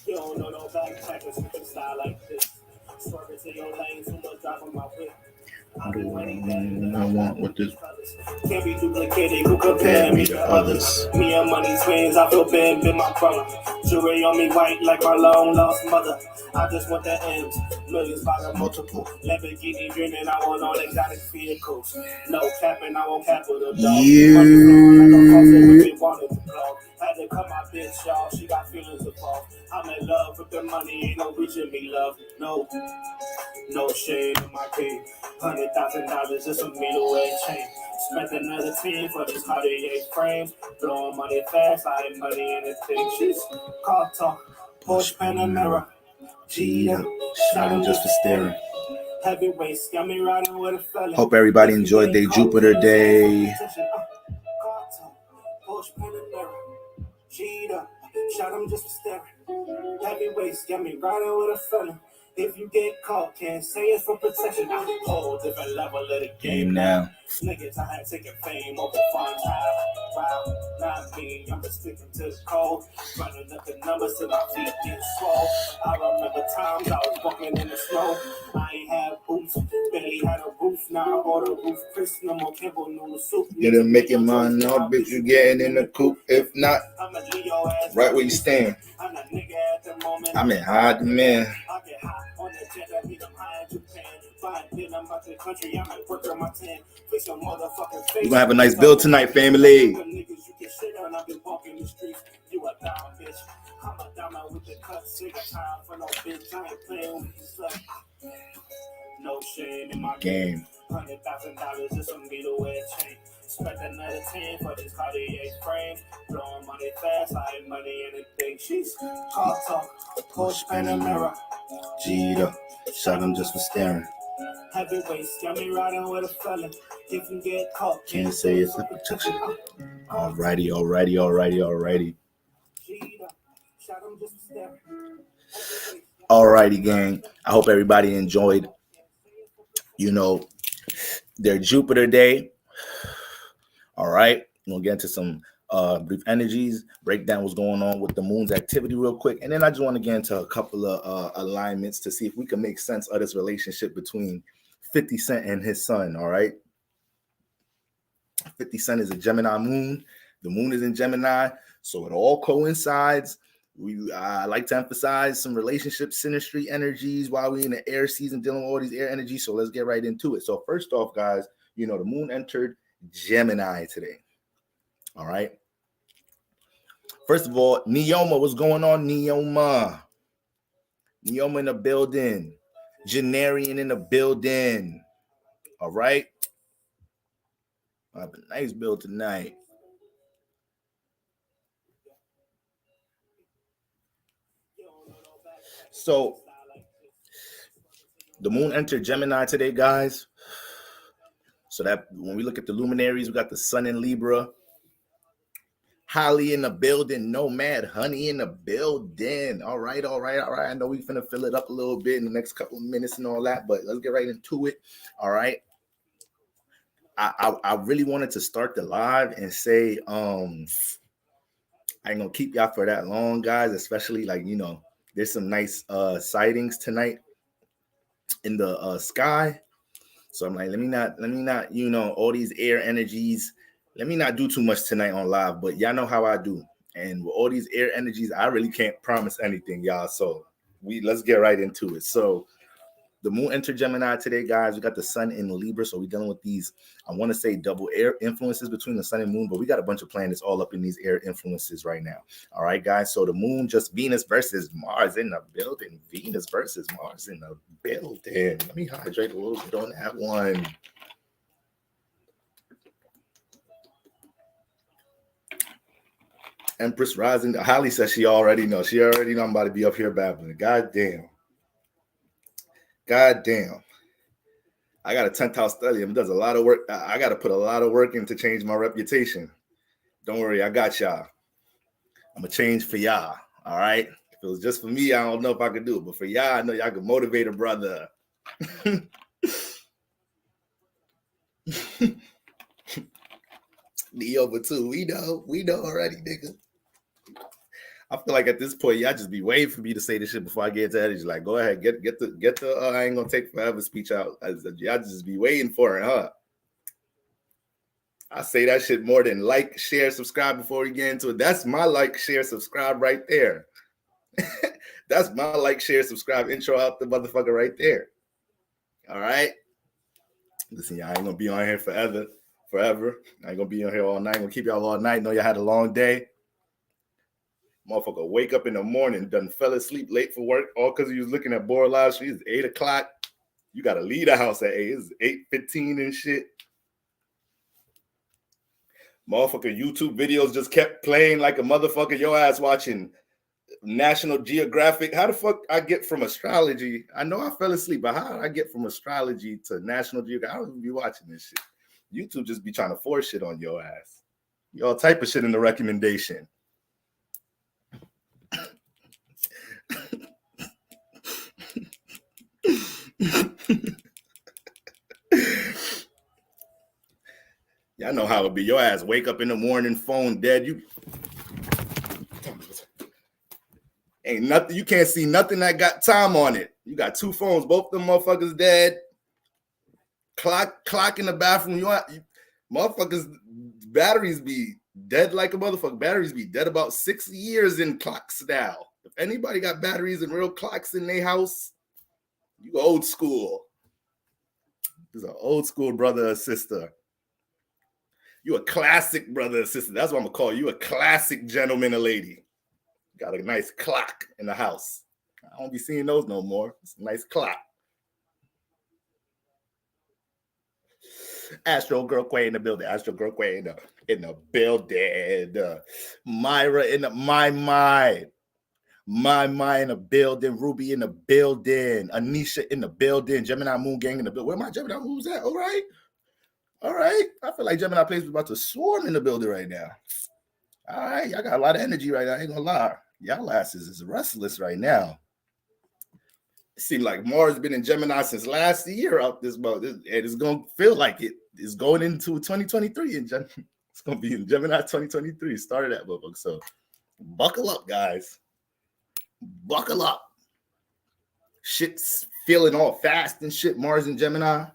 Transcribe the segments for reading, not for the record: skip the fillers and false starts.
You don't know no backpackers who can style like this. Swerving to your lane, too much drive on my whip. I want with this. Can't be duplicated, who compare me to others. Me and money twins, I feel bad, been my brother. Jewelry on me white like my long lost mother. I just want the M's, millions by the multiple. Lamborghini dreaming, I want all exotic vehicles. No capping, I won't cap with a dog. Money flowing like a faucet when we wanted to blow. Had to cut my bitch, y'all, she got feelings involved. I'm in love with the money, ain't no reaching me love. No shade in my game. $100,000 just a middleweight chain. Spent another 10 for this Cartier frame. Blowing money fast, I ain't money in the thing. She's car talk, Porsche Panamera. G'd shot him just for staring. Heavyweights got me riding with a fella. Hope everybody enjoyed their Jupiter day. Porsche Panamera. G'd shot him just for staring. Heavyweights got me riding with a fella. If you get caught, can't say it's for protection. I'm a whole different level of the game now. Niggas, I had taken fame over fun time. Wow, not me, I'm just sticking to the code. Running up the numbers till my feet get swole. I remember times I was walking in the snow. I ain't had boots, barely had a roof. Now I order roof Chris, no more Campbell noodle soup. Get him making mine, no bitch, you getting in the coop. If not, right where you stand. I'm a nigga at the moment. I'm in high demand. I get high on the jet, I need them high in Japan. Fine, then I'm out to the country, I might work on my tan. Fix your motherfucking face. We're gonna have a nice build tonight, family. Niggas, you can shit on, I've been walking the streets. You a down bitch. I'm a diamond with the cut, sick time for no bitch. I ain't playing with you slut. No shame in my game. $100,000 just a middleweight chain. Spent another 10 for this Cartier frame. Blowing money fast, I ain't money in the thing. She's car talk, Porsche Panamera. G'd up, shot him just for staring. Heavyweights got me riding with a fella. If you get caught, Can't say it's a protection. Alrighty. Alrighty, gang. I hope everybody enjoyed, their Jupiter day. All right. We'll get into some brief energies, break down what's going on with the moon's activity real quick. And then I just want to get into a couple of alignments to see if we can make sense of this relationship between 50 Cent and his son. All right. 50 Cent is a Gemini moon. The moon is in Gemini. So it all coincides. I like to emphasize some relationship synastry energies while we're in the air season dealing with all these air energies. So let's get right into it. So first off, guys, the moon entered Gemini today. All right. First of all, Neoma, what's going on, Neoma? Neoma in the building. Janarian in the building. All right. I have a nice build tonight. So the moon entered Gemini today, guys. So that when we look at the luminaries, we got the sun in Libra. Holly in the building. Nomad Honey in the building. All right. I know we finna fill it up a little bit in the next couple of minutes and all that, but let's get right into it. All right. I really wanted to start the live and say, I ain't gonna keep y'all for that long, guys, especially there's some nice sightings tonight in the sky. So I'm like, let me not, all these air energies, let me not do too much tonight on live, but y'all know how I do. And with all these air energies, I really can't promise anything, y'all. So let's get right into it. So the moon entered Gemini today, guys. We got the sun in Libra, so we're dealing with these, I want to say, double air influences between the sun and moon, but we got a bunch of planets all up in these air influences right now. All right, guys. So the moon, just Venus versus Mars in the building. Venus versus Mars in the building. Let me hydrate a little bit on that one. Empress rising. Holly says she already knows. She already know I'm about to be up here babbling. God damn. I got a 10th house stellium. It does a lot of work. I got to put a lot of work in to change my reputation. Don't worry, I got y'all. I'm going to change for y'all. All right? If it was just for me, I don't know if I could do it. But for y'all, I know y'all can motivate a brother. The over two. We know already, nigga. I feel like at this point, y'all just be waiting for me to say this shit before I get to energy. Like, go ahead, get the I ain't gonna take forever speech out. Y'all just be waiting for it, huh? I say that shit more than like, share, subscribe before we get into it. That's my like, share, subscribe right there. That's my like, share, subscribe intro out the motherfucker right there. All right. Listen, y'all ain't gonna be on here forever. I ain't gonna be on here all night. I'm gonna keep y'all all night. Know y'all had a long day. Motherfucker, wake up in the morning, done fell asleep late for work, all because he was looking at Board Live Street. It's 8 o'clock. You gotta leave the house at 8. It's 8:15 and shit. Motherfucker, YouTube videos just kept playing like a motherfucker. Your ass watching National Geographic. How the fuck I get from astrology? I know I fell asleep, but how did I get from astrology to National Geographic? I don't even be watching this shit. YouTube just be trying to force shit on your ass. All type of shit in the recommendation. Y'all know how it be. Your ass wake up in the morning, phone dead. You ain't nothing. You can't see nothing that got time on it. You got 2 phones, both them motherfuckers dead. Clock in the bathroom. Motherfuckers, batteries be dead like a motherfucker. Batteries be dead about 6 years in clocks now. If anybody got batteries and real clocks in their house, you old school. This is an old school brother or sister. You a classic brother or sister. That's what I'm gonna call you. A classic gentleman or lady. Got a nice clock in the house. I don't be seeing those no more. It's a nice clock. Astro Girl Quay in the building. Astro Girl Quay in the building. Myra in the my in the building. Ruby in the building. Anisha in the building. Gemini Moon Gang in the building. Where my Gemini Moon's at? All right. I feel like Gemini Place is about to swarm in the building right now. All right. Y'all got a lot of energy right now. I ain't gonna lie. Y'all asses is restless right now. It seems like Mars been in Gemini since last year out this month. And it's going to feel like it is going into 2023. It's going to be in Gemini 2023. Started that book. So buckle up, guys. Buckle up. Shit's feeling all fast and shit. Mars and Gemini.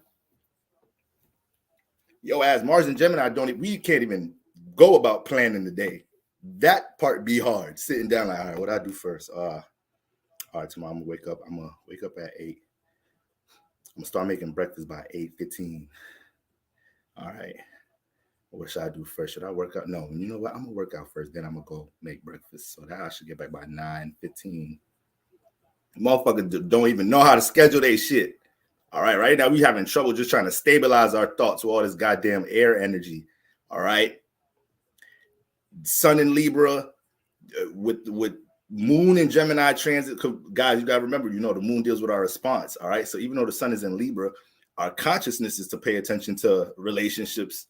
Yo, as Mars and Gemini, we can't even go about planning the day. That part be hard. Sitting down like, all right, what I do first? All right, tomorrow I'm gonna wake up. I'm gonna wake up at 8. I'm gonna start making breakfast by 8:15. All right. What should I do first? Should I work out? No, you know what? I'm gonna work out first, then I'm gonna go make breakfast. So that I should get back by 9:15. Motherfuckers don't even know how to schedule their shit. All right now we having trouble just trying to stabilize our thoughts with all this goddamn air energy. All right. Sun in Libra with Moon and Gemini transit. Guys, you got to remember, the moon deals with our response. All right. So even though the sun is in Libra, our consciousness is to pay attention to relationships,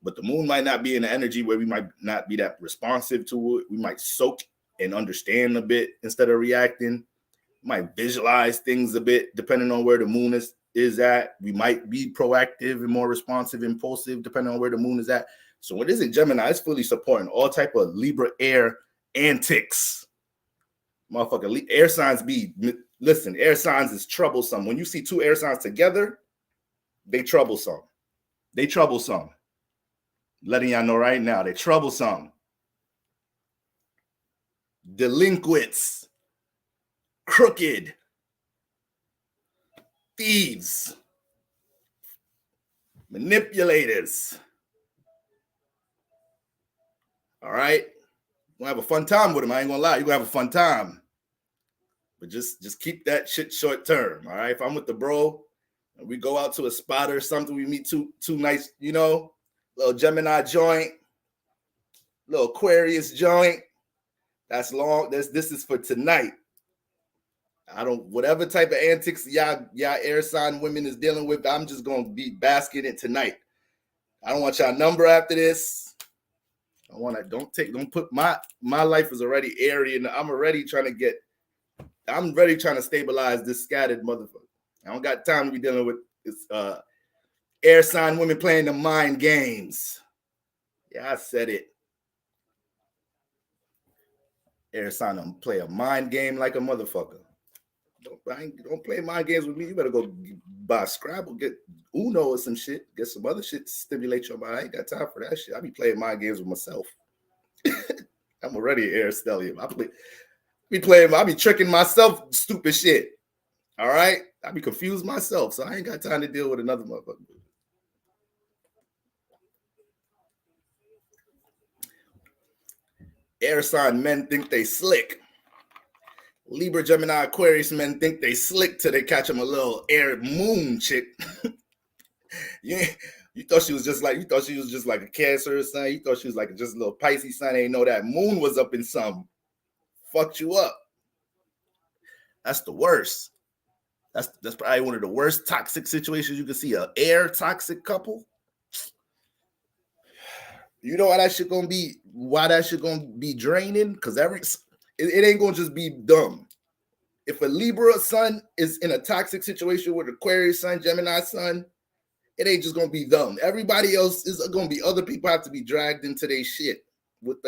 but the moon might not be in the energy where we might not be that responsive to it. We might soak and understand a bit instead of reacting. We might visualize things a bit depending on where the moon is at. We might be proactive and more responsive, impulsive, depending on where the moon is at. So when it's in Gemini, it's fully supporting all type of Libra air antics. Motherfucker, air signs air signs is troublesome. When you see 2 air signs together, they troublesome. Letting y'all know right now, they troublesome. Delinquents. Crooked. Thieves. Manipulators. All right? You're gonna have a fun time with them. I ain't gonna lie. You're gonna have a fun time. But just keep that shit short term. All right. If I'm with the bro and we go out to a spot or something, we meet two nice, little Gemini joint, little Aquarius joint. That's long. This is for tonight. Whatever type of antics y'all air sign women is dealing with, I'm just gonna be basking it tonight. I don't want y'all number after this. Don't put my life is already airy and I'm ready trying to stabilize this scattered motherfucker. I don't got time to be dealing with this air sign women playing the mind games. Yeah, I said it. Air sign them play a mind game like a motherfucker. Don't play mind games with me. You better go buy Scrabble, get Uno or some shit, get some other shit to stimulate your mind. I ain't got time for that shit. I be playing mind games with myself. I'm already an air stellium. I be tricking myself, stupid shit. All right? I be confused myself, so I ain't got time to deal with another motherfucker. Air sign men think they slick. Libra, Gemini, Aquarius men think they slick till they catch them a little air moon chick. You thought she was just like a Cancer sign. You thought she was like just a little Pisces sign. Ain't know that moon was up in some. Fucked you up. That's the worst. That's probably one of the worst toxic situations you can see. An air toxic couple. You know why that shit gonna be? Why that shit gonna be draining? Because it ain't gonna just be dumb. If a Libra sun is in a toxic situation with Aquarius sun, Gemini sun, it ain't just gonna be dumb. Everybody else is gonna be, other people have to be dragged into their shit with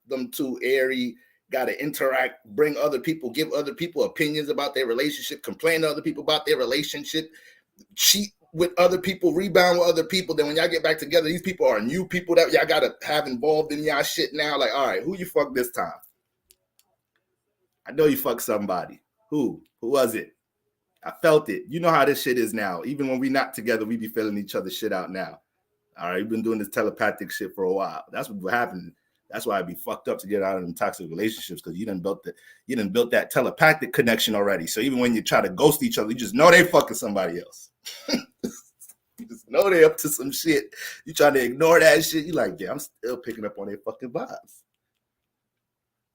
them two airy, gotta interact, bring other people, give other people opinions about their relationship, complain to other people about their relationship, cheat with other people, rebound with other people. Then when y'all get back together, these people are new people that y'all gotta have involved in y'all shit now. Like, all right, who you fuck this time? I know you fucked somebody. Who was it? I felt it. You know how this shit is now. Even when we not together, we be feeling each other's shit out now. All right, we've been doing this telepathic shit for a while. That's what happened. That's why I'd be fucked up to get out of them toxic relationships, because you done built that telepathic connection already. So even when you try to ghost each other, you just know they fucking somebody else. You just know they up to some shit. You try to ignore that shit. You like, yeah, I'm still picking up on their fucking vibes.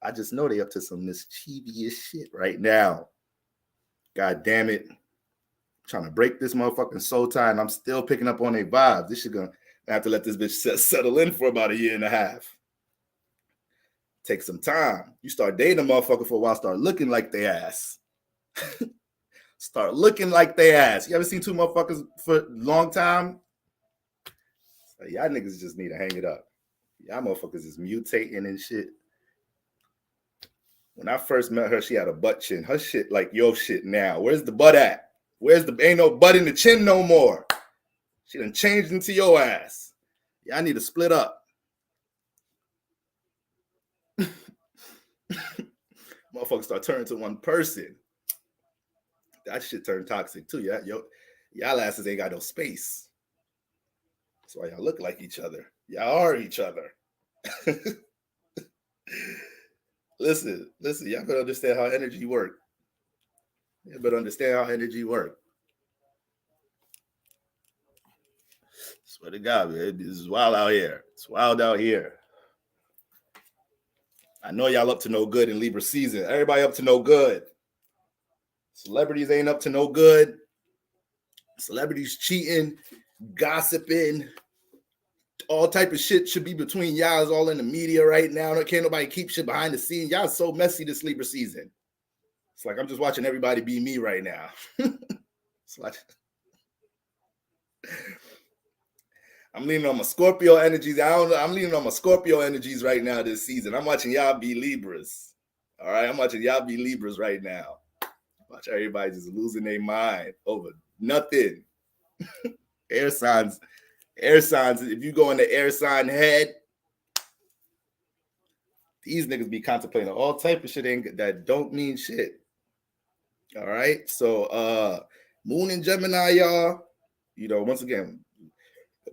I just know they up to some mischievous shit right now. God damn it. I'm trying to break this motherfucking soul tie, and I'm still picking up on their vibes. This shit gonna have to let this bitch settle in for about 1.5 years. Take some time. You start dating a motherfucker for a while, start looking like they ass. Start looking like they ass. You ever seen two motherfuckers for a long time? Like, y'all niggas just need to hang it up. Y'all motherfuckers is mutating and shit. When I first met her, she had a butt chin. Her shit like your shit now. Where's the butt at? Ain't no butt in the chin no more. She done changed into your ass. Y'all need to split up. Motherfuckers start turning to one person. That shit turned toxic too. Y'all asses ain't got no space. That's why y'all look like each other. Y'all are each other. Listen, y'all better understand how energy work. You better understand how energy work. Swear to God, man, this is wild out here. It's wild out here. I know y'all up to no good in Libra season. Everybody up to no good. Celebrities ain't up to no good. Celebrities cheating, gossiping, all type of shit should be between y'all. Is all in the media right now. Can't nobody keep shit behind the scenes. Y'all so messy this Libra season. It's like I'm just watching everybody be me right now. It's like I'm leaning on my Scorpio energies. I'm leaning on my Scorpio energies right now this season. I'm watching y'all be Libras. All right, I'm watching y'all be Libras right now. Watch everybody just losing their mind over nothing. Air signs. If you go in the air sign head, these niggas be contemplating all type of shit that don't mean shit. All right. So Moon and Gemini, y'all, once again,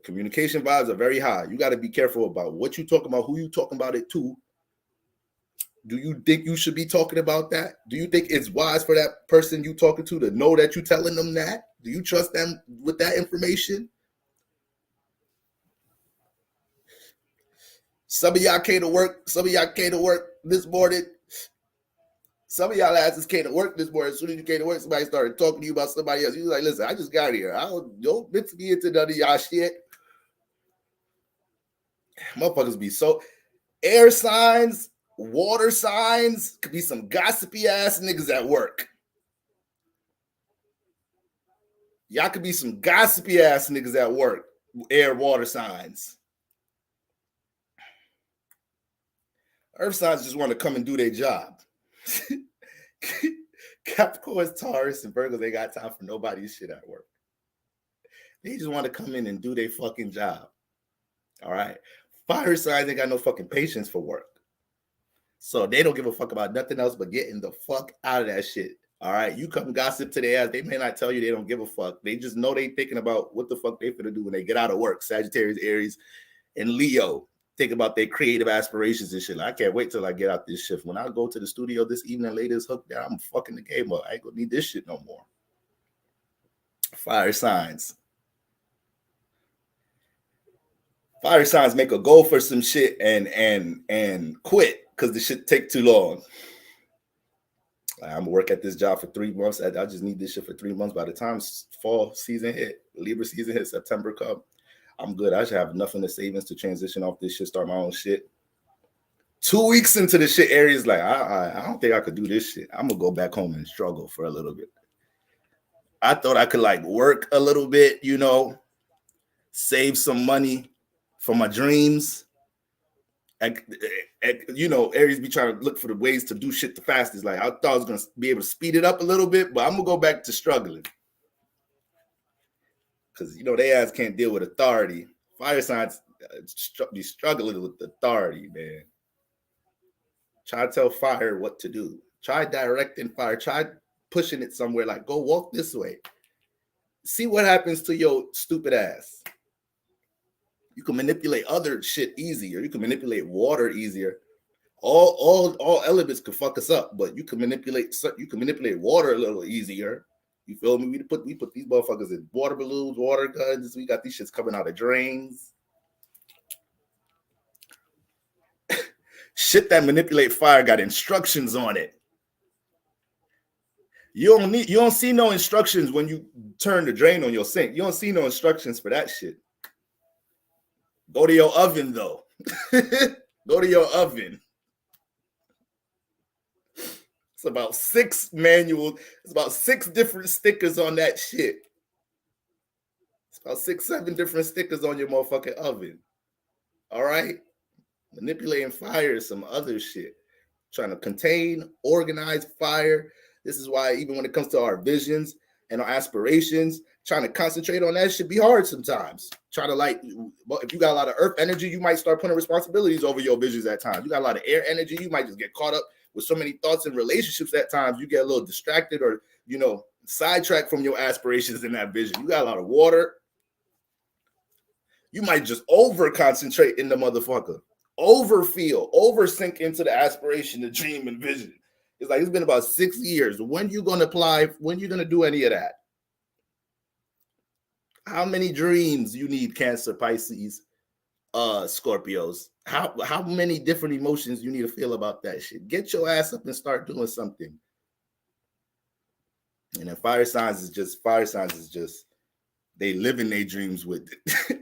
communication vibes are very high. You got to be careful about what you talking about, who you talking about it to. Do you think you should be talking about that? Do you think it's wise for that person you talking to know that you telling them that? Do you trust them with that information? Some of y'all came to work. Some of y'all came to work this morning. Some of y'all asses came to work this morning. As soon as you came to work, somebody started talking to you about somebody else. You was like, listen, I just got here. Don't mix me into none of y'all shit. Motherfuckers be so air signs, water signs, could be some gossipy ass niggas at work. Y'all could be some gossipy ass niggas at work. Air, water signs. Earth signs just want to come and do their job. Capricorns, Taurus, and Virgos, they got time for nobody's shit at work. They just want to come in and do their fucking job. All right. Fire signs ain't got no fucking patience for work. So they don't give a fuck about nothing else but getting the fuck out of that shit. All right. You come gossip to their ass. They may not tell you they don't give a fuck. They just know they thinking about what the fuck they finna do when they get out of work. Sagittarius, Aries, and Leo think about their creative aspirations and shit. Like, I can't wait till I get out this shift. When I go to the studio this evening, lay this hook down, I'm fucking the game up. I ain't gonna need this shit no more. Fire signs. Fire signs make a goal for some shit and quit because the shit take too long. I'm gonna work at this job for 3 months. I just need this shit for 3 months. By the time fall season hit, Libra season hit, September come, I'm good. I should have enough in the savings to transition off this shit, start my own shit. 2 weeks into the shit, Aries like, I don't think I could do this shit. I'm gonna go back home and struggle for a little bit. I thought I could like work a little bit, you know, save some money for my dreams. And, you know, Aries be trying to look for the ways to do shit the fastest. Like, I thought I was going to be able to speed it up a little bit, but I'm going to go back to struggling. Because, you know, they ass can't deal with authority. Fire signs be struggling with authority, man. Try to tell fire what to do. Try directing fire. Try pushing it somewhere. Like, go walk this way. See what happens to your stupid ass. You can manipulate other shit easier. You can manipulate water easier. All elements could fuck us up, but you can manipulate water a little easier. You feel me? We put these motherfuckers in water balloons, water guns. We got these shits coming out of drains. Shit that manipulate fire got instructions on it. You don't see no instructions when you turn the drain on your sink. You don't see no instructions for that shit. Go to your oven, though. Go to your oven. It's about 6 manuals. It's about 6 different stickers on that shit. It's about 6, 7 different stickers on your motherfucking oven. All right? Manipulating fire is some other shit. Trying to contain, organize fire. This is why even when it comes to our visions and our aspirations, trying to concentrate on that should be hard sometimes. Try to like, if you got a lot of earth energy, you might start putting responsibilities over your visions at times. You got a lot of air energy, you might just get caught up with so many thoughts and relationships at times. You get a little distracted or, you know, sidetracked from your aspirations in that vision. You got a lot of water. You might just over concentrate in the motherfucker. Overfeel, oversink into the aspiration, the dream and vision. It's like, it's been about 6 years. When you going to apply? When you going to do any of that? How many dreams you need, Cancer, Pisces, Scorpios? How many different emotions you need to feel about that shit? Get your ass up and start doing something. And then fire signs is just, they live in their dreams with it.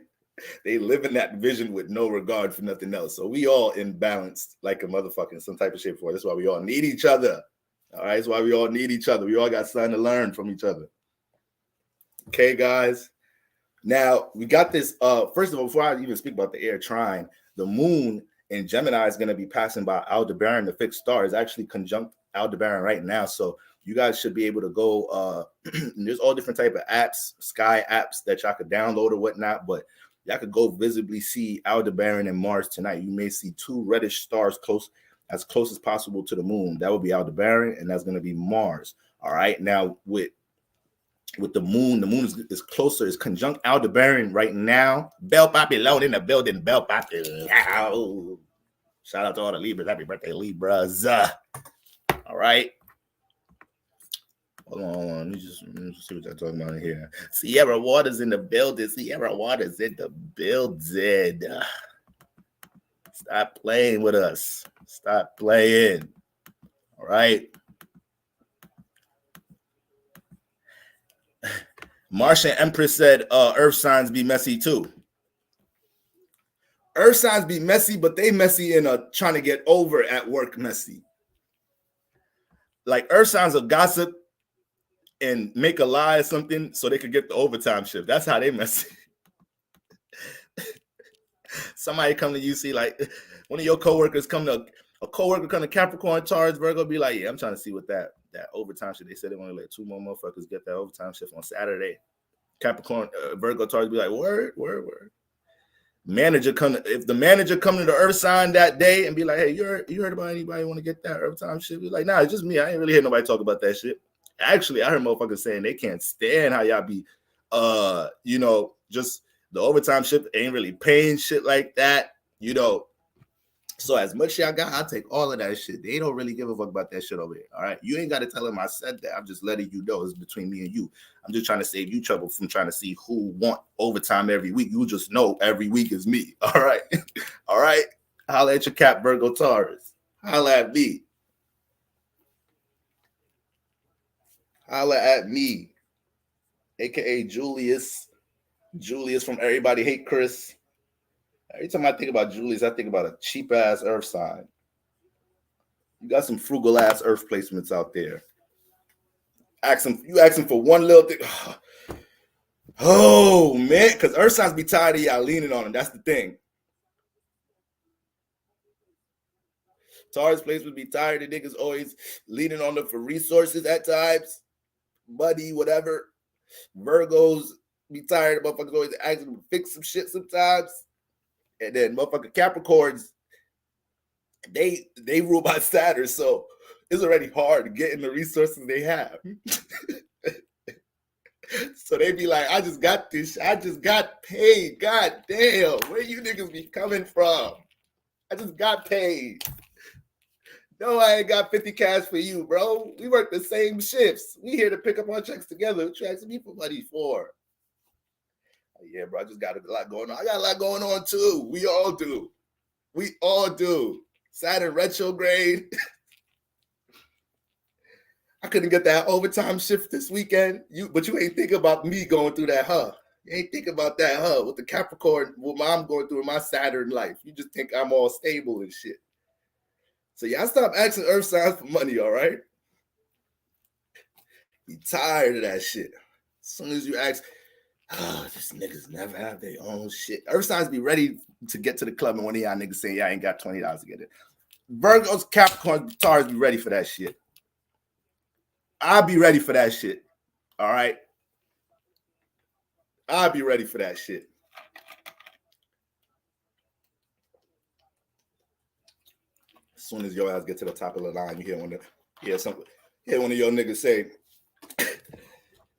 They live in that vision with no regard for nothing else. So we all imbalanced like a motherfucker in some type of shape for it. That's why we all need each other. All right, that's why we all need each other. We all got something to learn from each other. Okay, guys. Now, we got this. First of all, before I even speak about the air trine, the moon in Gemini is going to be passing by ALDEBARON, the fixed star, is actually conjunct ALDEBARON right now. So you guys should be able to go. There's all different type of apps, sky apps that y'all could download or whatnot, but y'all could go visibly see ALDEBARON and Mars tonight. You may see 2 reddish stars as close as possible to the moon. That would be ALDEBARON, and that's going to be Mars. All right. Now, with the moon is closer, is conjunct ALDEBARON right now. Bell Papillon in the building. Bell Papillon. Shout out to all the Libras. Happy birthday, Libras. All right. Hold on. Let me just see what y'all talking about here. Sierra Waters in the building. Sierra Waters in the building. Stop playing with us. Stop playing. All right. Martian Empress said earth signs be messy too. Earth signs be messy, but they messy in a trying to get over at work messy. Like earth signs will gossip and make a lie or something so they could get the overtime shift. That's how they messy. Somebody come to you, see like one of your coworkers come to A coworker kind of Capricorn, Taurus, Virgo be like, yeah, I'm trying to see what that overtime shit. They said they want to let 2 more motherfuckers get that overtime shift on Saturday. Capricorn, Virgo, Taurus be like, word. Manager come if the manager come to the Earth sign that day and be like, hey, you heard about anybody want to get that Earth time shit? Be like, nah, it's just me. I ain't really hear nobody talk about that shit. Actually, I heard motherfuckers saying they can't stand how y'all be, just the overtime shift ain't really paying shit like that, So as much shit I got, I'll take all of that shit. They don't really give a fuck about that shit over here. All right. You ain't got to tell them I said that. I'm just letting you know it's between me and you. I'm just trying to save you trouble from trying to see who want overtime every week. You just know every week is me. All right. All right. Holla at your Cap, Virgo, Taurus. Holla at me. Holla at me. AKA Julius. Julius from Everybody Hate Chris. Every time I think about Julius, I think about a cheap ass Earth sign. You got some frugal ass Earth placements out there. You asking for one little thing. Oh man, because Earth signs be tired of y'all leaning on them. That's the thing. Taurus placements be tired of niggas always leaning on them for resources at times, money, whatever. Virgos be tired of motherfuckers always asking them to fix some shit sometimes. And then motherfucking Capricorns, they rule by Saturn, so it's already hard getting the resources they have. So they be like, I just got this. I just got paid. God damn, where you niggas be coming from? I just got paid. No, I ain't got 50 cash for you, bro. We work the same shifts. We here to pick up our checks together. What you asking me for money for? Yeah, bro, I just got a lot going on. I got a lot going on too. We all do. We all do. Saturn retrograde. I couldn't get that overtime shift this weekend. But you ain't think about me going through that, huh? You ain't think about that, huh? With the Capricorn, what I'm going through in my Saturn life. You just think I'm all stable and shit. So y'all stop asking Earth signs for money, all right? You tired of that shit. As soon as you ask, oh, these niggas never have their own shit. Earth signs be ready to get to the club, and one of y'all niggas say, yeah, I ain't got $20 to get it. Virgos, Capricorn, Taurus be ready for that shit. I'll be ready for that shit. All right? I'll be ready for that shit. As soon as your ass get to the top of the line, you hear one of your niggas say,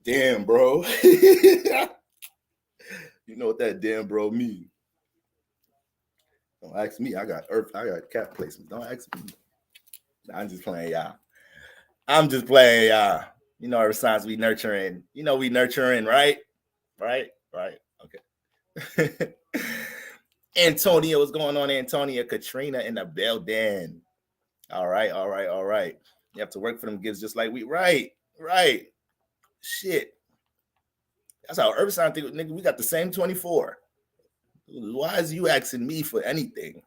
damn, bro. You know what that damn bro mean. Don't ask me. I got Cap placement. Don't ask me. I'm just playing y'all. You know, Earth signs we nurturing. You know we nurturing, right? Right? Okay. Antonio, what's going on, Antonio? Katrina in the building. All right. You have to work for them gives just like we. Right. Shit. That's how Earth sign think, nigga. We got the same 24. Why is you asking me for anything?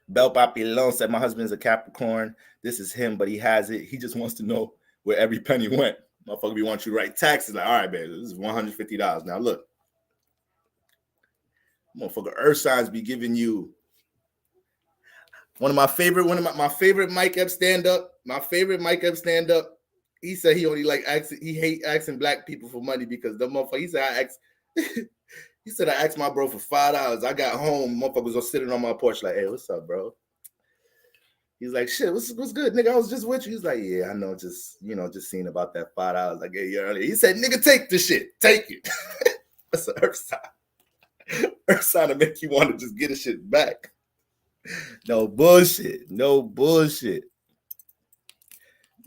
Bel Papillon said, my husband's a Capricorn. This is him, but he has it. He just wants to know where every penny went. Motherfucker, we want you to write taxes. Like, all right, man, this is $150. Now, look. Motherfucker, Earth signs be giving you my favorite Mike Epps stand-up. He said he only he hate asking black people for money because the motherfucker, he said I asked my bro for $5. I got home, motherfuckers was sitting on my porch like, hey, what's up, bro? He's like, shit, what's good, nigga? I was just with you. He's like, yeah, I know, just seeing about that $5 I gave you earlier. He said, nigga, take the shit. Take it. That's an Earth sign. Earth sign to make you want to just get the shit back. No bullshit.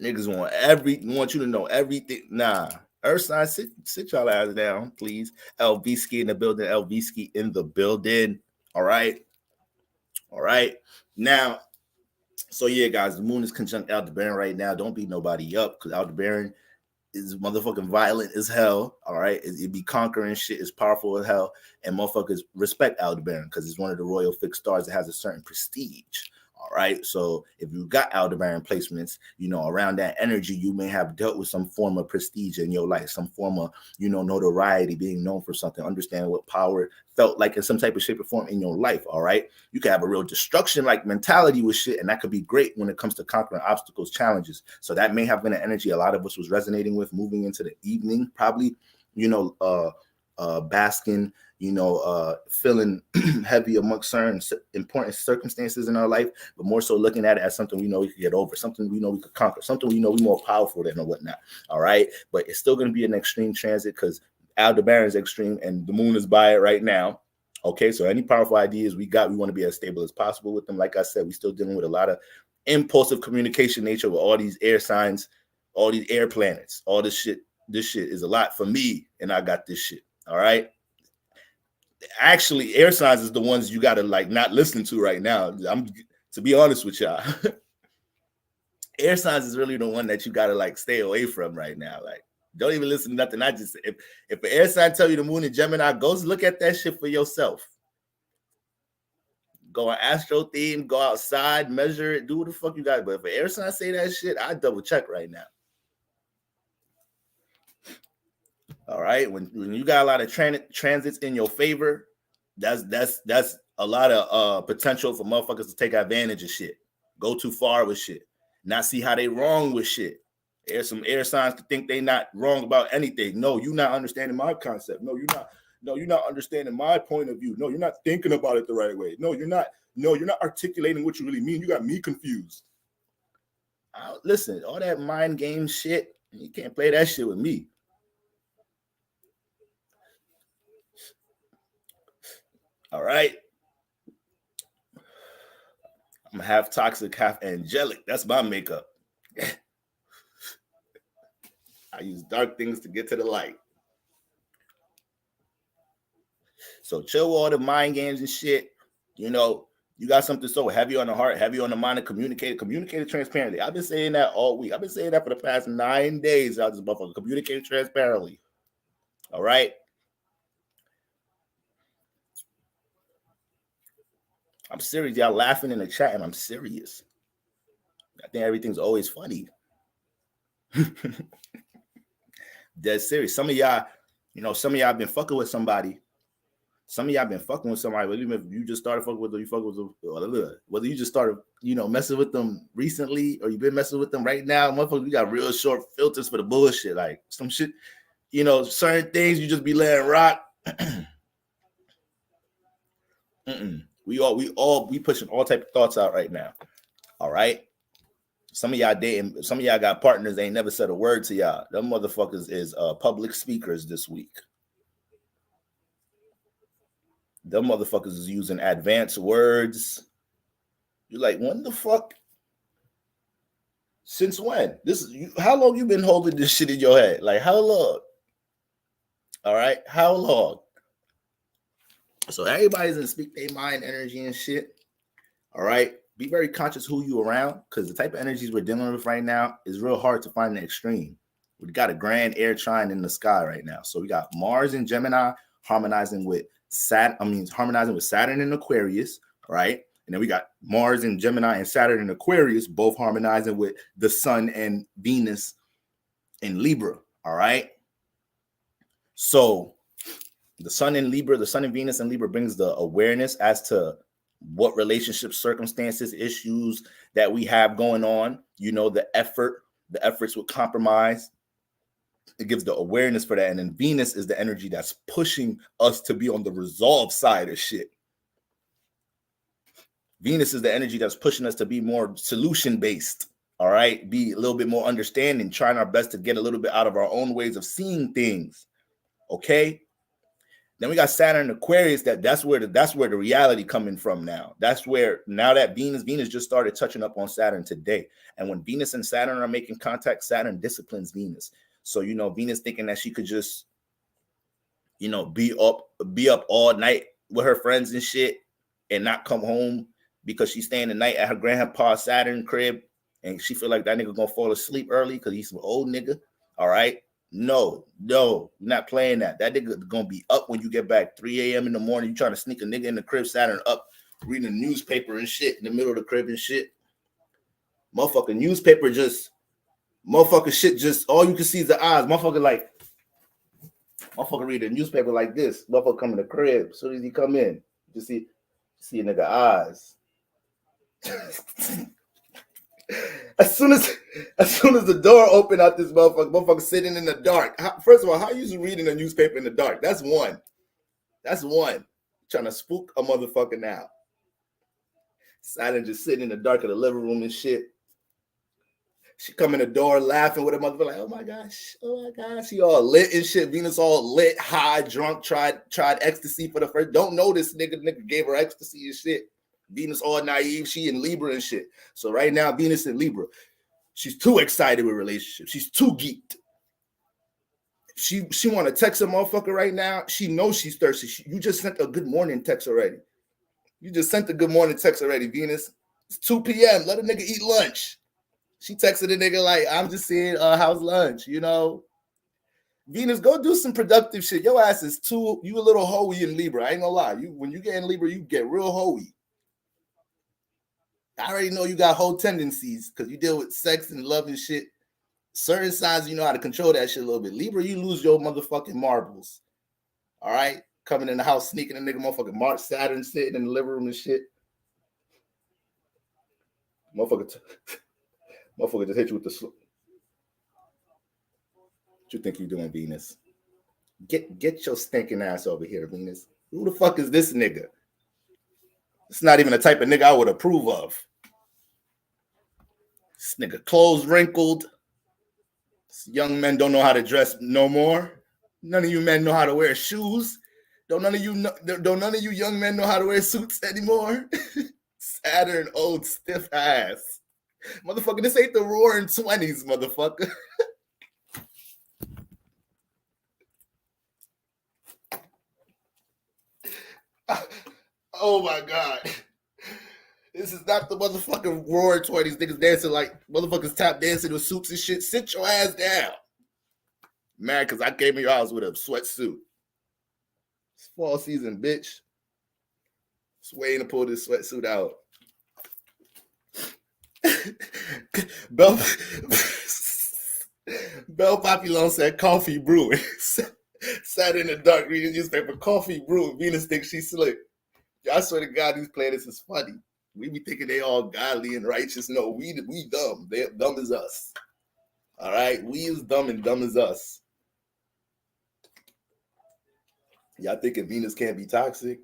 Niggas want you to know everything. Nah. Earth sign, sit y'all ass down, please. LVski in the building. LVski in the building. All right. Now, so yeah, guys, the moon is conjunct Aldebaran right now. Don't beat nobody up because Aldebaran is motherfucking violent as hell. All right. It be conquering shit. It's powerful as hell. And motherfuckers respect Aldebaran because it's one of the royal fixed stars that has a certain prestige. All right. So if you got Aldebaran placements, you know, around that energy, you may have dealt with some form of prestige in your life, some form of, you know, notoriety, being known for something, understanding what power felt like in some type of shape or form in your life. All right. You can have a real destruction like mentality with shit, and that could be great when it comes to conquering obstacles, challenges. So that may have been an energy a lot of us was resonating with moving into the evening, probably, you know, basking, you know, feeling heavy amongst certain important circumstances in our life, but more so looking at it as something we know we could get over, something we know we could conquer, something we know we're more powerful than or whatnot. All right. But it's still going to be an extreme transit because Aldebaran is extreme and the moon is by it right now. Okay. So any powerful ideas we got, we want to be as stable as possible with them. Like I said, we're still dealing with a lot of impulsive communication nature with all these air signs, all these air planets, all this shit. This shit is a lot for me, and I got this shit. All right. Actually, air signs is the ones you got to like not listen to right now. I'm to be honest with y'all. Air signs is really the one that you got to like stay away from right now. Like, don't even listen to nothing. I just if an air sign tell you the moon in Gemini, go look at that shit for yourself. Go on Astro Theme, go outside, measure it, do what the fuck you got. But if an air sign say that shit, I double check right now. All right, when you got a lot of transits in your favor, that's a lot of potential for motherfuckers to take advantage of shit, go too far with shit, not see how they wrong with shit. There's some air signs to think they not wrong about anything. No, you're not understanding my concept. No, you're not. No, you're not understanding my point of view. No, you're not thinking about it the right way. No, you're not. No, you're not articulating what you really mean. You got me confused. Listen, all that mind game shit, you can't play that shit with me. All right. I'm half toxic, half angelic. That's my makeup. I use dark things to get to the light. So chill with all the mind games and shit. You know, you got something so heavy on the heart, heavy on the mind, and communicate it transparently. I've been saying that all week. I've been saying that for the past 9 days. I just motherfucker communicate transparently. All right. I'm serious. Y'all laughing in the chat, and I'm serious. I think everything's always funny. Dead serious. Some of y'all, you know, some of y'all been fucking with somebody. Some of y'all been fucking with somebody, but even if you just started fucking with them, you fuck with them, whether you just started, you know, messing with them recently or you've been messing with them right now, motherfuckers, we got real short filters for the bullshit. Like some shit, you know, certain things you just be letting rock. We pushing all type of thoughts out right now. All right. Some of y'all dating, some of y'all got partners, they ain't never said a word to y'all. Them motherfuckers is public speakers this week. Them motherfuckers is using advanced words. You're like, when the fuck? Since when? How long you been holding this shit in your head? Like, how long? All right, how long? So everybody's in speak their mind energy and shit. All right, be very conscious who you around, because the type of energies we're dealing with right now is real hard to find the extreme. We got a grand air trine in the sky right now. So we got Mars in Gemini harmonizing with harmonizing with Saturn in Aquarius, right? And then we got Mars in Gemini and Saturn in Aquarius, both harmonizing with the Sun and Venus in Libra, all right? So the Sun in Libra, the Sun and Venus in Libra brings the awareness as to what relationships, circumstances, issues that we have going on, you know, the efforts with compromise. It gives the awareness for that. And then Venus is the energy that's pushing us to be on the resolve side of shit. Venus is the energy that's pushing us to be more solution-based, all right? Be a little bit more understanding, trying our best to get a little bit out of our own ways of seeing things, okay? Then we got Saturn and Aquarius. That's where the reality coming from now. That's where, now that Venus just started touching up on Saturn today. And when Venus and Saturn are making contact, Saturn disciplines Venus. So, you know, Venus thinking that she could just, you know, be up all night with her friends and shit and not come home because she's staying the night at her grandpa Saturn crib and she feel like that nigga gonna fall asleep early because he's some old nigga. All right. No, you're not playing that. That nigga gonna be up when you get back 3 a.m. in the morning. You trying to sneak a nigga in the crib, Saturn up reading a newspaper and shit in the middle of the crib and shit. Motherfucking newspaper just, motherfucking shit just, all you can see is the eyes. Motherfucker read a newspaper like this. Motherfucker come in the crib. As soon as he come in, you see a nigga eyes. As soon as the door opened out, this motherfucker sitting in the dark. First of all, how are you reading a newspaper in the dark? That's one. Trying to spook a motherfucker now. Saturn just sitting in the dark of the living room and shit. She come in the door laughing with a motherfucker like, oh my gosh. She all lit and shit. Venus all lit, high, drunk, tried ecstasy for the first. Don't know this nigga. Nigga gave her ecstasy and shit. Venus all naive. She in Libra and shit. So right now, Venus in Libra. She's too excited with relationships. She's too geeked. She want to text a motherfucker right now. She knows she's thirsty. You just sent a good morning text already. Venus. It's 2 p.m. Let a nigga eat lunch. She texted the nigga like, I'm just saying, how's lunch? You know? Venus, go do some productive shit. Your ass is you a little hoey in Libra. I ain't gonna lie. When you get in Libra, you get real hoey. I already know you got whole tendencies because you deal with sex and love and shit. Certain signs, you know how to control that shit a little bit. Libra, you lose your motherfucking marbles. All right? Coming in the house, sneaking a nigga motherfucking Mars, Saturn sitting in the living room and shit. Motherfucker just hit you with the slow. What you think you doing, Venus? Get your stinking ass over here, Venus. Who the fuck is this nigga? It's not even the type of nigga I would approve of. This nigga clothes wrinkled. Young men don't know how to dress no more. None of you men know how to wear shoes. Don't none of you young men know how to wear suits anymore? Saturn, old stiff ass. Motherfucker, this ain't the roaring 20s, motherfucker. Oh my God. This is not the motherfucking roaring 20s. Niggas dancing like motherfuckers tap dancing with suits and shit. Sit your ass down. Man, because I came in your house with a sweatsuit. It's fall season, bitch. Just waiting to pull this sweatsuit out. Bell Papillon said coffee brewing. Sat in the dark reading newspaper, coffee brewing. Venus thinks she's slick. I swear to God, these planets is funny. We be thinking they all godly and righteous. No, we dumb. They're dumb as us. All right? We is dumb and dumb as us. Y'all thinking Venus can't be toxic?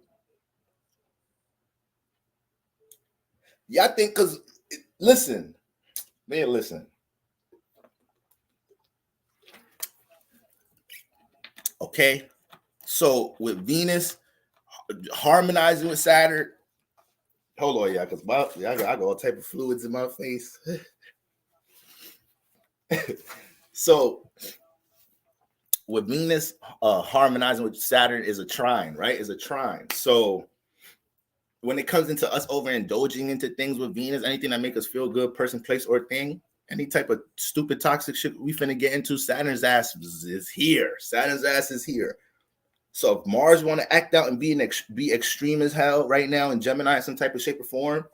Y'all think, because, listen. Okay? So, with Venus harmonizing with Saturn, hold on, y'all, because I got all type of fluids in my face. So, with Venus harmonizing with Saturn is a trine, right? Is a trine. So, when it comes into us overindulging into things with Venus, anything that make us feel good, person, place, or thing, any type of stupid, toxic shit we finna get into, Saturn's ass is here. Saturn's ass is here. So if Mars want to act out and be extreme as hell right now in Gemini in some type of shape or form,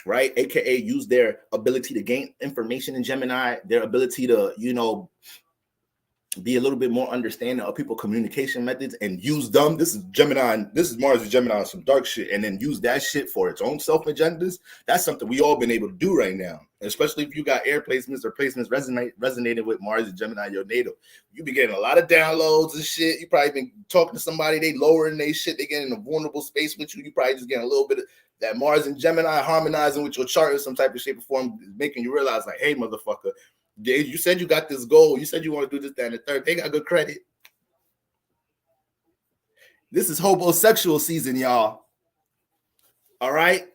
right? AKA use their ability to gain information in Gemini, their ability to, be a little bit more understanding of people's communication methods and use them. This is Gemini. This is Mars and Gemini, some dark shit, and then use that shit for its own self agendas. That's something we all been able to do right now, especially if you got air placements or placements resonating with Mars and Gemini, your natal. You be getting a lot of downloads and shit. You probably been talking to somebody, they lowering their shit, they getting in a vulnerable space with you. You probably just getting a little bit of that Mars and Gemini harmonizing with your chart in some type of shape or form, making you realize like, hey, motherfucker, you said you got this goal. You said you want to do this, that, and the third. They got good credit. This is hobosexual season, y'all. All right?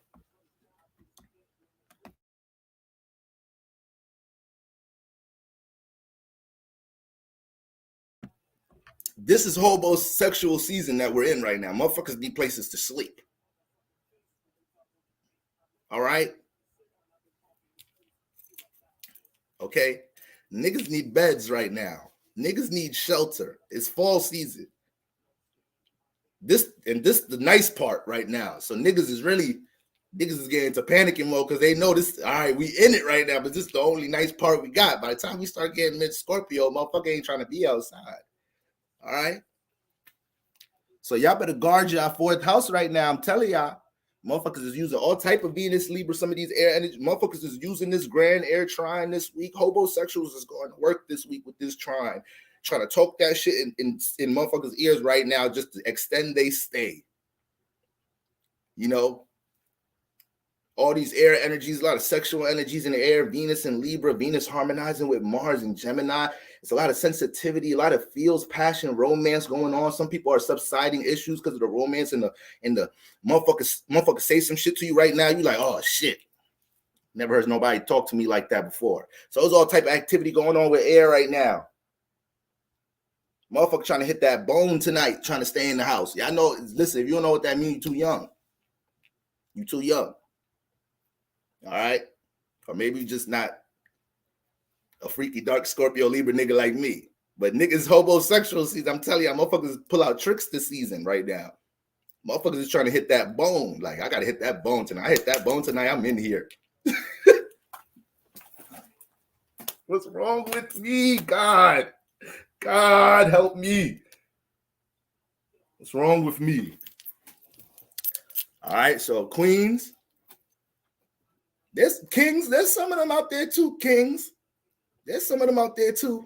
This is hobosexual season that we're in right now. Motherfuckers need places to sleep. All right? Okay? Niggas need beds right now. Niggas need shelter. It's fall season. This the nice part right now. So niggas is getting into panicking mode because they know this. All right, we in it right now, but this is the only nice part we got. By the time we start getting mid Scorpio, motherfucker ain't trying to be outside. All right. So y'all better guard your fourth house right now. I'm telling y'all, motherfuckers is using all type of Venus, Libra, some of these air energy. Motherfuckers is using this grand air trine this week. Hobosexuals is going to work this week with this trine, trying to talk that shit in motherfuckers' ears right now just to extend they stay. You know, all these air energies, a lot of sexual energies in the air, Venus and Libra, Venus harmonizing with Mars and Gemini. It's a lot of sensitivity, a lot of feels, passion, romance going on. Some people are subsiding issues because of the romance and the motherfuckers say some shit to you right now. You like, oh shit. Never heard nobody talk to me like that before. So there's all type of activity going on with air right now. Motherfucker trying to hit that bone tonight, trying to stay in the house. Y'all know, listen, if you don't know what that means, you're too young. You're too young. All right? Or maybe you're just not a freaky dark Scorpio Libra nigga like me. But niggas hobosexual season, I'm telling you, motherfuckers pull out tricks this season right now. Motherfuckers is trying to hit that bone. Like, I got to hit that bone tonight. I hit that bone tonight, I'm in here. What's wrong with me, God? God, help me. What's wrong with me? All right, so queens. There's kings. There's some of them out there too, kings. There's some of them out there too.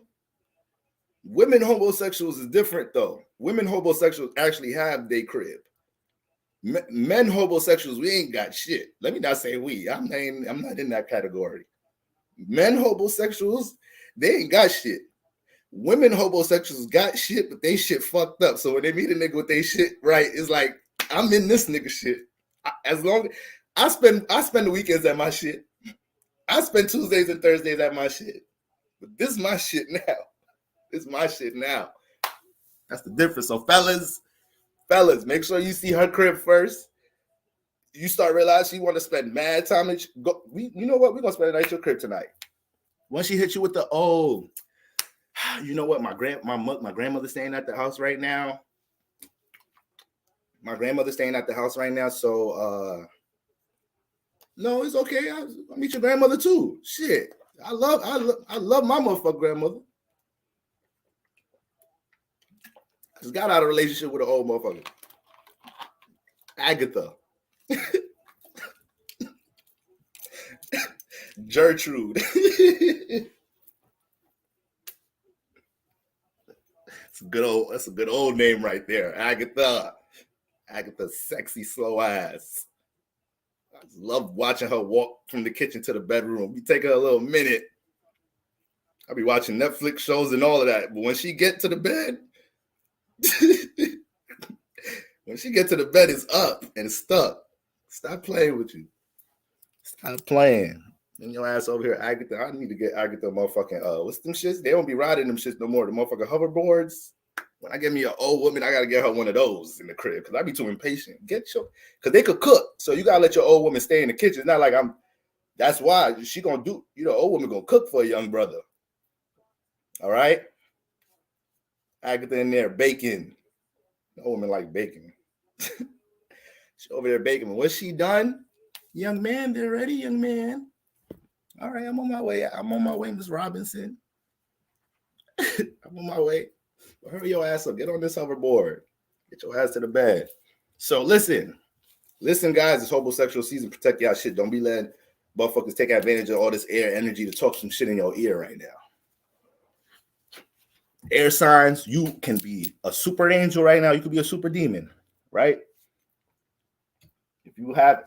Women homosexuals is different though. Women homosexuals actually have their crib. Men homosexuals, we ain't got shit. Let me not say we. I'm not in that category. Men homosexuals, they ain't got shit. Women homosexuals got shit, but they shit fucked up. So when they meet a nigga with they shit right, it's like, I'm in this nigga shit. As long I spend the weekends at my shit. I spend Tuesdays and Thursdays at my shit. But this is my shit now. This is my shit now. That's the difference. So fellas, make sure you see her crib first. You start realizing you want to spend mad time. You know what? We're gonna spend the night at your crib tonight. Once she hits you with the you know what? My grandmother's staying at the house right now. So no, it's okay. I'll meet your grandmother too. Shit. I love my motherfucking grandmother. Just got out of a relationship with an old motherfucker. Agatha. Gertrude. That's a good old name right there. Agatha. Agatha's sexy, slow ass. I just love watching her walk from the kitchen to the bedroom. We take her a little minute. I'll be watching Netflix shows and all of that. But when she get to the bed, it's up and stuck. Stop playing with you. Stop playing. And your ass over here, Agatha. I need to get Agatha motherfucking, what's them shits? They don't be riding them shits no more. The motherfucking hoverboards. When I get me an old woman, I got to get her one of those in the crib because I be too impatient. Because they could cook. So you got to let your old woman stay in the kitchen. It's not like that's why she going to do, old woman going to cook for a young brother. All right? Agatha in there baking. The old woman like baking. She over there baking. What's she done? Young man, they're ready, young man. All right, I'm on my way, Miss Robinson. I'm on my way. Hurry your ass up. Get on this hoverboard. Get your ass to the bed. So listen, guys, it's hobosexual season. Protect y'all shit. Don't be letting motherfuckers take advantage of all this air energy to talk some shit in your ear right now. Air signs, you can be a super angel right now. You could be a super demon, right? If you have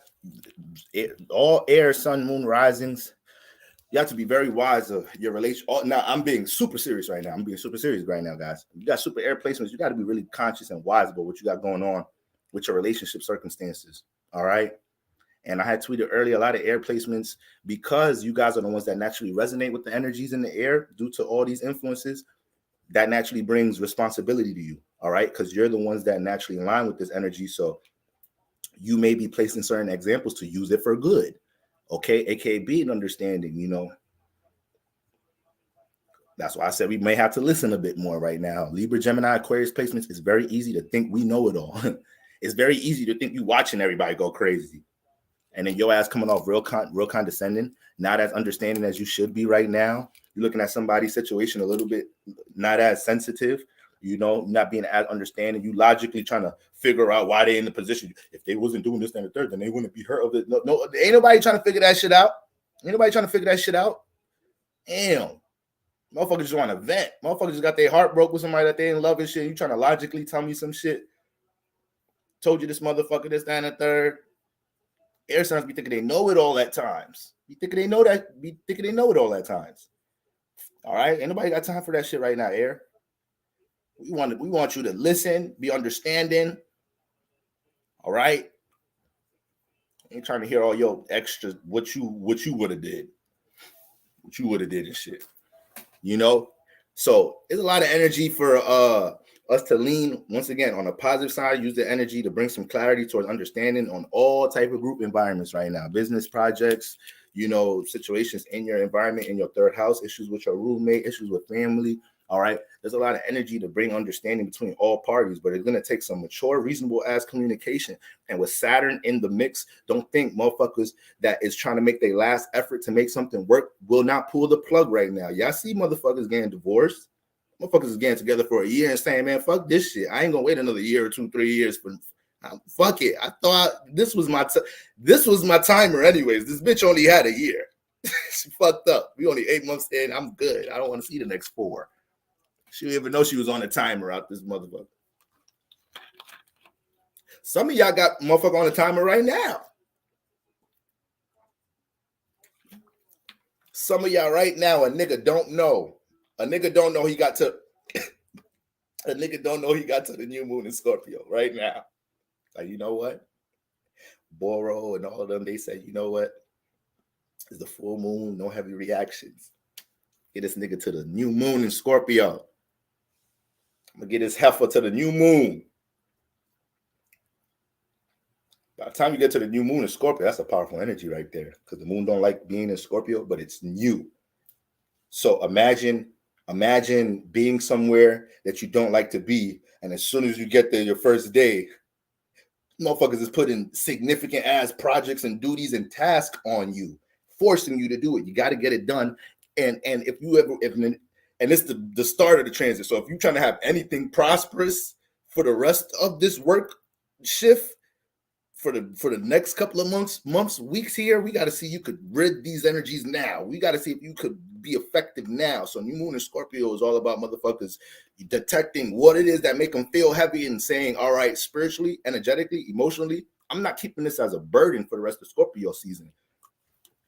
all air, sun, moon risings, you have to be very wise of your relation. Now, I'm being super serious right now. Guys. You got super air placements. You got to be really conscious and wise about what you got going on with your relationship circumstances. All right. And I had tweeted earlier a lot of air placements because you guys are the ones that naturally resonate with the energies in the air due to all these influences. That naturally brings responsibility to you. All right. Because you're the ones that naturally align with this energy. So you may be placed in certain examples to use it for good. Okay, aka be an understanding, That's why I said we may have to listen a bit more right now. Libra, Gemini, Aquarius placements, it's very easy to think we know it all. It's very easy to think you watching everybody go crazy. And then your ass coming off real condescending, not as understanding as you should be right now. You're looking at somebody's situation a little bit not as sensitive, you know, not being as understanding. You logically trying to figure out why they're in the position. If they wasn't doing this and the third, then they wouldn't be hurt of it. No, ain't nobody trying to figure that shit out. Ain't nobody trying to figure that shit out. Damn. Motherfuckers just want to vent. Motherfuckers just got their heart broke with somebody that they in love and shit. You trying to logically tell me some shit. Told you this motherfucker, this, that, and the third. Air signs be thinking they know it all at times. Be thinking they know it all at times. All right? Ain't nobody got time for that shit right now, Air. We want you to listen, be understanding. All right? Ain't trying to hear all your extras, what you would have did. What you would have did and shit. You know, so there's a lot of energy for us to lean once again on the positive side. Use the energy to bring some clarity towards understanding on all type of group environments right now. Business projects, you know, situations in your environment, in your third house, issues with your roommate, issues with family. All right, there's a lot of energy to bring understanding between all parties, but it's going to take some mature, reasonable ass communication. And with Saturn in the mix, don't think motherfuckers that is trying to make their last effort to make something work will not pull the plug right now. Y'all see motherfuckers getting divorced. Motherfuckers is getting together for a year and saying, man, fuck this shit. I ain't going to wait another year or 2, 3 years for fuck it. I thought this was my timer anyways. This bitch only had a year. She fucked up. We only 8 months in. I'm good. I don't want to see the next 4. She didn't even know she was on a timer out this motherfucker. Some of y'all got motherfucker on a timer right now. Some of y'all right now, a nigga don't know. A nigga don't know he got to the new moon in Scorpio right now. Like, you know what? Boro and all of them, they say, you know what? It's the full moon, no heavy reactions. Get this nigga to the new moon in Scorpio. I'm gonna get his heifer to the new moon. By the time you get to the new moon in Scorpio, that's a powerful energy right there. Because the moon don't like being in Scorpio, but it's new. So imagine being somewhere that you don't like to be, and as soon as you get there your first day, motherfuckers is putting significant ass projects and duties and tasks on you, forcing you to do it. You got to get it done. And it's the start of the transit. So if you're trying to have anything prosperous for the rest of this work shift, for the next couple of months, weeks here, we got to see you could rid these energies now. We got to see if you could be effective now. So new moon in Scorpio is all about motherfuckers detecting what it is that make them feel heavy and saying, all right, spiritually, energetically, emotionally, I'm not keeping this as a burden for the rest of Scorpio season.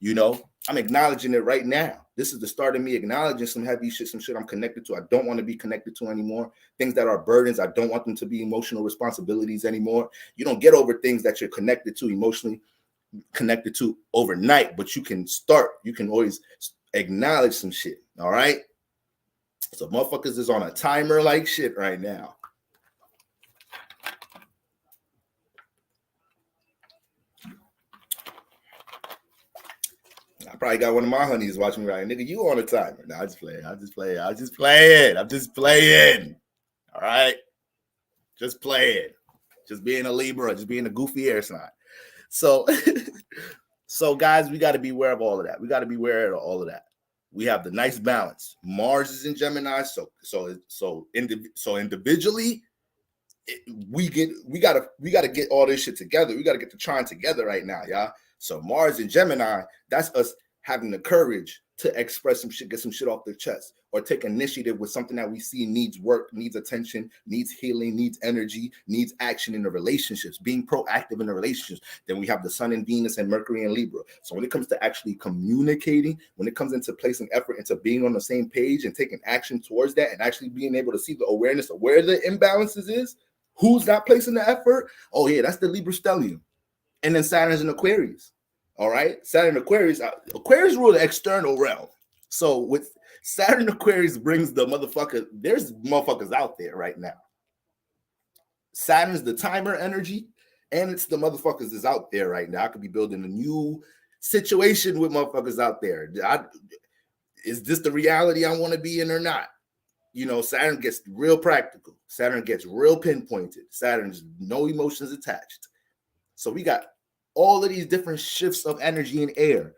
You know, I'm acknowledging it right now. This is the start of me acknowledging some heavy shit, some shit I'm connected to. I don't want to be connected to anymore. Things that are burdens, I don't want them to be emotional responsibilities anymore. You don't get over things that you're connected to, emotionally connected to overnight, but you can always acknowledge some shit, all right? So motherfuckers is on a timer like shit right now. I probably got one of my honeys watching me right. Nigga, you on a timer. No, I just playing. I'm just playing. All right? Just playing. Just being a Libra, just being a goofy air sign. So guys, we got to be aware of all of that. We have the nice balance. Mars is in Gemini, so individually, we gotta get all this shit together. We gotta get the Trine together right now, y'all. So Mars in Gemini, that's us having the courage to express some shit, get some shit off the chest, or take initiative with something that we see needs work, needs attention, needs healing, needs energy, needs action in the relationships, being proactive in the relationships. Then we have the Sun and Venus and Mercury and Libra. So when it comes to actually communicating, when it comes into placing effort into being on the same page and taking action towards that and actually being able to see the awareness of where the imbalances is, who's not placing the effort? Oh yeah, that's the Libra stellium. And then Saturn's in Aquarius. All right, Saturn Aquarius rule the external realm. So with Saturn Aquarius brings the motherfucker. There's motherfuckers out there right now. Saturn's the timer energy, and it's the motherfuckers is out there right now. I could be building a new situation with motherfuckers out there. is this the reality I want to be in or not? You know, Saturn gets real practical. Saturn gets real pinpointed. Saturn's no emotions attached. So we got all of these different shifts of energy in air.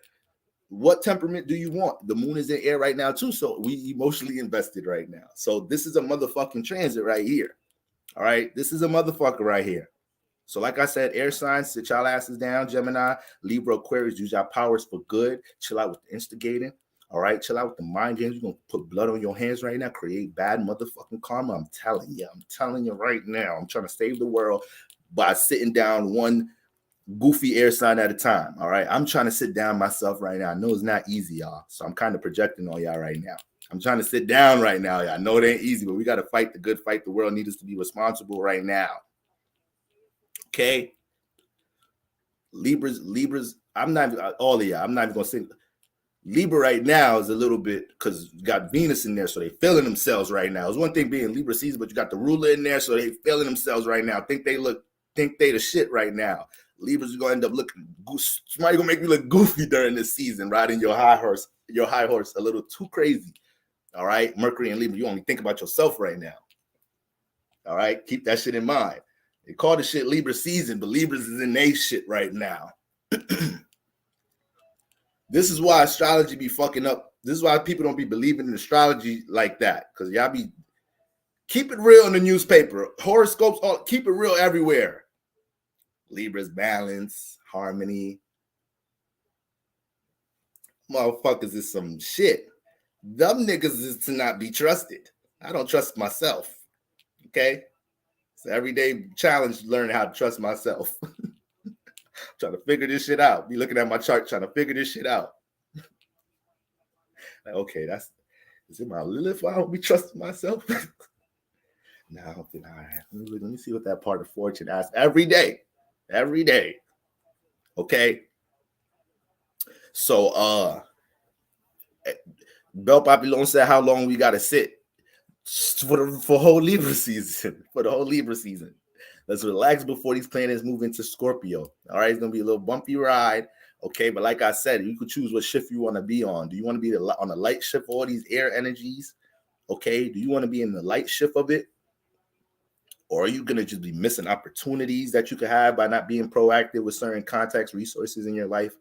What temperament do you want? The moon is in air right now too, so we emotionally invested right now. So this is a motherfucking transit right here. All right, this is a motherfucker right here. So like I said, air signs, sit y'all asses down. Gemini, Libra, Aquarius, use y'all powers for good. Chill out with the instigating. All right, chill out with the mind games. You're going to put blood on your hands right now, create bad motherfucking karma. I'm telling you right now. I'm trying to save the world by sitting down one goofy air sign at a time. All right, I'm trying to sit down myself right now. I know it's not easy, y'all. So I'm kind of projecting on y'all right now. I'm trying to sit down right now. Y'all know it ain't easy, but we got to fight the good fight. The world needs us to be responsible right now. Okay, Libras. I'm not all of y'all. I'm not even gonna say Libra right now is a little bit because you got Venus in there, so they feeling themselves right now. It's one thing being Libra season, but you got the ruler in there, so they feeling themselves right now. Think they the shit right now. Libras are gonna end up looking. Somebody gonna make you look goofy during this season, riding your high horse a little too crazy. All right, Mercury and Libra, you only think about yourself right now. All right, keep that shit in mind. They call the shit Libra season, but Libras is in they shit right now. This is why astrology be fucking up. This is why people don't be believing in astrology like that. Because y'all be keep it real in the newspaper. Horoscopes, keep it real everywhere. Libra's balance, harmony. Motherfuckers is some shit. Them niggas is to not be trusted. I don't trust myself. Okay? It's an everyday challenge learning how to trust myself. Trying to figure this shit out. Be looking at my chart, trying to figure this shit out. Like, okay, is it my Lilith? Why I don't be trusting myself? No, I don't think. All right, let me see what that part of fortune asks every day. Okay. So, Bel Papillon said, "How long we gotta sit for whole Libra season? For the whole Libra season." Let's relax before these planets move into Scorpio. All right, it's going to be a little bumpy ride. Okay, but like I said, you could choose what shift you want to be on. Do you want to be on the light shift of all these air energies? Okay, do you want to be in the light shift of it? Or are you going to just be missing opportunities that you could have by not being proactive with certain contacts, resources in your life?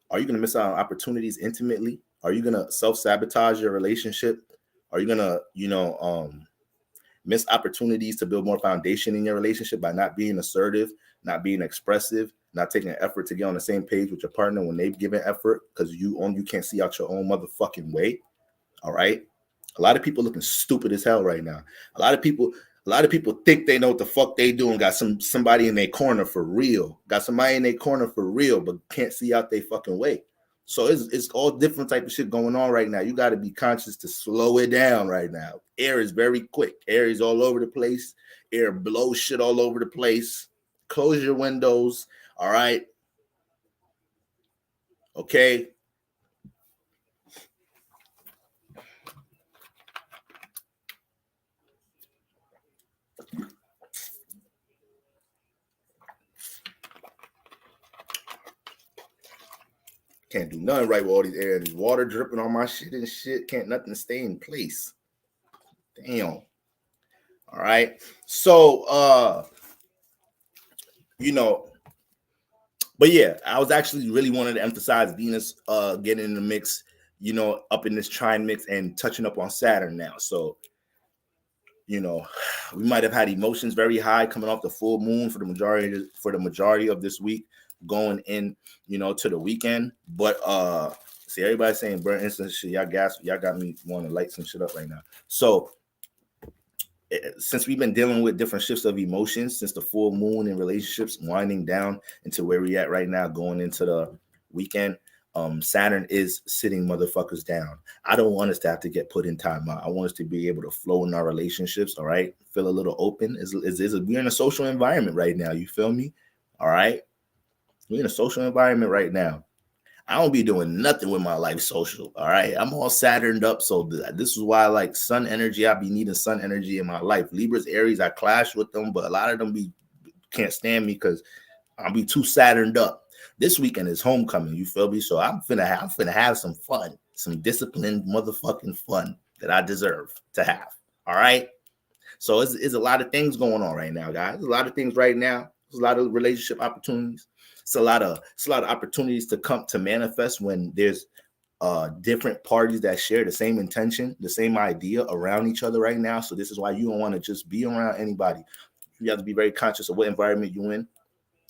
Are you going to miss out on opportunities intimately? Are you going to self-sabotage your relationship? Are you going to, miss opportunities to build more foundation in your relationship by not being assertive, not being expressive, not taking an effort to get on the same page with your partner when they've given effort because you can't see out your own motherfucking way? All right. A lot of people looking stupid as hell right now. A lot of people think they know what the fuck they doing. Got somebody in their corner for real. Got somebody in their corner for real, but can't see out their fucking way. So it's all different type of shit going on right now. You got to be conscious to slow it down right now. Air is very quick. Air is all over the place. Air blows shit all over the place. Close your windows. All right. Okay. Can't do nothing right with all these air and these water dripping on my shit and shit. Can't nothing stay in place. Damn. All right. So but yeah, I was actually really wanting to emphasize Venus getting in the mix, up in this trine mix and touching up on Saturn now. So, we might have had emotions very high coming off the full moon for the majority of this week, going in, to the weekend. But see, everybody saying burn instant shit. Y'all got me wanting to light some shit up right now. So since we've been dealing with different shifts of emotions since the full moon in relationships winding down into where we at right now, going into the weekend, Saturn is sitting motherfuckers down. I don't want us to have to get put in time out. I want us to be able to flow in our relationships. All right, feel a little open. We're in a social environment right now. You feel me? All right, we're in a social environment right now. I don't be doing nothing with my life social. All right. I'm all Saturned up. So this is why I like sun energy. I be needing sun energy in my life. Libras, Aries, I clash with them, but a lot of them can't stand me because I'll be too Saturned up. This weekend is homecoming. You feel me? So I'm finna have some fun. some disciplined motherfucking fun that I deserve to have. All right. So it's a lot of things going on right now, guys. There's a lot of things right now. There's a lot of relationship opportunities. It's a lot of opportunities to come to manifest when there's different parties that share the same intention, the same idea around each other right now. So this is why you don't want to just be around anybody. You have to be very conscious of what environment you're in,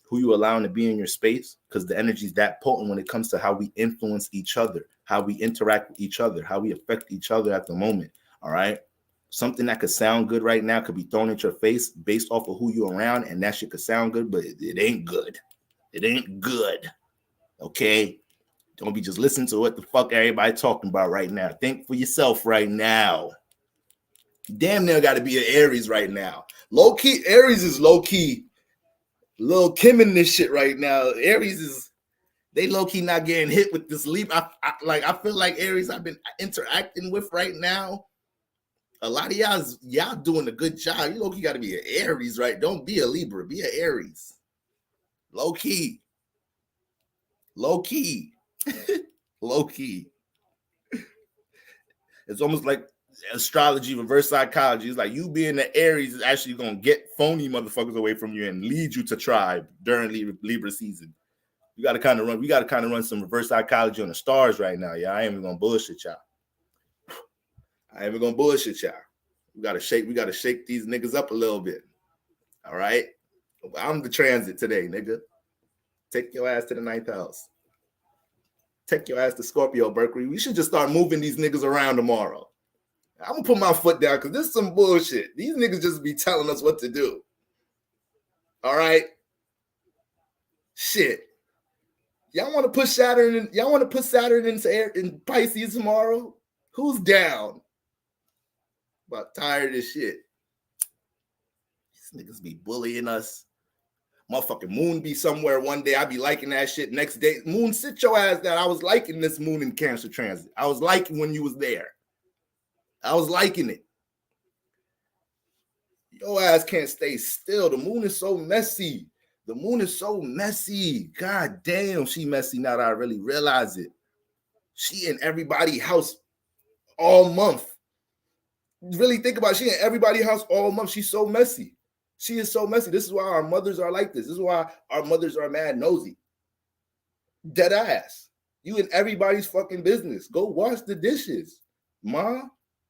who you allowing to be in your space, because the energy is that potent when it comes to how we influence each other, how we interact with each other, how we affect each other at the moment. All right. Something that could sound good right now could be thrown at your face based off of who you're around, and that shit could sound good, but it ain't good. It ain't good. Okay? Don't be just listening to what the fuck everybody talking about right now. Think for yourself right now. Damn near got to be an Aries right now. Low-key, Aries is low-key. Lil' Kim in this shit right now. Aries is, they low-key not getting hit with this leap. I feel like Aries I've been interacting with right now. A lot of y'all doing a good job. You low-key got to be an Aries, right? Don't be a Libra. Be an Aries. Low-key. Low-key. Low-key. It's almost like astrology, reverse psychology. It's like you being the Aries is actually going to get phony motherfuckers away from you and lead you to tribe during Libra season. We got to kind of run some reverse psychology on the stars right now. Yeah, I ain't even going to bullshit y'all. We gotta shake these niggas up a little bit. All right. I'm the transit today, nigga. Take your ass to the 9th house. Take your ass to Scorpio, Mercury. We should just start moving these niggas around tomorrow. I'm gonna put my foot down because this is some bullshit. These niggas just be telling us what to do. All right. Shit. Y'all want to put Saturn in Pisces tomorrow? Who's down? About tired of this shit. These niggas be bullying us. Motherfucking moon be somewhere one day. I be liking that shit. Next day, moon, sit your ass down. I was liking this moon in Cancer transit. I was liking when you was there. I was liking it. Your ass can't stay still. The moon is so messy. God damn, she messy now that I really realize it. She in everybody's house all month. Really think about it. She in everybody's house all month. She's so messy. She is so messy. This is why our mothers are like this. This is why our mothers are mad nosy. Dead ass. You in everybody's fucking business. Go wash the dishes. Ma,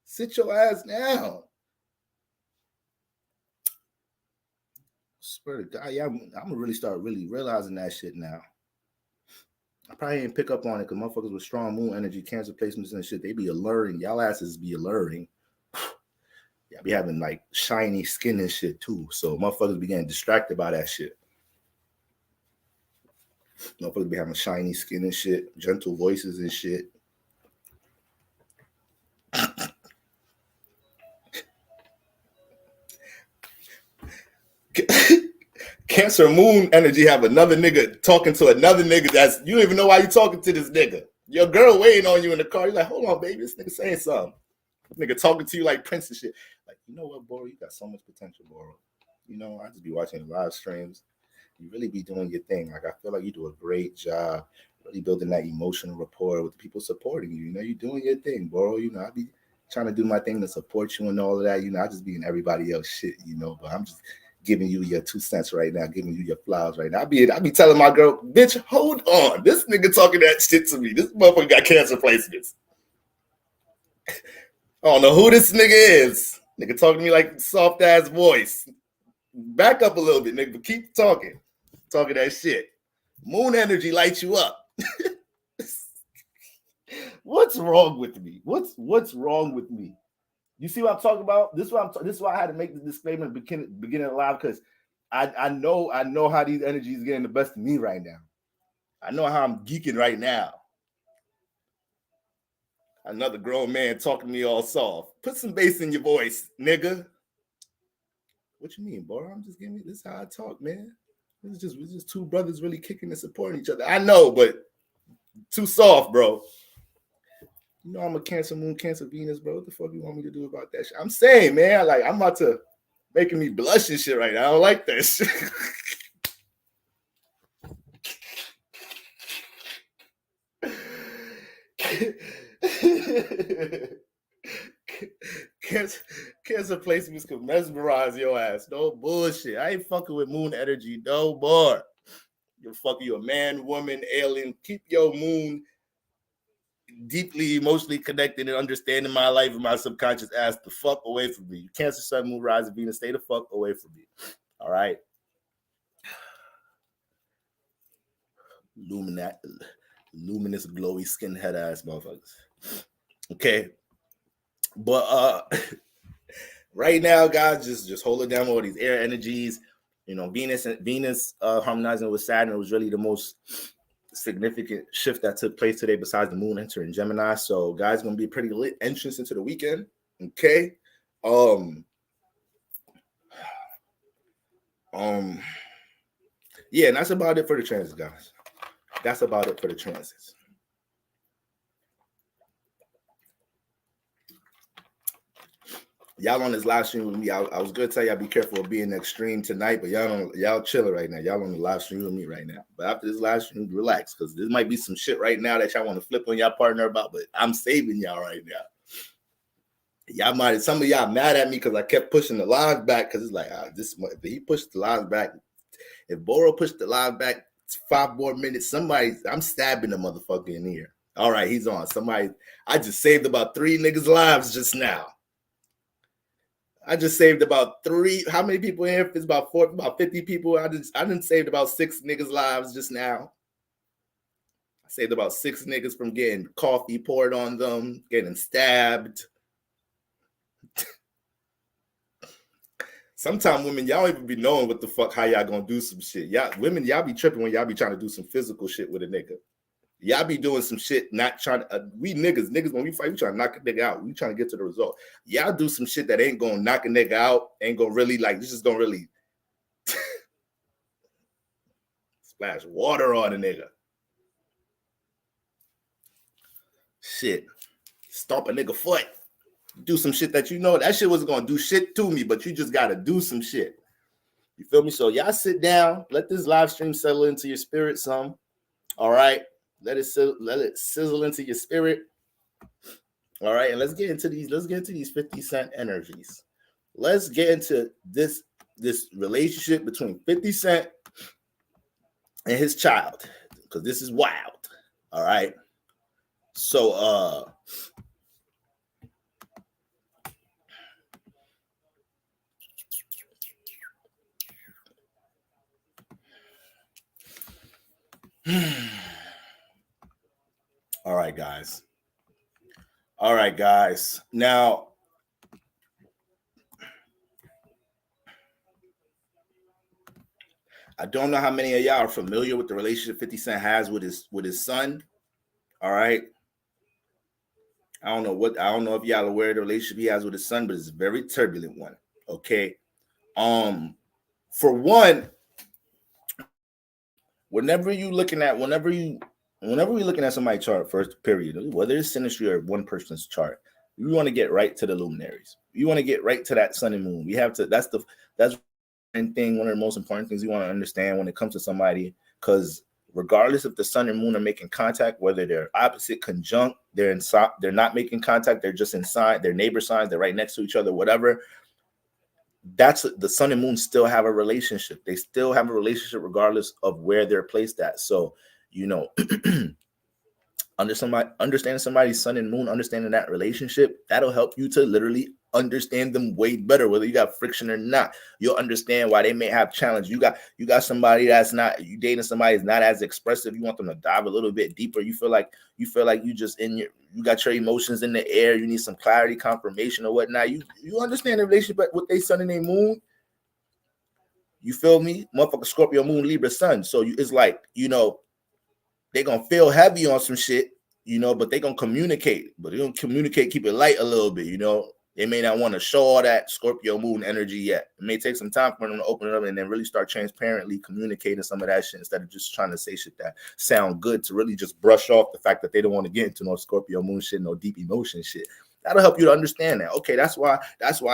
sit your ass down. Swear to God, yeah, I'm gonna really start realizing that shit now. I probably didn't pick up on it because motherfuckers with strong moon energy, Cancer placements and shit, they be alluring. Y'all asses be alluring. Yeah, be having like shiny skin and shit too. So motherfuckers be getting distracted by that shit. Motherfuckers be having shiny skin and shit, gentle voices and shit. Cancer moon energy have another nigga talking to another nigga that's, you don't even know why you talking to this nigga. Your girl waiting on you in the car. You're like, hold on, baby, this nigga saying something. This nigga talking to you like Prince and shit. Like, you know what, Boro? You got so much potential, Boro. You know, I just be watching live streams. You really be doing your thing. Like, I feel like you do a great job really building that emotional rapport with the people supporting you. You know, you're doing your thing, Boro. You know, I be trying to do my thing to support you and all of that. You know, I just be in everybody else shit, you know, but I'm just giving you your 2 cents right now, giving you your flowers right now. I be telling my girl, bitch, hold on. This nigga talking that shit to me. This motherfucker got Cancer placements. I don't know who this nigga is. Nigga talking to me like soft ass voice. Back up a little bit, nigga, but keep talking. Talking that shit. Moon energy lights you up. What's wrong with me? What's wrong with me? You see what I'm talking about? This is why I had to make the disclaimer at the beginning of live, because I know how these energies are getting the best of me right now. I know how I'm geeking right now. Another grown man talking to me all soft. Put some bass in your voice, nigga. What you mean, bro? I'm just giving you, this is how I talk, man. We're just two brothers really kicking and supporting each other. I know, but too soft, bro. You know I'm a Cancer moon, Cancer Venus, bro. What the fuck you want me to do about that shit? I'm saying, man, like, I'm about to making me blush and shit right now. I don't like that shit. Cancer placements can mesmerize your ass. No bullshit. I ain't fucking with moon energy no more. You're fucking you a man, woman, alien. Keep your moon deeply emotionally connected and understanding my life and my subconscious ass the fuck away from me. Cancer, Sun, Moon, Rising, Venus, stay the fuck away from me. All right. Luminous, glowy skin head ass motherfuckers. Okay. But right now, guys, just hold it down with all these air energies. You know, Venus harmonizing with Saturn was really the most significant shift that took place today, besides the moon entering Gemini. So, guys, gonna be a pretty lit entrance into the weekend. Okay. Yeah, and that's about it for the transits, guys. That's about it for the transits. Y'all on this live stream with me. I was gonna tell y'all be careful of being extreme tonight, but y'all chilling right now. Y'all on the live stream with me right now. But after this live stream, relax, because there might be some shit right now that y'all want to flip on y'all partner about, but I'm saving y'all right now. Some of y'all mad at me because I kept pushing the live back, because it's like, if he pushed the live back, if Boro pushed the live back 5 more minutes, I'm stabbing the motherfucker in the ear. All right, he's on. I just saved about 3 niggas' lives just now. I just saved about 3. How many people in here? It's about 50 people. I done saved about 6 niggas' lives just now. I saved about 6 niggas from getting coffee poured on them, getting stabbed. Sometimes women, y'all even be knowing what the fuck, how y'all gonna do some shit. Y'all be tripping when y'all be trying to do some physical shit with a nigga. Y'all be doing some shit, not trying to, we niggas, when we fight, we trying to knock a nigga out. We trying to get to the result. Y'all do some shit that ain't gonna knock a nigga out, ain't gonna really, this just gonna really splash water on a nigga. Shit. Stomp a nigga foot. Do some shit that that shit wasn't gonna do shit to me, but you just gotta do some shit. You feel me? So y'all sit down, let this live stream settle into your spirit some. All right. Let it sizzle into your spirit. All right, and let's get into these 50 Cent energies. Let's get into this relationship between 50 Cent and his child, because this is wild. All right. So all right, guys. Now, I don't know how many of y'all are familiar with the relationship 50 Cent has with his son. All right. I don't know if y'all are aware of the relationship he has with his son, but it's a very turbulent one. Okay. For one, whenever you're looking at somebody's chart first, period, whether it's synastry or one person's chart, you want to get right to the luminaries. You want to get right to that sun and moon. That's one thing, one of the most important things you want to understand when it comes to somebody, because regardless if the sun and moon are making contact, whether they're opposite, conjunct, they're not making contact, they're just in sign, they're neighbor signs, they're right next to each other, whatever. That's the sun and moon still have a relationship. They still have a relationship regardless of where they're placed at. So, understanding somebody's sun and moon, understanding that relationship, that'll help you to literally understand them way better, whether you got friction or not. You'll understand why they may have challenge. You got somebody you dating somebody that's not as expressive. You want them to dive a little bit deeper. You feel like you just you got your emotions in the air. You need some clarity, confirmation, or whatnot. You understand the relationship with their sun and their moon. You feel me? Motherfucker, Scorpio, moon, Libra, sun. So it's like, they're going to feel heavy on some shit, but they're going to communicate. But they're going to communicate, keep it light a little bit, They may not want to show all that Scorpio moon energy yet. It may take some time for them to open it up and then really start transparently communicating some of that shit instead of just trying to say shit that sound good, to really just brush off the fact that they don't want to get into no Scorpio moon shit, no deep emotion shit. That'll help you to understand that. Okay, that's why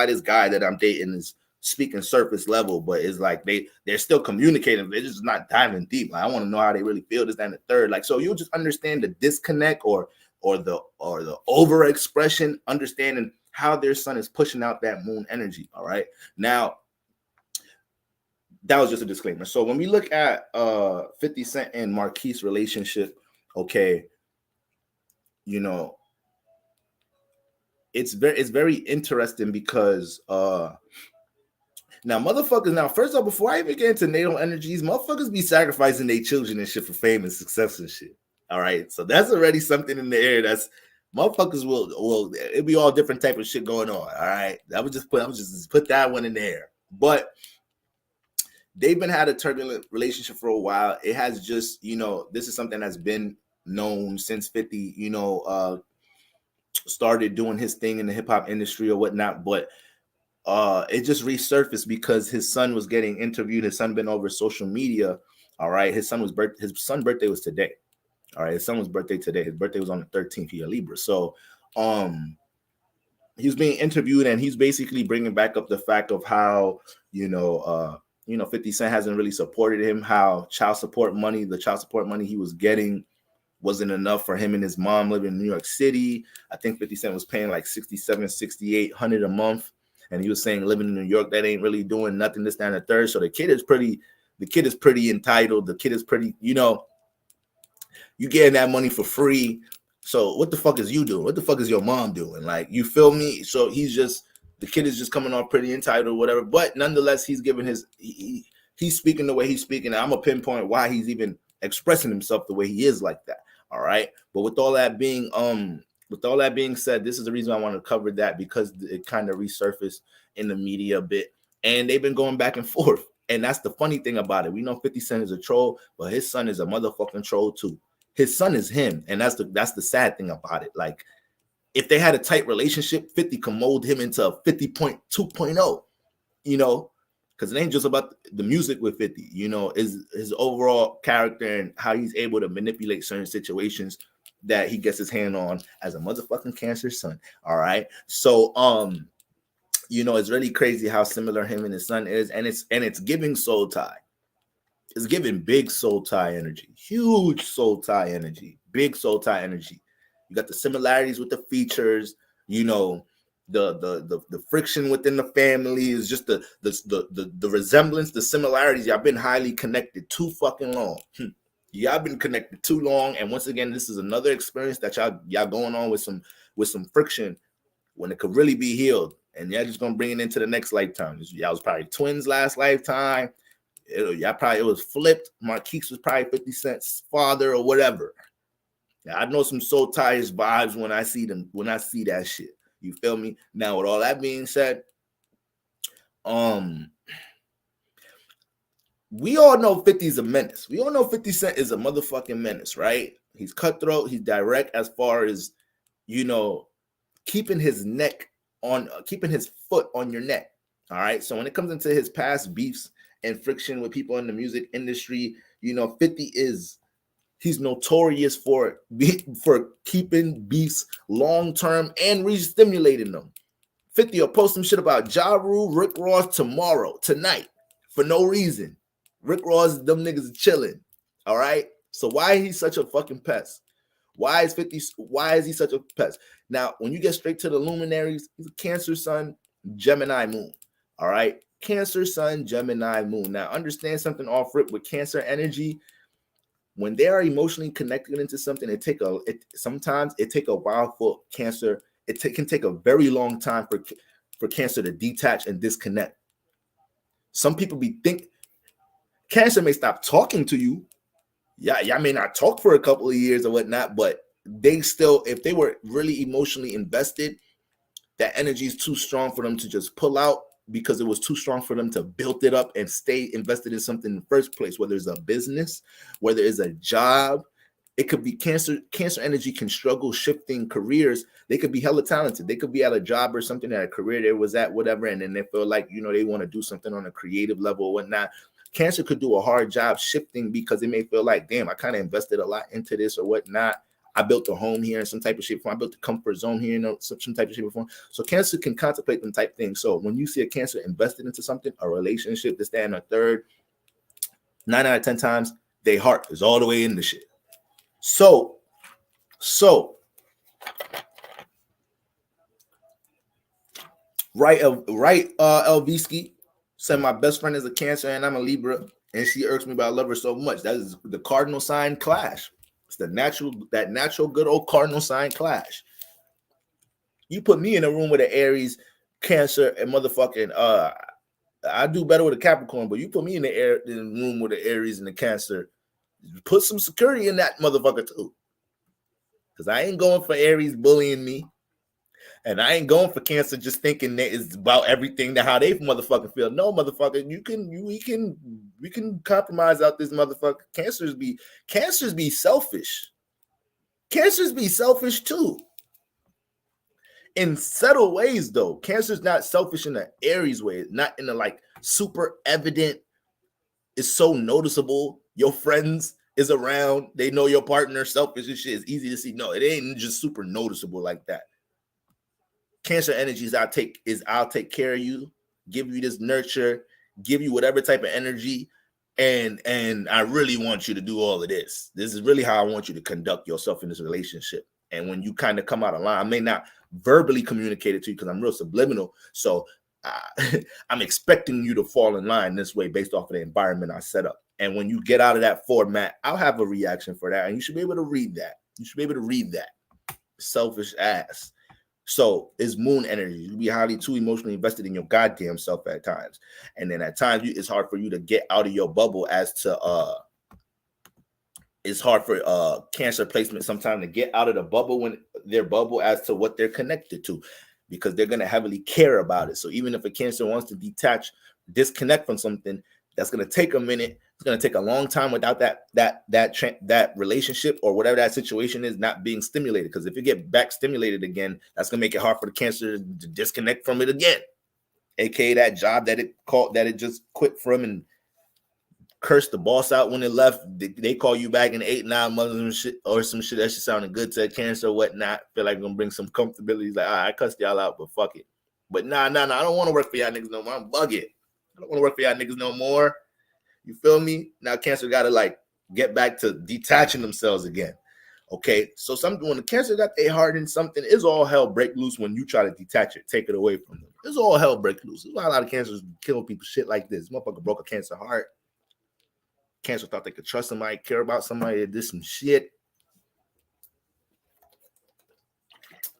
this guy that I'm dating is speaking surface level, but it's like they're still communicating. They're just not diving deep. Like, I want to know how they really feel, this, that, and the third. Like, so you'll just understand the disconnect or or the overexpression, understanding how their sun is pushing out that moon energy. All right. Now, that was just a disclaimer. So when we look at 50 Cent and Marquise relationship, okay, you know, it's very interesting because now motherfuckers, now first off, before I even get into natal energies, motherfuckers be sacrificing their children and shit for fame and success and shit. All right. So that's already something in the air. That's motherfuckers will it'll be all different type of shit going on. All right. I would just put that one in there. But they've been had a turbulent relationship for a while. It has just, you know, this is something that's been known since 50, you know, started doing his thing in the hip hop industry or whatnot. But it just resurfaced because his son was getting interviewed. His son been over social media. All right. His son's birthday was today. All right. His son's birthday today. His birthday was on the 13th. He a Libra. So he was being interviewed and he's basically bringing back up the fact of how, 50 Cent hasn't really supported him, how the child support money he was getting wasn't enough for him and his mom living in New York City. I think 50 Cent was paying like $6,800 a month. And he was saying living in New York, that ain't really doing nothing, this, that, and the third. So the kid is pretty entitled. The kid is pretty, you getting that money for free. So what the fuck is you doing? What the fuck is your mom doing? Like, you feel me? So the kid is just coming off pretty entitled or whatever. But nonetheless, he's giving he's speaking the way he's speaking. And I'm going to pinpoint why he's even expressing himself the way he is like that. All right. But with all that being said, this is the reason I want to cover that, because it kind of resurfaced in the media a bit. And they've been going back and forth. And that's the funny thing about it. We know 50 Cent is a troll, but his son is a motherfucking troll too. His son is him. And that's the sad thing about it. Like, if they had a tight relationship, 50 can mold him into a 50.2.0, because it ain't just about the music with 50, is his overall character and how he's able to manipulate certain situations that he gets his hand on as a motherfucking Cancer son. All right. So, it's really crazy how similar him and his son is. And it's giving soul tie. It's giving big soul tie energy, huge soul tie energy, big soul tie energy. You got the similarities with the features, the friction within the family is just the resemblance, the similarities. Y'all been highly connected too fucking long. Y'all been connected too long. And once again, this is another experience that y'all going on with some friction when it could really be healed. And y'all just gonna bring it into the next lifetime. Y'all was probably twins last lifetime. It was flipped. Marquise was probably 50 Cent's father or whatever. Now, I know some soul ties vibes when I see that shit. You feel me? Now, with all that being said, we all know 50's a menace. We all know 50 Cent is a motherfucking menace, right? He's cutthroat. He's direct as far as, keeping his foot on your neck. All right. So when it comes into his past beefs and friction with people in the music industry, 50 he's notorious for keeping beefs long-term and re-stimulating them. 50 will post some shit about Ja Rule, Rick Ross tonight, for no reason. Rick Ross, them niggas are chilling. All right. So why is he such a fucking pest? Why is he such a pest? Now, when you get straight to the luminaries, he's a Cancer sun, Gemini moon. All right. Cancer sun, Gemini moon. Now, understand something off rip with Cancer energy. When they are emotionally connected into something, sometimes it take a while for Cancer. It can take a very long time for Cancer to detach and disconnect. Some people Cancer may stop talking to you. Yeah, y'all may not talk for a couple of years or whatnot, but they still, if they were really emotionally invested, that energy is too strong for them to just pull out, because it was too strong for them to build it up and stay invested in something in the first place, whether it's a business, whether it's a job. It could be Cancer energy can struggle shifting careers. They could be hella talented. They could be at a job or something, at a career they was at, whatever, and then they feel like, they want to do something on a creative level or whatnot. Cancer could do a hard job shifting because it may feel like, damn, I kind of invested a lot into this or whatnot. I built a home here in some type of shape form. I built a comfort zone here in some type of shape or form. So Cancer can contemplate them type things. So when you see a Cancer invested into something, a relationship, this, that, and a third, 9 out of 10 times, their heart is all the way in the shit. So LVski said my best friend is a Cancer and I'm a Libra, and she irks me, but I love her so much. That is the cardinal sign clash. It's the natural good old cardinal sign clash. You put me in a room with an Aries, Cancer, and motherfucking I do better with a Capricorn, but you put me in the room with an Aries and a Cancer, put some security in that motherfucker too. Because I ain't going for Aries bullying me. And I ain't going for Cancer just thinking that it's about everything that how they motherfucking feel. No, motherfucker, we can compromise out this motherfucker. Cancers be selfish. Cancers be selfish too. In subtle ways, though. Cancer's not selfish in an Aries way, not in a like super evident. It's so noticeable. Your friends is around, they know your partner selfish and shit. It's easy to see. No, it ain't just super noticeable like that. Cancer energies I'll take care of you, give you this nurture, give you whatever type of energy, and I really want you to do all of this. This is really how I want you to conduct yourself in this relationship. And when you kind of come out of line, I may not verbally communicate it to you because I'm real subliminal. So I'm expecting you to fall in line this way based off of the environment I set up. And when you get out of that format, I'll have a reaction for that. And you should be able to read that. Selfish ass. So it's moon energy. You'll be highly too emotionally invested in your goddamn self at times. And then at times it's hard for you to get out of your bubble as to it's hard for Cancer placement sometimes to get out of the bubble when their bubble as to what they're connected to, because they're going to heavily care about it. So even if a Cancer wants to disconnect from something, that's going to take a minute. It's going to take a long time without that relationship or whatever that situation is not being stimulated. Because if you get back stimulated again, that's going to make it hard for the Cancer to disconnect from it again. AKA that job that it just quit from and cursed the boss out when it left. They call you back in 8-9 months or some shit that shit sounding good to a Cancer or whatnot. Feel like I'm going to bring some comfortability. Like, I cussed y'all out, but fuck it. But nah, I don't want to work for y'all niggas no more. I'm bugging. I don't want to work for y'all niggas no more. You feel me? Now Cancer got to like get back to detaching themselves again. Okay, so when the Cancer got their heart in something, it's all hell break loose when you try to detach it, take it away from them. It's all hell break loose. There's why a lot of Cancers killing people shit like this. Motherfucker broke a Cancer heart. Cancer thought they could trust somebody, care about somebody that did some shit.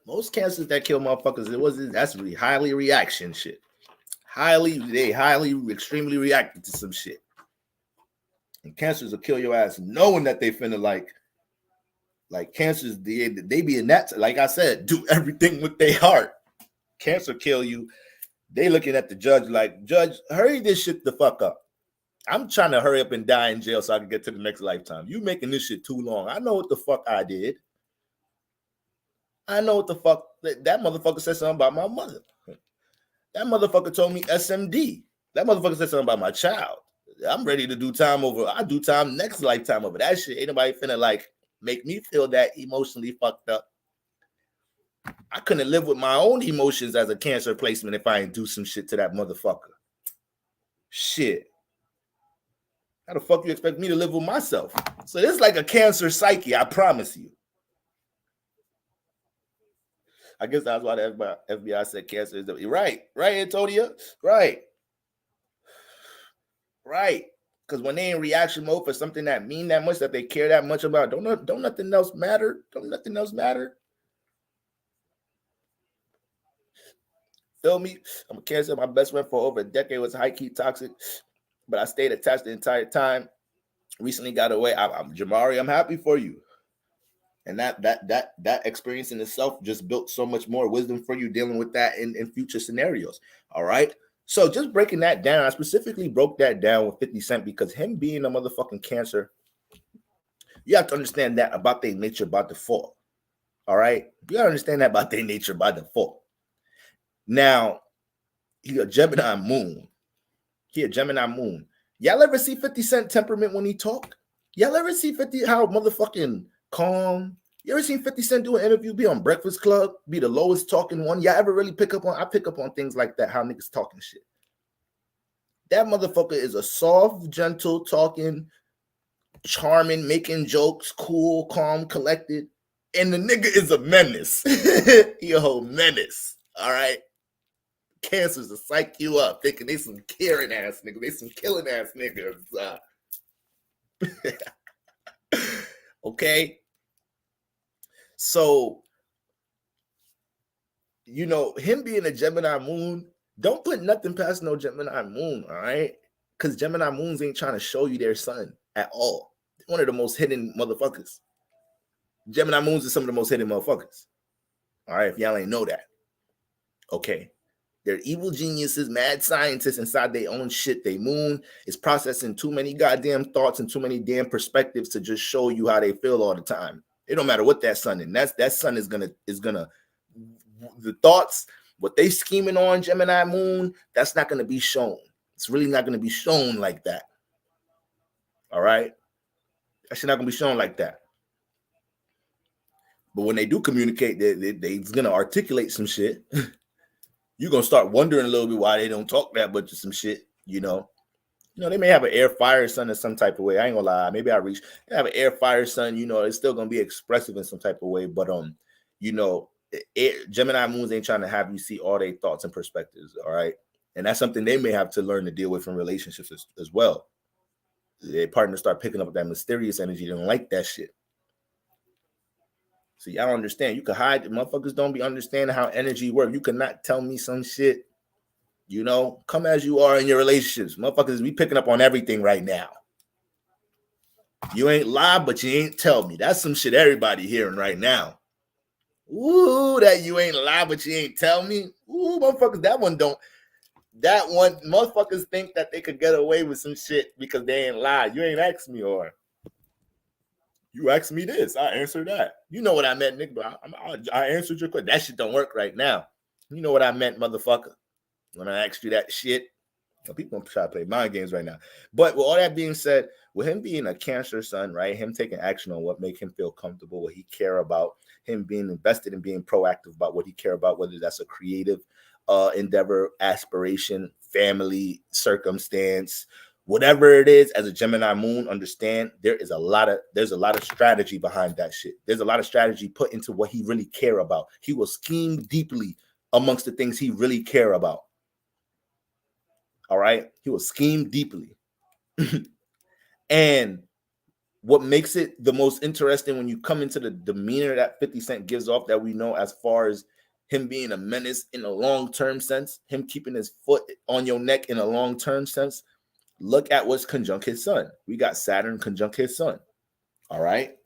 Most Cancers that kill motherfuckers, that's really highly reaction shit. Extremely reacted to some shit. And Cancers will kill your ass knowing that they finna like Cancers, they be in that, like I said, do everything with their heart. Cancer kill you. They looking at the judge like, Judge, hurry this shit the fuck up. I'm trying to hurry up and die in jail so I can get to the next lifetime. You making this shit too long. I know what the fuck I did. I know what the fuck that motherfucker said something about my mother. That motherfucker told me SMD. That motherfucker said something about my child. I'm ready to do time over. I do time next lifetime over that shit. Ain't nobody finna like make me feel that emotionally fucked up. I couldn't live with my own emotions as a Cancer placement if I ain't do some shit to that motherfucker. Shit. How the fuck you expect me to live with myself? So this is like a Cancer psyche, I promise you. I guess that's why the FBI said Cancer is the right, Antonia, right. Because when they in reaction mode for something that mean that much, that they care that much about, don't nothing else matter. Don't nothing else matter. Feel me? I'm a Cancer. My best friend for over a decade was high-key toxic, but I stayed attached the entire time. Recently got away. I'm Jamari. I'm happy for you. And that experience in itself just built so much more wisdom for you dealing with that in future scenarios. All right. So just breaking that down, I specifically broke that down with 50 Cent because him being a motherfucking Cancer, you have to understand that about their nature by default. All right. You gotta understand that about their nature by default. Now, he a Gemini moon. Y'all ever see 50 Cent temperament when he talk? Y'all ever see 50 how motherfucking calm? You ever seen 50 Cent do an interview, be on Breakfast Club, be the lowest talking one? Y'all ever really pick up on? I pick up on things like that, how niggas talking shit. That motherfucker is a soft, gentle, talking, charming, making jokes, cool, calm, collected. And the nigga is a menace. He a whole menace. All right. Cancers to psych you up, thinking they some caring ass niggas, they some killing ass niggas. Okay. So, you know, him being a Gemini moon, don't put nothing past no Gemini moon, all right? Because Gemini moons ain't trying to show you their sun at all. They're one of the most hidden motherfuckers. Gemini moons are some of the most hidden motherfuckers. All right, if y'all ain't know that. Okay. They're evil geniuses, mad scientists inside their own shit. They moon is processing too many goddamn thoughts and too many damn perspectives to just show you how they feel all the time. It don't matter what that sun is. That sun is gonna the thoughts, what they scheming on Gemini moon, that's not gonna be shown. It's really not gonna be shown like that. All right, that shit not gonna be shown like that. But when they do communicate, they're gonna articulate some shit. You're gonna start wondering a little bit why they don't talk that much of some shit, you know. You know, they may have an air fire sun in some type of way. I ain't gonna lie. Maybe they have an air fire sun, you know, it's still gonna be expressive in some type of way. But you know, Gemini moons ain't trying to have you see all their thoughts and perspectives, all right? And that's something they may have to learn to deal with in relationships as well. Their partner start picking up that mysterious energy. They don't like that shit. So y'all don't understand. You can hide. Motherfuckers don't be understanding how energy works. You cannot tell me some shit. You know, come as you are in your relationships. Motherfuckers be picking up on everything right now. You ain't lie, but you ain't tell me. That's some shit everybody hearing right now. Ooh, that you ain't lie, but you ain't tell me. Ooh, motherfuckers, that one, motherfuckers think that they could get away with some shit because they ain't lie. You ain't asked me, or you asked me this, I answered that. You know what I meant, nigga, but I answered your question. That shit don't work right now. You know what I meant, motherfucker. When I asked you that shit, you know, people try to play mind games right now. But with all that being said, with him being a Cancer sun, right, him taking action on what make him feel comfortable, what he care about, him being invested in being proactive about what he care about, whether that's a creative endeavor, aspiration, family, circumstance, whatever it is, as a Gemini moon, understand there's a lot of strategy behind that shit. There's a lot of strategy put into what he really care about. He will scheme deeply amongst the things he really care about. All right, he will scheme deeply. And what makes it the most interesting when you come into the demeanor that 50 Cent gives off, that we know as far as him being a menace in a long-term sense, him keeping his foot on your neck in a long-term sense, look at what's conjunct his sun. We got Saturn conjunct his sun. All right.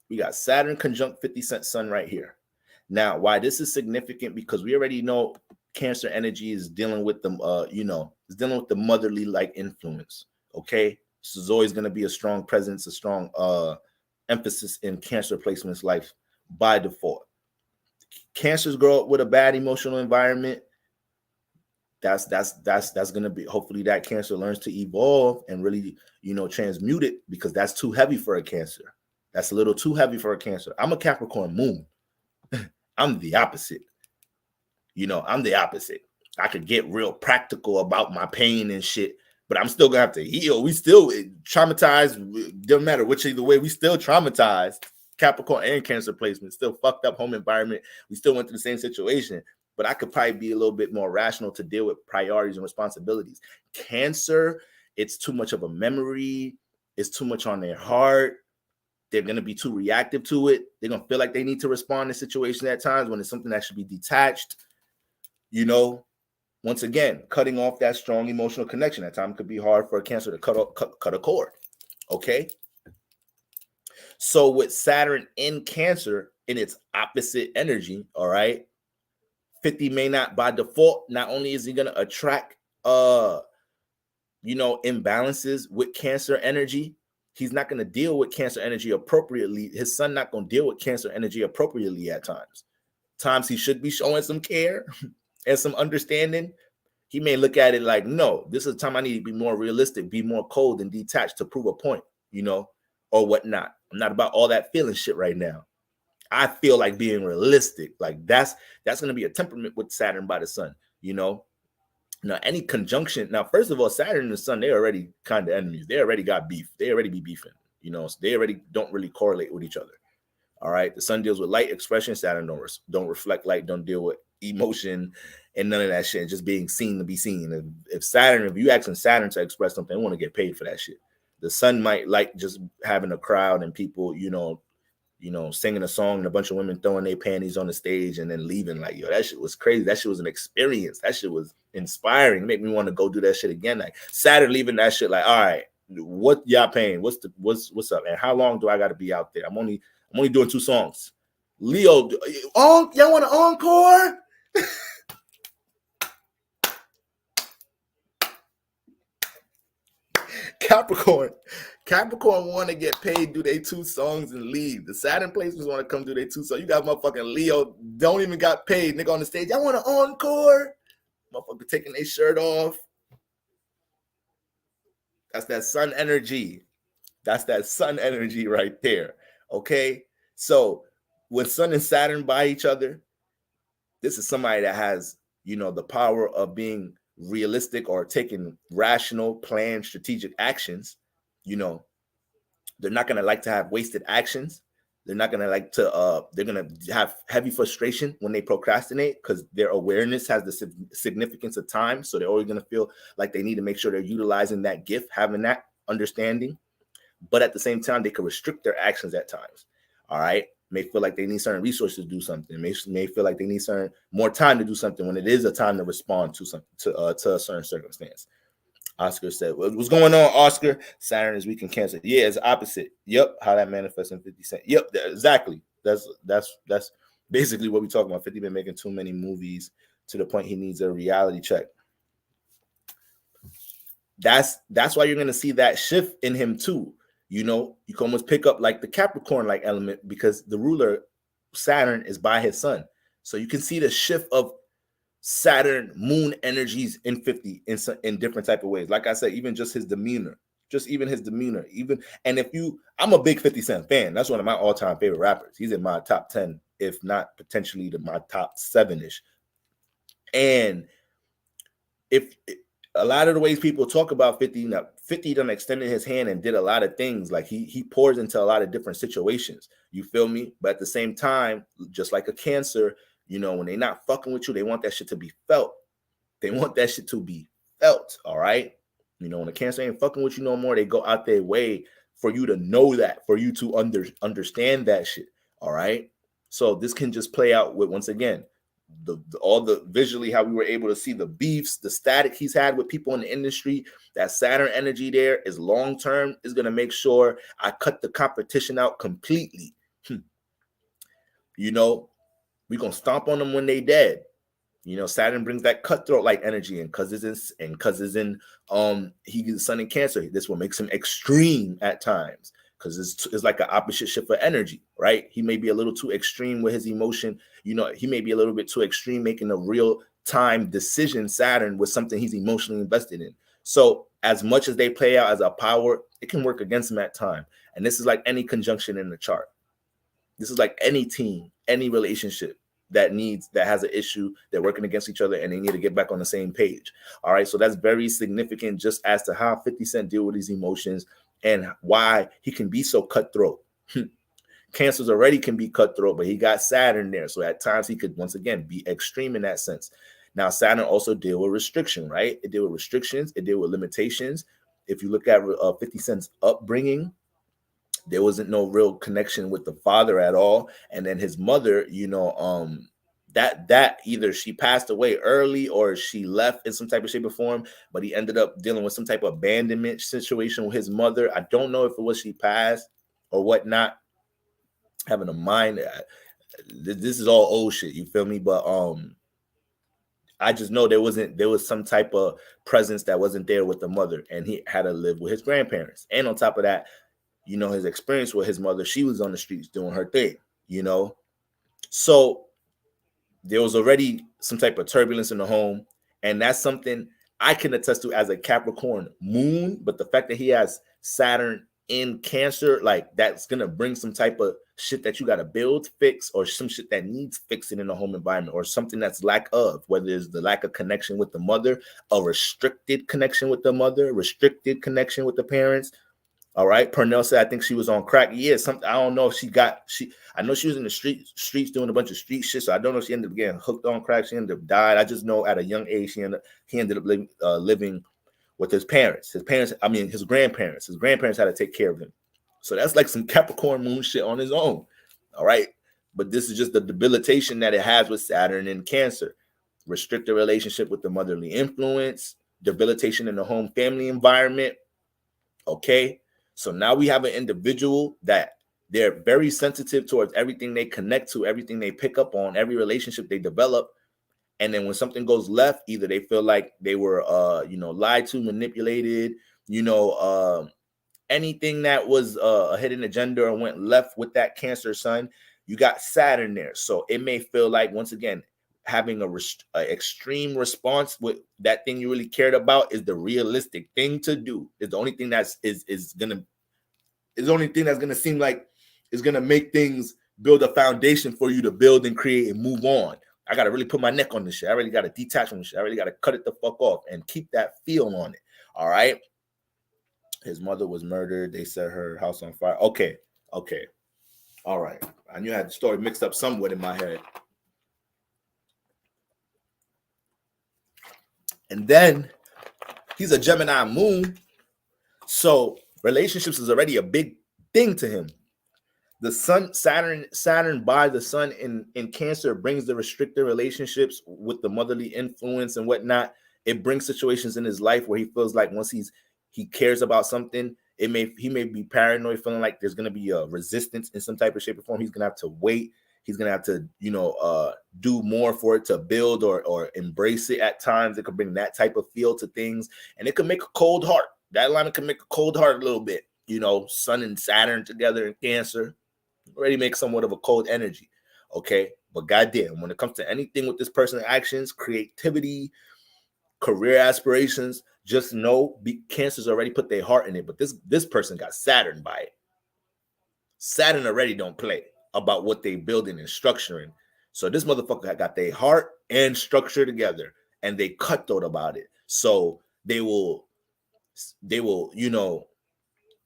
We got Saturn conjunct 50 Cent sun right here. Now, why this is significant, because we already know Cancer energy is dealing with them, is dealing with the motherly like influence. Okay. This is always going to be a strong presence, a strong emphasis in Cancer placement's life by default. Cancers grow up with a bad emotional environment. That's going to be, hopefully that Cancer learns to evolve and really, transmute it, because that's too heavy for a Cancer. That's a little too heavy for a Cancer. I'm a Capricorn moon. I'm the opposite. I'm the opposite. I could get real practical about my pain and shit, but I'm still gonna have to heal. We still traumatized. Doesn't matter which either way, we still traumatized. Capricorn and Cancer placement, still fucked up home environment. We still went through the same situation, but I could probably be a little bit more rational to deal with priorities and responsibilities. Cancer, it's too much of a memory. It's too much on their heart. They're going to be too reactive to it. They're going to feel like they need to respond to situations at times when it's something that should be detached. Once again, cutting off that strong emotional connection at times could be hard for a Cancer to cut a cord. Okay. So with Saturn in Cancer in its opposite energy, all right, 50 may not by default, not only is he going to attract, imbalances with Cancer energy, he's not going to deal with Cancer energy appropriately. His sun not going to deal with Cancer energy appropriately at times. Times he should be showing some care and some understanding. He may look at it like, no, this is the time I need to be more realistic, be more cold and detached to prove a point, or whatnot. I'm not about all that feeling shit right now. I feel like being realistic. Like that's going to be a temperament with Saturn by the sun, Now, any conjunction. Now, first of all, Saturn and the sun, they're already kind of enemies. They already got beef. They already be beefing, You know, so they already don't really correlate with each other. All right. The sun deals with light expression. Saturn don't reflect light, don't deal with emotion and none of that shit. Just being seen to be seen. If you asking Saturn to express something, they want to get paid for that shit. The sun might like just having a crowd and people, singing a song and a bunch of women throwing their panties on the stage and then leaving. Like, yo, that shit was crazy. That shit was an experience. That shit was inspiring. It made me want to go do that shit again. Like Saturn leaving that shit. Like, all right, what y'all paying? What's up? And how long do I got to be out there? I'm only doing 2 songs. Leo, y'all want an encore? Capricorn want to get paid, do they 2 songs and leave. The Saturn placements want to come do they 2 songs. You got motherfucking Leo, don't even got paid, nigga on the stage. Y'all want an encore? Motherfucker taking their shirt off. That's that sun energy. That's that sun energy right there. Okay? So when Sun and Saturn by each other, this is somebody that has, the power of being realistic or taking rational, planned, strategic actions. They're not going to like to have wasted actions. They're not going to like to, they're going to have heavy frustration when they procrastinate because their awareness has the significance of time. So they're always going to feel like they need to make sure they're utilizing that gift, having that understanding. But at the same time, they can restrict their actions at times. All right. May feel like they need certain resources to do something. May feel like they need more time to do something when it is a time to respond to a certain circumstance. Oscar said, what's going on, Oscar? Saturn is weak in Cancer. Yeah, it's opposite. Yep. How that manifests in 50 Cent. Yep, exactly. That's basically what we talking about. 50 been making too many movies to the point he needs a reality check. That's why you're going to see that shift in him too. You can almost pick up like the Capricorn-like element because the ruler Saturn is by his sun. So you can see the shift of Saturn moon energies in 50 in different type of ways. Like I said, even just his demeanor, I'm a big 50 Cent fan. That's one of my all-time favorite rappers. He's in my top 10, if not potentially my top 7-ish. And if a lot of the ways people talk about 50, 50 done extended his hand and did a lot of things. Like he pours into a lot of different situations. You feel me? But at the same time, just like a Cancer, when they not fucking with you, they want that shit to be felt. All right? When a Cancer ain't fucking with you no more, they go out their way for you to know that, for you to understand that shit. All right? So this can just play out with, once again, all the visually how we were able to see the beefs, the static he's had with people in the industry. That Saturn energy there is long term, is going to make sure I cut the competition out completely. We're going to stomp on them when they dead. Saturn brings that cutthroat like energy in because he's Sun in Cancer. This will make him extreme at times because it's like an opposite shift of energy, right? He may be a little too extreme with his emotion. He may be a little bit too extreme making a real time decision, Saturn, with something he's emotionally invested in. So as much as they play out as a power, it can work against him at time. And this is like any conjunction in the chart. This is like any team, any relationship that has an issue. They're working against each other and they need to get back on the same page. All right. So that's very significant just as to how 50 Cent deal with his emotions and why he can be so cutthroat. Cancers already can be cutthroat, but he got Saturn there. So at times he could, once again, be extreme in that sense. Now, Saturn also deal with restriction, right? It deal with restrictions. It deal with limitations. If you look at 50 Cent's upbringing, there wasn't no real connection with the father at all. And then his mother, that either she passed away early or she left in some type of shape or form, but he ended up dealing with some type of abandonment situation with his mother. I don't know if it was she passed or whatnot. Having a mind, this is all old shit, you feel me? But I just know there was some type of presence that wasn't there with the mother, and he had to live with his grandparents. And on top of that, his experience with his mother, she was on the streets doing her thing, So there was already some type of turbulence in the home. And that's something I can attest to as a Capricorn moon. But the fact that he has Saturn in Cancer, like that's going to bring some type of shit that you got to build, fix, or some shit that needs fixing in the home environment, or something that's lack of, whether it's the lack of connection with the mother, a restricted connection with the mother, restricted connection with the parents. All right. Pernell said, I think she was on crack. Yeah, something. I don't know if I know she was in the streets doing a bunch of street shit. So I don't know if she ended up getting hooked on crack. She ended up died. I just know at a young age he ended up living with his parents. His grandparents. His grandparents had to take care of him. So that's like some Capricorn moon shit on his own. All right. But this is just the debilitation that it has with Saturn and Cancer. Restrict the relationship with the motherly influence, debilitation in the home family environment. Okay. So now we have an individual that they're very sensitive towards everything they connect to, everything they pick up on, every relationship they develop. And then when something goes left, either they feel like they were, lied to, manipulated, anything that was a hidden agenda or went left with that Cancer sun, you got Saturn there. So it may feel like, once again, having a extreme response with that thing you really cared about is the realistic thing to do. It's the only thing that's gonna seem like is gonna make things build a foundation for you to build and create and move on. I gotta really put my neck on this shit. I really gotta detach from this shit. I really gotta cut it the fuck off and keep that feel on it. All right. His mother was murdered. They set her house on fire. Okay. All right. I knew I had the story mixed up somewhat in my head. And then he's a Gemini moon. So relationships is already a big thing to him. The sun, Saturn by the sun in Cancer brings the restricted relationships with the motherly influence and whatnot. It brings situations in his life where he feels like once he cares about something, he may be paranoid, feeling like there's going to be a resistance in some type of shape or form. He's going to have to wait. He's going to have to, do more for it to build or embrace it at times. It could bring that type of feel to things. And it could make a cold heart. That alignment can make a cold heart a little bit. Sun and Saturn together in Cancer already makes somewhat of a cold energy. Okay. But goddamn, when it comes to anything with this person's actions, creativity, career aspirations, just know Cancer's already put their heart in it. But this person got Saturn by it. Saturn already don't play about what they building and structuring. So this motherfucker got their heart and structure together, and they cutthroat about it. So they will,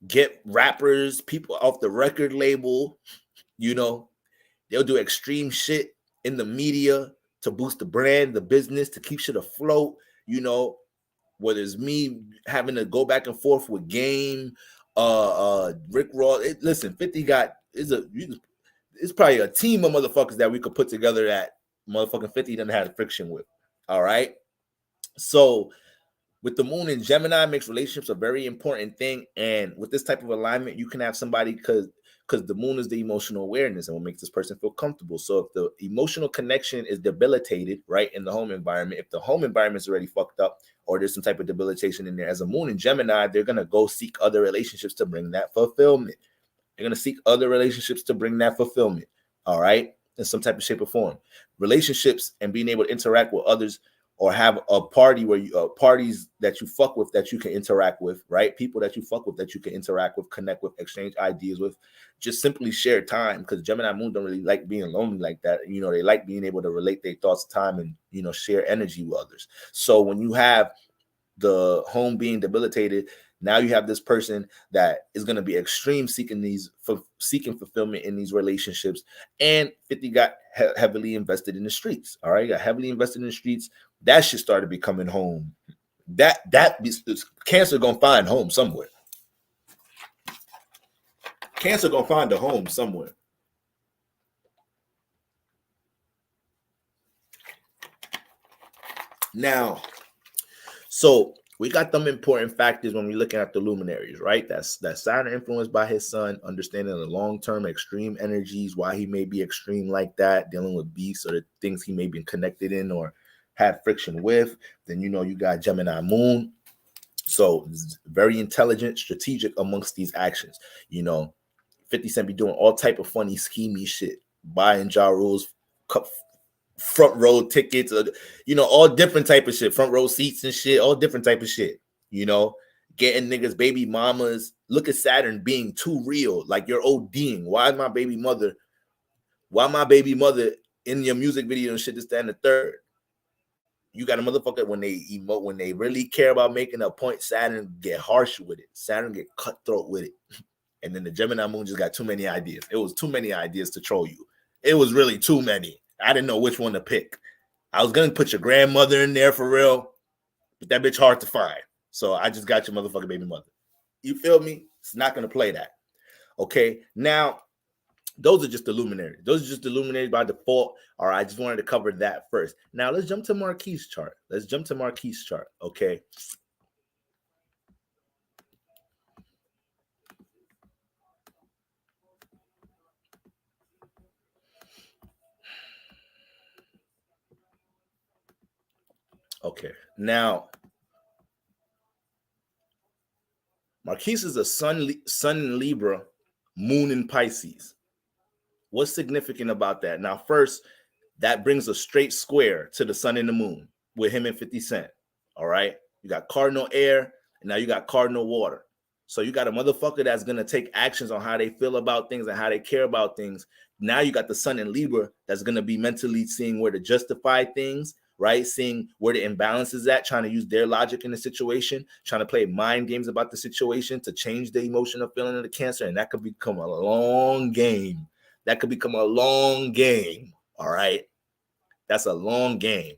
get rappers, people off the record label, they'll do extreme shit in the media to boost the brand, the business, to keep shit afloat, whether it's me having to go back and forth with Game, Rick Ross. Listen, 50 it's probably a team of motherfuckers that we could put together that motherfucking 50 doesn't have friction with. All right. So with the moon in Gemini, makes relationships a very important thing. And with this type of alignment, you can have somebody because the moon is the emotional awareness and what makes this person feel comfortable. So if the emotional connection is debilitated, right, in the home environment, if the home environment is already fucked up or there's some type of debilitation in there, as a moon in Gemini, they're going to go seek other relationships to bring that fulfillment. They're going to seek other relationships to bring that fulfillment. All right. In some type of shape or form. Relationships and being able to interact with others or have a party where you parties that you fuck with that you can interact with, right? People that you fuck with that you can interact with, connect with, exchange ideas with, just simply share time, because Gemini moon don't really like being lonely like that. They like being able to relate their thoughts, time, and share energy with others. So when you have the home being debilitated, now you have this person that is going to be extreme seeking fulfillment in these relationships. And 50 got heavily invested in the streets. All right, got heavily invested in the streets. That shit started becoming home. That Cancer gonna find home somewhere. Cancer gonna find a home somewhere. Now, so we got them important factors when we're looking at the luminaries, right? That's Saturn influenced by his sun, understanding the long-term extreme energies, why he may be extreme like that, dealing with beasts or the things he may be connected in or had friction with. Then you got Gemini moon. So very intelligent, strategic amongst these actions. 50 Cent be doing all type of funny, schemy shit, buying Ja Rule's front row tickets, all different type of shit, front row seats and shit, all different type of shit, getting niggas baby mamas. Look at Saturn being too real, like you're ODing. Why my baby mother in your music video and shit, this, that, and the third? You got a motherfucker when they emote, when they really care about making a point, Saturn get harsh with it. Saturn get cutthroat with it. And then the Gemini moon just got too many ideas. It was too many ideas to troll you. It was really too many. I didn't know which one to pick. I was going to put your grandmother in there for real, but that bitch hard to find. So I just got your motherfucking baby mother. You feel me? It's not going to play that. Okay, now, those are just the luminaries. Those are just the luminaries by default. All right, I just wanted to cover that first. Now, let's jump to Marquise chart. Okay. Okay, now, Marquise is a sun in Libra, moon in Pisces. What's significant about that? Now, first, that brings a straight square to the sun and the moon with him and 50 Cent. All right. You got cardinal air, and now you got cardinal water. So you got a motherfucker that's going to take actions on how they feel about things and how they care about things. Now you got the sun in Libra that's going to be mentally seeing where to justify things, right? Seeing where the imbalance is at, trying to use their logic in the situation, trying to play mind games about the situation to change the emotional feeling of the Cancer. And that could become a long game. All right. That's a long game.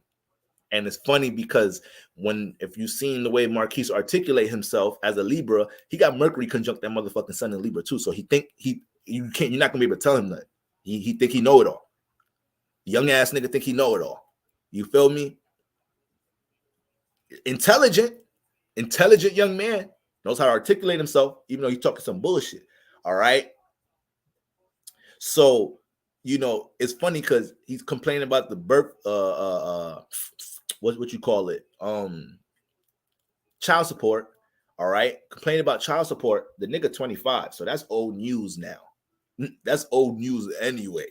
And it's funny because if you've seen the way Marquise articulate himself as a Libra, he got Mercury conjunct that motherfucking sun in Libra too. So you're not gonna be able to tell him that. He think he know it all. Young ass nigga think he know it all. You feel me? Intelligent young man, knows how to articulate himself, even though he's talking some bullshit. All right. So, it's funny because he's complaining about the birth, what you call it? Child support. All right. Complaining about child support. The nigga 25. So that's old news now. That's old news anyway.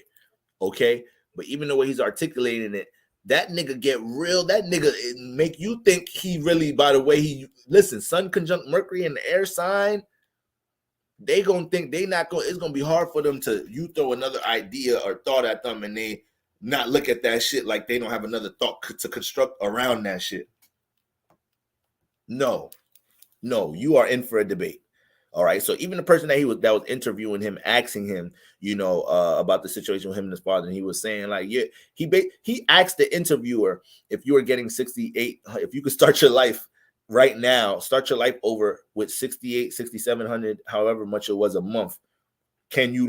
Okay. But even the way he's articulating it, that nigga get real. That nigga make you think he really, by the way listen, Sun conjunct Mercury in the air sign. They gonna think it's gonna be hard for them you throw another idea or thought at them and they not look at that shit like they don't have another thought to construct around that shit. No, you are in for a debate. All right. So even the person that was interviewing him, asking him, about the situation with him and his father, and he was saying like, yeah, he asked the interviewer, if you were getting 68, if you could start your life right now, start your life over with 68, 6,700, however much it was a month, can you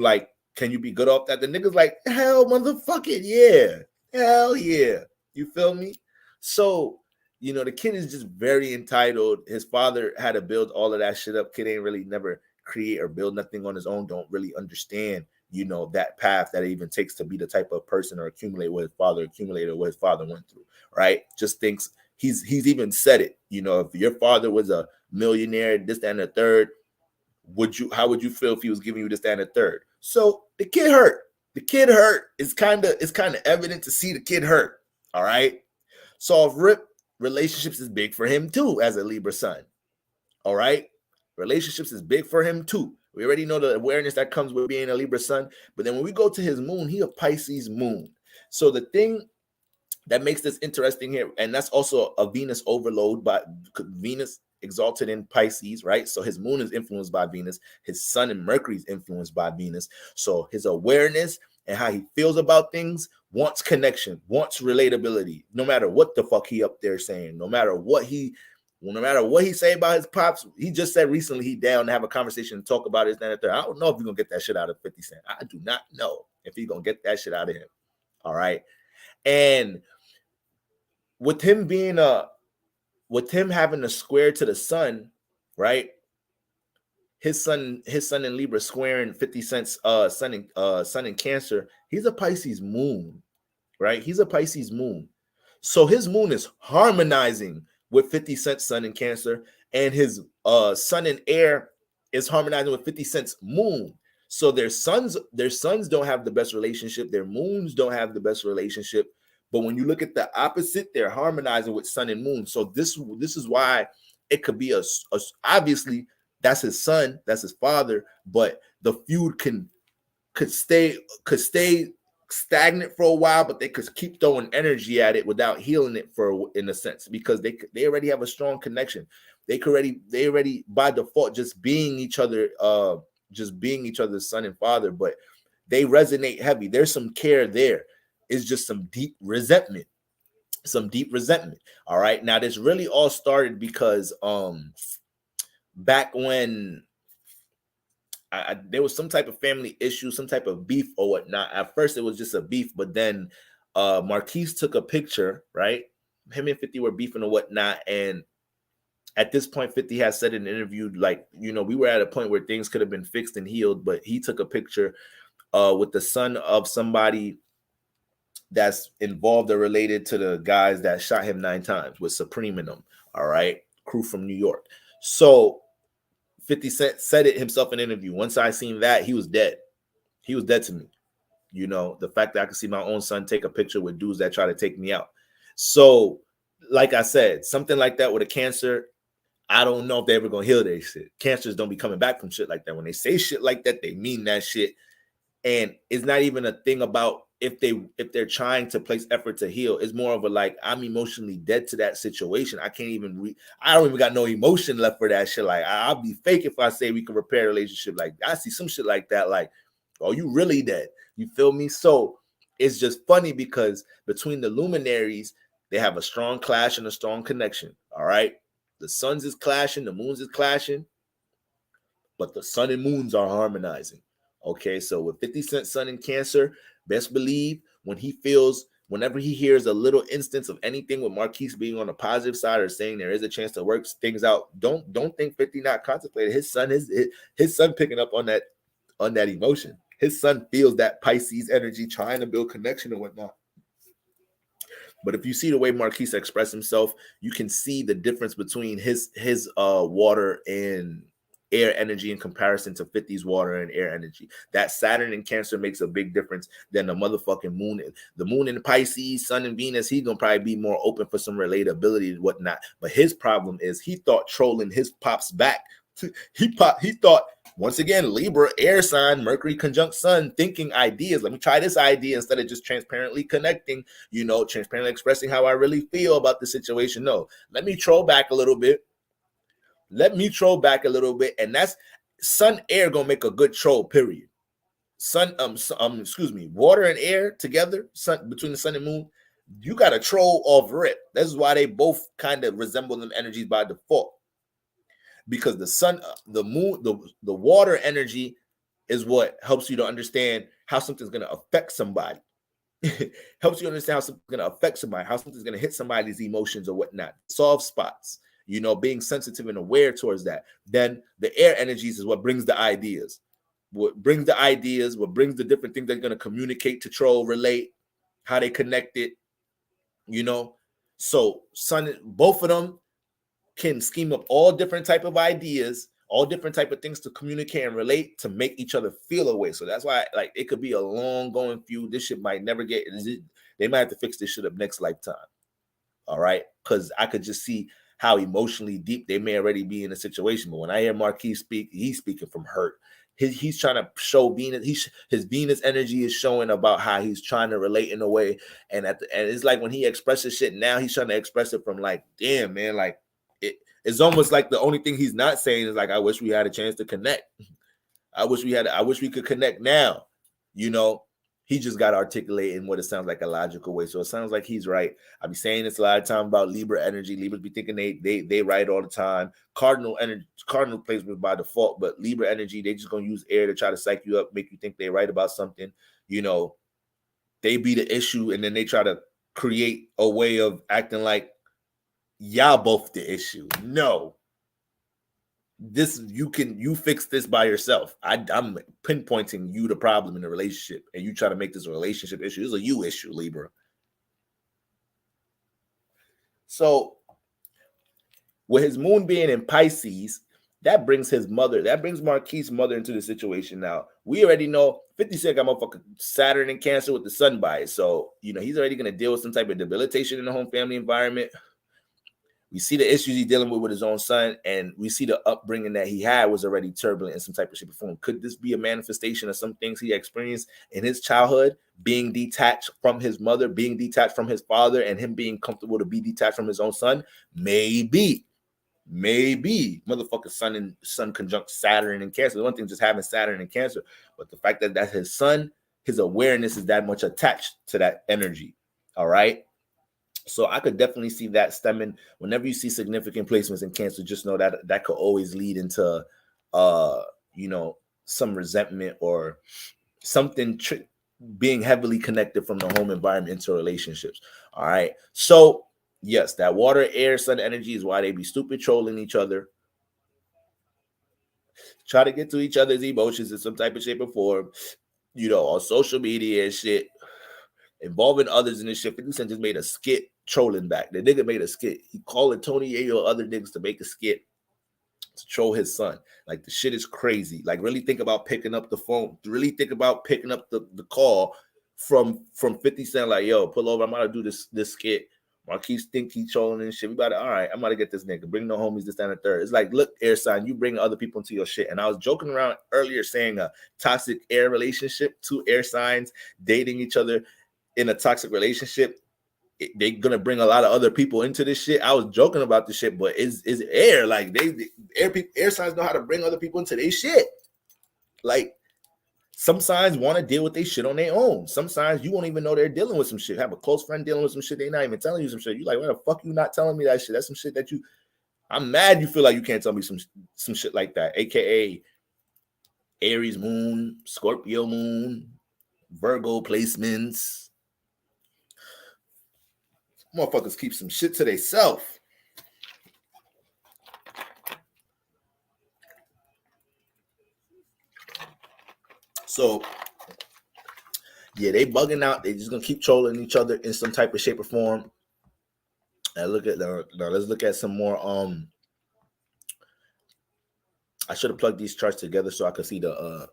be good off that? The nigga's like, hell motherfucking yeah. Hell yeah. You feel me? So, the kid is just very entitled. His father had to build all of that shit up. Kid ain't really never create or build nothing on his own. Don't really understand, that path that it even takes to be the type of person or accumulate what his father accumulated, what his father went through, right? Just thinks he's even said it. If your father was a millionaire, this, that, and the third, how would you feel if he was giving you this, that, and the third? So the kid hurt. It's kind of evident to see the kid hurt. All right. So off rip, relationships is big for him too as a Libra sun. All right. Relationships is big for him too. We already know the awareness that comes with being a Libra sun. But then when we go to his moon, he a Pisces moon. So the thing that makes this interesting here, and that's also a Venus overload, by Venus exalted in Pisces, right? So his moon is influenced by Venus. His sun and Mercury is influenced by Venus. So his awareness and how he feels about things wants connection, wants relatability, no matter what the fuck he up there saying, no matter what he say about his pops. He just said recently he down to have a conversation and talk about his that and third. I don't know if he's gonna get that shit out of 50 Cent. I do not know if he's gonna get that shit out of him. All right. And with him having a square to the sun, right? His sun in Libra squaring 50 Cent's sun in Cancer. He's a Pisces moon, right? He's a Pisces moon. So his moon is harmonizing with 50 Cent's sun in Cancer, and his sun in air is harmonizing with 50 Cent's moon. So their sons don't have the best relationship. Their moons don't have the best relationship. But when you look at the opposite, they're harmonizing with sun and moon. So this is why it could be obviously that's his son, that's his father, but the feud could stay stagnant for a while, but they could keep throwing energy at it without healing it in a sense, because they already have a strong connection. They already by default just being each other's son and father, but they resonate heavy. There's some care there. It's just some deep resentment. All right. Now this really all started because back when there was some type of family issue, some type of beef or whatnot. At first, it was just a beef, but then Marquise took a picture, right? Him and 50 were beefing or whatnot. And at this point, 50 has said in an interview, like, we were at a point where things could have been fixed and healed, but he took a picture with the son of somebody that's involved or related to the guys that shot him 9 times with Supreme in them. All right. Crew from New York. So 50 Cent said it himself in an interview. Once I seen that, he was dead. He was dead to me. The fact that I could see my own son take a picture with dudes that try to take me out. So, like I said, something like that with a Cancer, I don't know if they're ever going to heal their shit. Cancers don't be coming back from shit like that. When they say shit like that, they mean that shit. And it's not even a thing about if they're trying to place effort to heal. It's more of a like, I'm emotionally dead to that situation. I can't even I don't even got no emotion left for that shit. Like, I'll be fake if I say we can repair a relationship. Like, I see some shit like that. Like, oh, you really dead? You feel me? So it's just funny because between the luminaries, they have a strong clash and a strong connection. All right. The suns is clashing, the moons is clashing, but the sun and moons are harmonizing. Okay, so with 50 Cent sun in Cancer, best believe whenever he hears a little instance of anything with Marquise being on the positive side or saying there is a chance to work things out, don't think 50 not contemplated. His son picking up on that emotion. His son feels that Pisces energy, trying to build connection and whatnot. But if you see the way Marquise expressed himself, you can see the difference between his water and air energy in comparison to 50's water and air energy. That Saturn in Cancer makes a big difference than the motherfucking moon. The moon in Pisces, sun in Venus, he's gonna probably be more open for some relatability and whatnot. But his problem is he thought trolling his pops back. He thought, once again, Libra, air sign, Mercury conjunct Sun, thinking ideas. Let me try this idea instead of just transparently connecting, transparently expressing how I really feel about the situation. No, let me troll back a little bit. And that's Sun air gonna make a good troll, period. Water and air together, between the sun and moon, you got a troll off rip. This is why they both kind of resemble them energies by default. Because the sun, the moon, the water energy is what helps you to understand how something's going to affect somebody. Helps you understand how something's going to affect somebody, how something's going to hit somebody's emotions or whatnot. Soft spots, being sensitive and aware towards that. Then the air energies is what brings the ideas. What brings the different things they're going to communicate, to troll, relate, how they connect it, So sun, both of them can scheme up all different type of ideas, all different type of things to communicate and relate to make each other feel a way. So that's why, like, it could be a long going feud. This shit might never get. They might have to fix this shit up next lifetime. All right, because I could just see how emotionally deep they may already be in a situation. But when I hear Marquis speak, he's speaking from hurt. He's trying to show Venus. His Venus energy is showing about how he's trying to relate in a way. And and it's like when he expresses shit now, he's trying to express it from like, damn, man, like. It's almost like the only thing he's not saying is like, I wish we had a chance to connect. I wish we could connect now. He just got to articulate in what it sounds like a logical way. So it sounds like he's right. I be saying this a lot of time about Libra energy. Libras be thinking they right all the time. Cardinal placement by default, but Libra energy, they just gonna use air to try to psych you up, make you think they right about something. They be the issue, and then they try to create a way of acting like y'all both the issue. No, you fix this by yourself. I'm pinpointing you the problem in the relationship, and you try to make this a relationship issue. It's a you issue, Libra. So with his moon being in Pisces, that brings Marquis' mother into the situation. Now, we already know 50 Cent got motherfucking Saturn in Cancer with the sun by it. So, he's already going to deal with some type of debilitation in the home family environment. We see the issues he's dealing with his own son, and we see the upbringing that he had was already turbulent in some type of shape or form. Could this be a manifestation of some things he experienced in his childhood, being detached from his mother, being detached from his father, and him being comfortable to be detached from his own son? Maybe. Motherfucker, sun conjunct Saturn and Cancer. The one thing just having Saturn and Cancer, but the fact that that's his son, his awareness is that much attached to that energy. All right. So I could definitely see that stemming. Whenever you see significant placements in Cancer, just know that that could always lead into, some resentment or something being heavily connected from the home environment into relationships. All right. So yes, that water, air, sun energy is why they be stupid trolling each other. Try to get to each other's emotions in some type of shape or form, on social media and shit, involving others in this shit. 50 Cent just made a skit trolling back. The nigga made a skit. He called it Tony Ayo or other niggas to make a skit to troll his son. Like, the shit is crazy. Like, really think about picking up the phone. Really think about picking up the call from 50 Cent. Like, yo, pull over. I'm about to do this skit. Marquise think he trolling and shit. We about to, all right, I'm about to get this nigga. Bring no homies, this, that, and the third. It's like, look, air sign, you bring other people into your shit. And I was joking around earlier saying a toxic air relationship, 2 air signs dating each other in a toxic relationship. They're gonna bring a lot of other people into this shit. I was joking about this shit, but is air, like, air signs know how to bring other people into their shit. Like, some signs want to deal with their shit on their own. Some signs you won't even know they're dealing with some shit. Have a close friend dealing with some shit, they're not even telling you some shit. You like, why the fuck you not telling me that shit? That's some shit that I'm mad you feel like you can't tell me some shit like that. AKA Aries moon, Scorpio moon, Virgo placements. Motherfuckers keep some shit to themselves. So, yeah, they bugging out. They just gonna keep trolling each other in some type of shape or form. And let's look at some more. I should have plugged these charts together so I could see the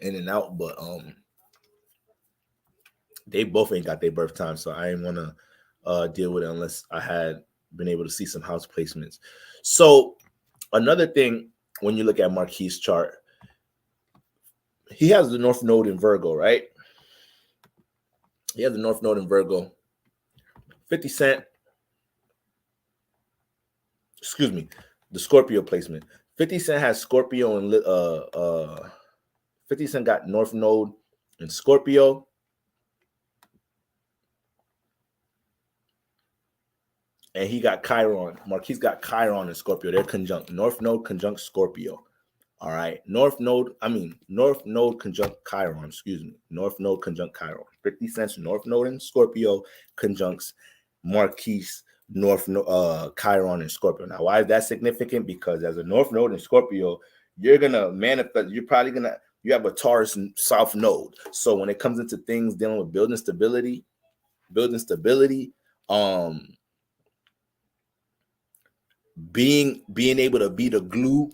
in and out, but they both ain't got their birth time, so I didn't want to deal with it unless I had been able to see some house placements. So another thing, when you look at Marquise' chart, he has the North Node in Virgo, right? He has the North Node in Virgo. 50 Cent, excuse me, the Scorpio placement. 50 Cent has Scorpio and 50 Cent got North Node in Scorpio. And he got Chiron. Marquise got Chiron in Scorpio. They're conjunct. North Node conjunct Scorpio. All right. North Node conjunct Chiron. Excuse me. North Node conjunct Chiron. 50 Cent's North Node in Scorpio conjuncts Marquise Chiron in Scorpio. Now, why is that significant? Because as a North Node in Scorpio, you're gonna manifest. You have a Taurus and South Node. So when it comes into things dealing with building stability, being able to be the glue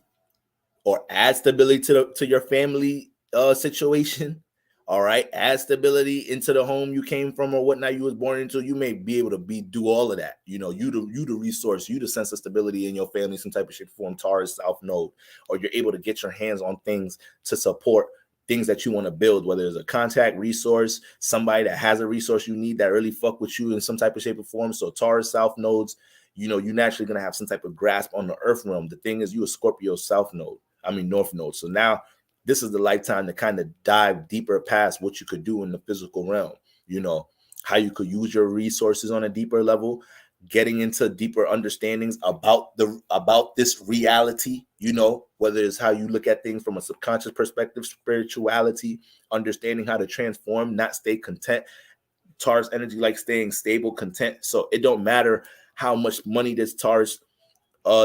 or add stability to your family situation. All right, add stability into the home you came from or whatnot you was born into. You may be able to do all of that. You the resource, you the sense of stability in your family, some type of shit form, Taurus South Node, or you're able to get your hands on things to support things that you want to build, whether it's a contact resource, somebody that has a resource you need that really fuck with you in some type of shape or form. So Taurus South Nodes, you're naturally going to have some type of grasp on the earth realm. The thing is, you a Scorpio North Node. So now this is the lifetime to kind of dive deeper past what you could do in the physical realm. How you could use your resources on a deeper level, getting into deeper understandings about this reality, whether it's how you look at things from a subconscious perspective, spirituality, understanding how to transform, not stay content. Taurus energy like staying stable, content. So it don't matter how much money this Taurus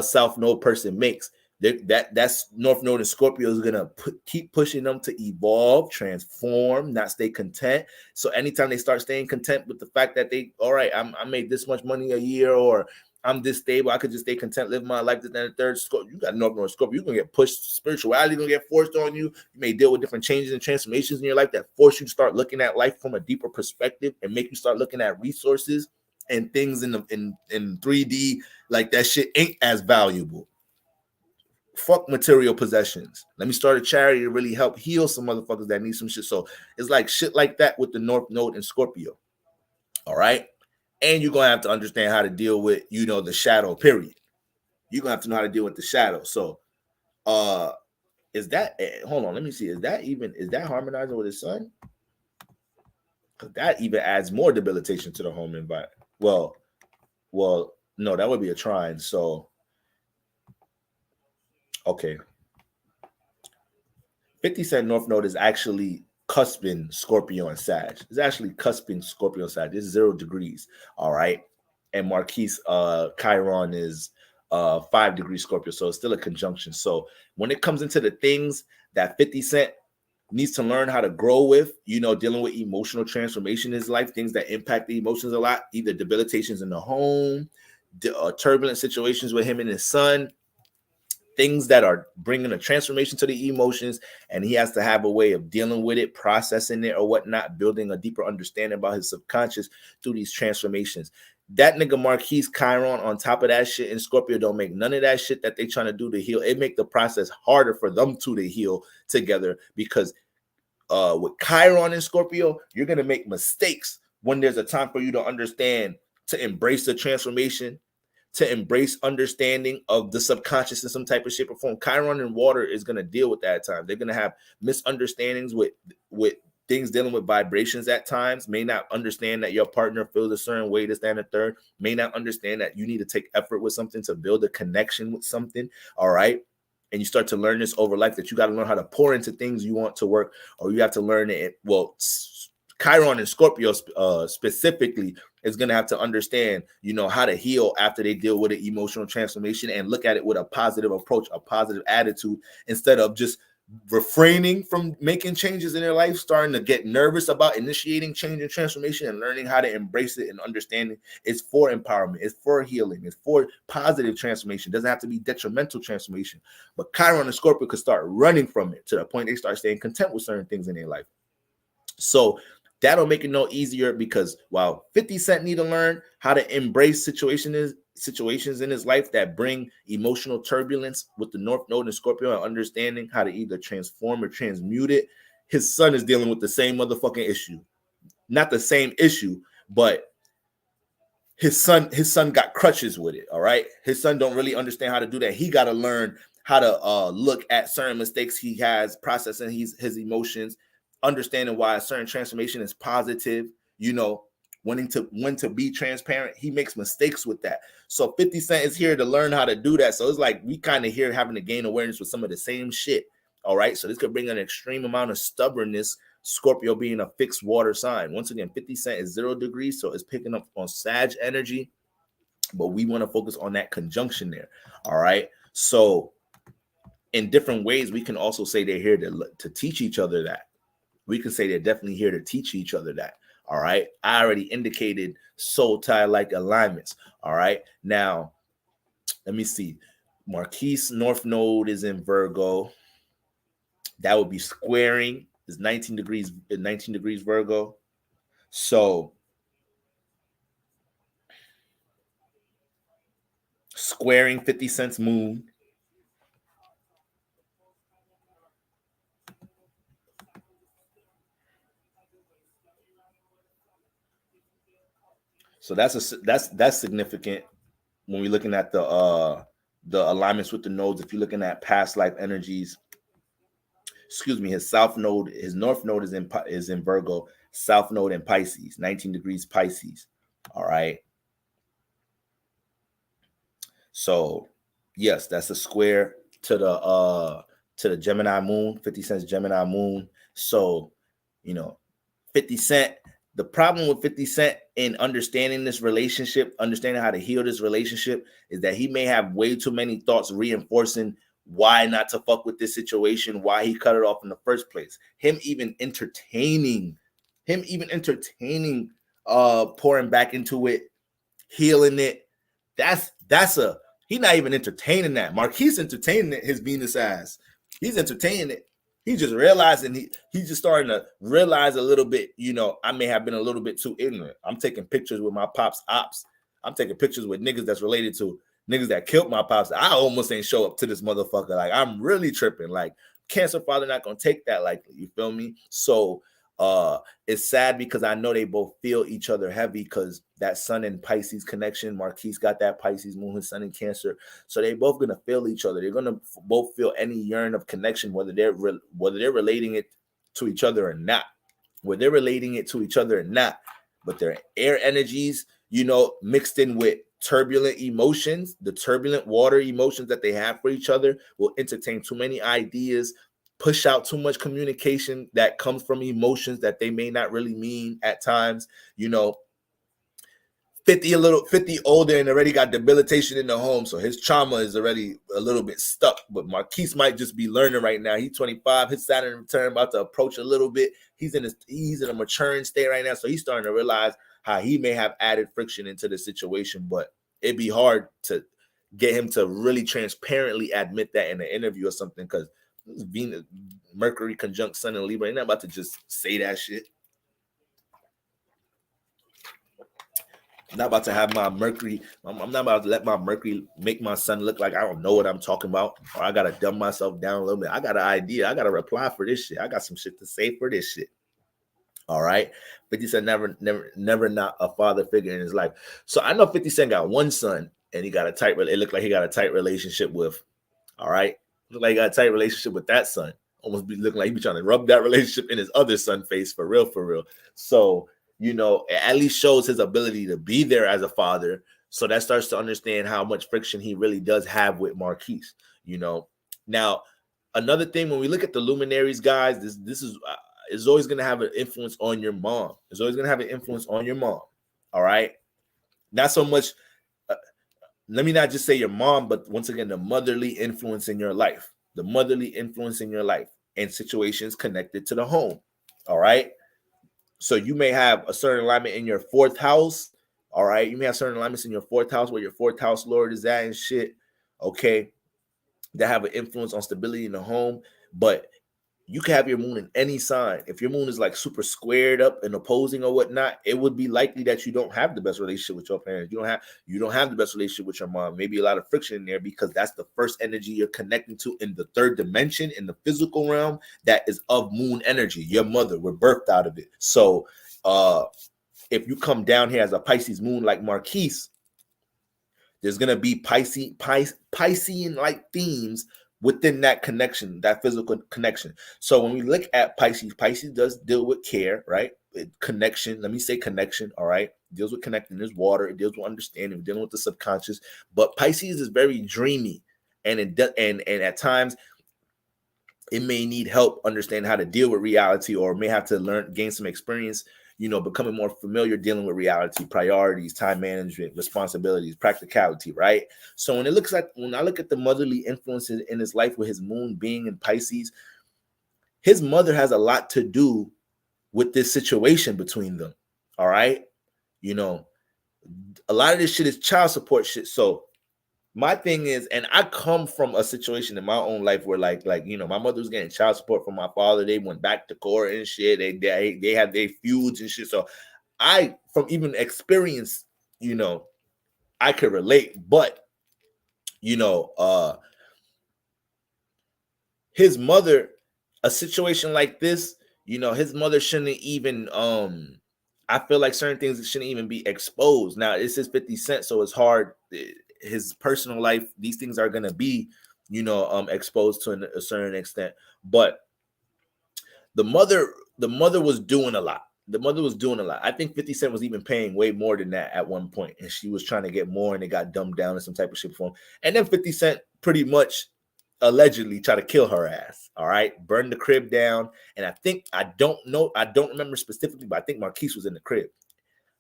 South Node person makes. That's North Node and Scorpio is gonna keep pushing them to evolve, transform, not stay content. So anytime they start staying content with the fact that I made this much money a year, or I'm this stable, I could just stay content, live my life. Then the third, you got North Node and Scorpio, you're gonna get pushed. Spirituality gonna get forced on you. You may deal with different changes and transformations in your life that force you to start looking at life from a deeper perspective and make you start looking at resources and things in 3D, like that shit ain't as valuable. Fuck material possessions. Let me start a charity to really help heal some motherfuckers that need some shit. So it's like shit like that with the North Node in Scorpio. All right. And you're gonna have to understand how to deal with, the shadow, period. You're gonna have to know how to deal with the shadow. So is that hold on, let me see. Is that harmonizing with his sun? Because that even adds more debilitation to the home environment. Well, no, that would be a trine. So okay. 50 Cent North Node is actually cusping Scorpio and Sag. It's actually cusping Scorpio and Sag. It's 0 degrees. All right. And Marquise Chiron is 5 degrees Scorpio. So it's still a conjunction. So when it comes into the things that 50 Cent needs to learn how to grow with, dealing with emotional transformation in his life, things that impact the emotions a lot, either debilitations in the home, turbulent situations with him and his son, things that are bringing a transformation to the emotions, and he has to have a way of dealing with it, processing it or whatnot, building a deeper understanding about his subconscious through these transformations. That nigga Marquise Chiron on top of that shit in Scorpio don't make none of that shit that they trying to do to heal. It make the process harder for them two to heal together, because with Chiron in Scorpio, you're going to make mistakes when there's a time for you to understand, to embrace the transformation, to embrace understanding of the subconscious in some type of shape or form. Chiron and water is going to deal with that at times. They're going to have misunderstandings with things dealing with vibrations at times, may not understand that your partner feels a certain way, this, that, and the third, may not understand that you need to take effort with something to build a connection with something, all right? And you start to learn this over life, that you got to learn how to pour into things you want to work, or you have to learn it. Well, Chiron and Scorpio specifically is going to have to understand, how to heal after they deal with an emotional transformation, and look at it with a positive approach, a positive attitude, instead of just refraining from making changes in their life, starting to get nervous about initiating change and transformation, and learning how to embrace it and understanding it's for empowerment, it's for healing, it's for positive transformation. It doesn't have to be detrimental transformation. But Chiron and Scorpio could start running from it to the point they start staying content with certain things in their life. So that'll make it no easier, because while 50 Cent need to learn how to embrace situations in his life that bring emotional turbulence with the North Node and Scorpio, and understanding how to either transform or transmute it, his son is dealing with the same motherfucking issue. Not the same issue, but his son got crutches with it, all right? His son don't really understand how to do that. He got to learn how to look at certain mistakes he has, processing his emotions, understanding why a certain transformation is positive, when to be transparent. He makes mistakes with that. So 50 Cent is here to learn how to do that. So it's like we kind of here having to gain awareness with some of the same shit. All right. So this could bring an extreme amount of stubbornness, Scorpio being a fixed water sign. Once again, 50 Cent is 0 degrees. So it's picking up on Sag energy, but we want to focus on that conjunction there. All right. So in different ways, we can also say they're here to teach each other that. We can say they're definitely here to teach each other that. All right. I already indicated soul tie like alignments. All right. Now, let me see. Marquise North Node is in Virgo. That would be squaring. Is 19 degrees Virgo. So squaring 50 Cent's moon. So that's significant when we're looking at the alignments with the nodes. If you're looking at past life energies, his North Node is in Virgo, South Node in Pisces, 19 degrees Pisces. All right. So yes, that's a square to the Gemini moon, 50 Cent's Gemini moon. So 50 Cent. The problem with 50 Cent in understanding this relationship, understanding how to heal this relationship, is that he may have way too many thoughts reinforcing why not to fuck with this situation, why he cut it off in the first place. Him even entertaining pouring back into it, healing it. He's not even entertaining that. Marquise entertaining it, his Venus ass. He's entertaining it. He just realizing he's just starting to realize a little bit, you know, I may have been a little bit too ignorant. I'm taking pictures with my pops ops. I'm taking pictures with niggas that's related to niggas that killed my pops. I almost ain't show up to this motherfucker. Like, I'm really tripping. Like, Cancer father not gonna take that likely. You feel me? So it's sad because I know they both feel each other heavy because that Sun and Pisces connection. Marquise got that Pisces moon, his Sun in Cancer, so they both gonna feel each other. They're gonna both feel any yearn of connection, whether they're relating it to each other or not. Whether they're relating it to each other or not, but their air energies, you know, mixed in with turbulent emotions, the turbulent water emotions that they have for each other will entertain too many ideas, push out too much communication that comes from emotions that they may not really mean at times. You know, 50 older and already got debilitation in the home, so his trauma is already a little bit stuck. But Marquise might just be learning right now. He's 25, his Saturn return about to approach a little bit. He's in a maturing state right now, so he's starting to realize how he may have added friction into the situation. But it'd be hard to get him to really transparently admit that in an interview or something, because Venus, Mercury conjunct Sun and Libra, ain't not about to just say that shit. I'm not about to have my Mercury. I'm not about to let my Mercury make my Sun look like I don't know what I'm talking about, or I gotta dumb myself down a little bit. I got an idea. I got to reply for this shit. I got some shit to say for this shit. All right. 50 Cent never not a father figure in his life. So I know 50 Cent got one son, and he got a tight. It looked like he got a tight relationship with. All right. Look like he got a tight relationship with that son. Almost be looking like he be trying to rub that relationship in his other son face for real, for real. So, you know, it at least shows his ability to be there as a father. So that starts to understand how much friction he really does have with Marquise, you know. Now, another thing, when we look at the luminaries, guys, this is always going to have an influence on your mom. It's always going to have an influence on your mom. All right. Not so much. Let me not just say your mom, but once again, the motherly influence in your life, the motherly influence in your life and situations connected to the home. All right. So you may have a certain alignment in your fourth house. All right. You may have certain alignments in your fourth house where your fourth house Lord is at and shit. Okay. That have an influence on stability in the home. But you can have your moon in any sign. If your moon is like super squared up and opposing or whatnot, it would be likely that you don't have the best relationship with your parents. You don't have the best relationship with your mom. Maybe a lot of friction in there because that's the first energy you're connecting to in the third dimension, in the physical realm, that is of moon energy. Your mother, we're birthed out of it. So if you come down here as a Pisces moon like Marquise, there's gonna be Piscean like themes within that connection, that physical connection. So when we look at Pisces, Pisces does deal with care, right? Connection. Let me say connection. All right, it deals with connecting. There's water. It deals with understanding. Dealing with the subconscious. But Pisces is very dreamy, and and at times it may need help understanding how to deal with reality, or may have to gain some experience, you know, becoming more familiar dealing with reality, priorities, time management, responsibilities, practicality, right? So when I look at the motherly influences in his life with his moon being in Pisces, his mother has a lot to do with this situation between them. All right. You know, a lot of this shit is child support shit. So my thing is, and I come from a situation in my own life where like, you know, my mother was getting child support from my father. They went back to court and shit. They had their feuds and shit. So I, from even experience, you know, I could relate. But, you know, his mother, a situation like this, you know, his mother shouldn't even, I feel like certain things shouldn't even be exposed. Now, this is 50 Cent, so it's hard. His personal life, these things are going to be, you know, exposed to a certain extent. But the mother was doing a lot. The mother was doing a lot. I think 50 Cent was even paying way more than that at one point, and she was trying to get more, and it got dumbed down in some type of shit for him. And then 50 Cent pretty much allegedly try to kill her ass. All right, burn the crib down. And I don't remember specifically, but I think Marquise was in the crib.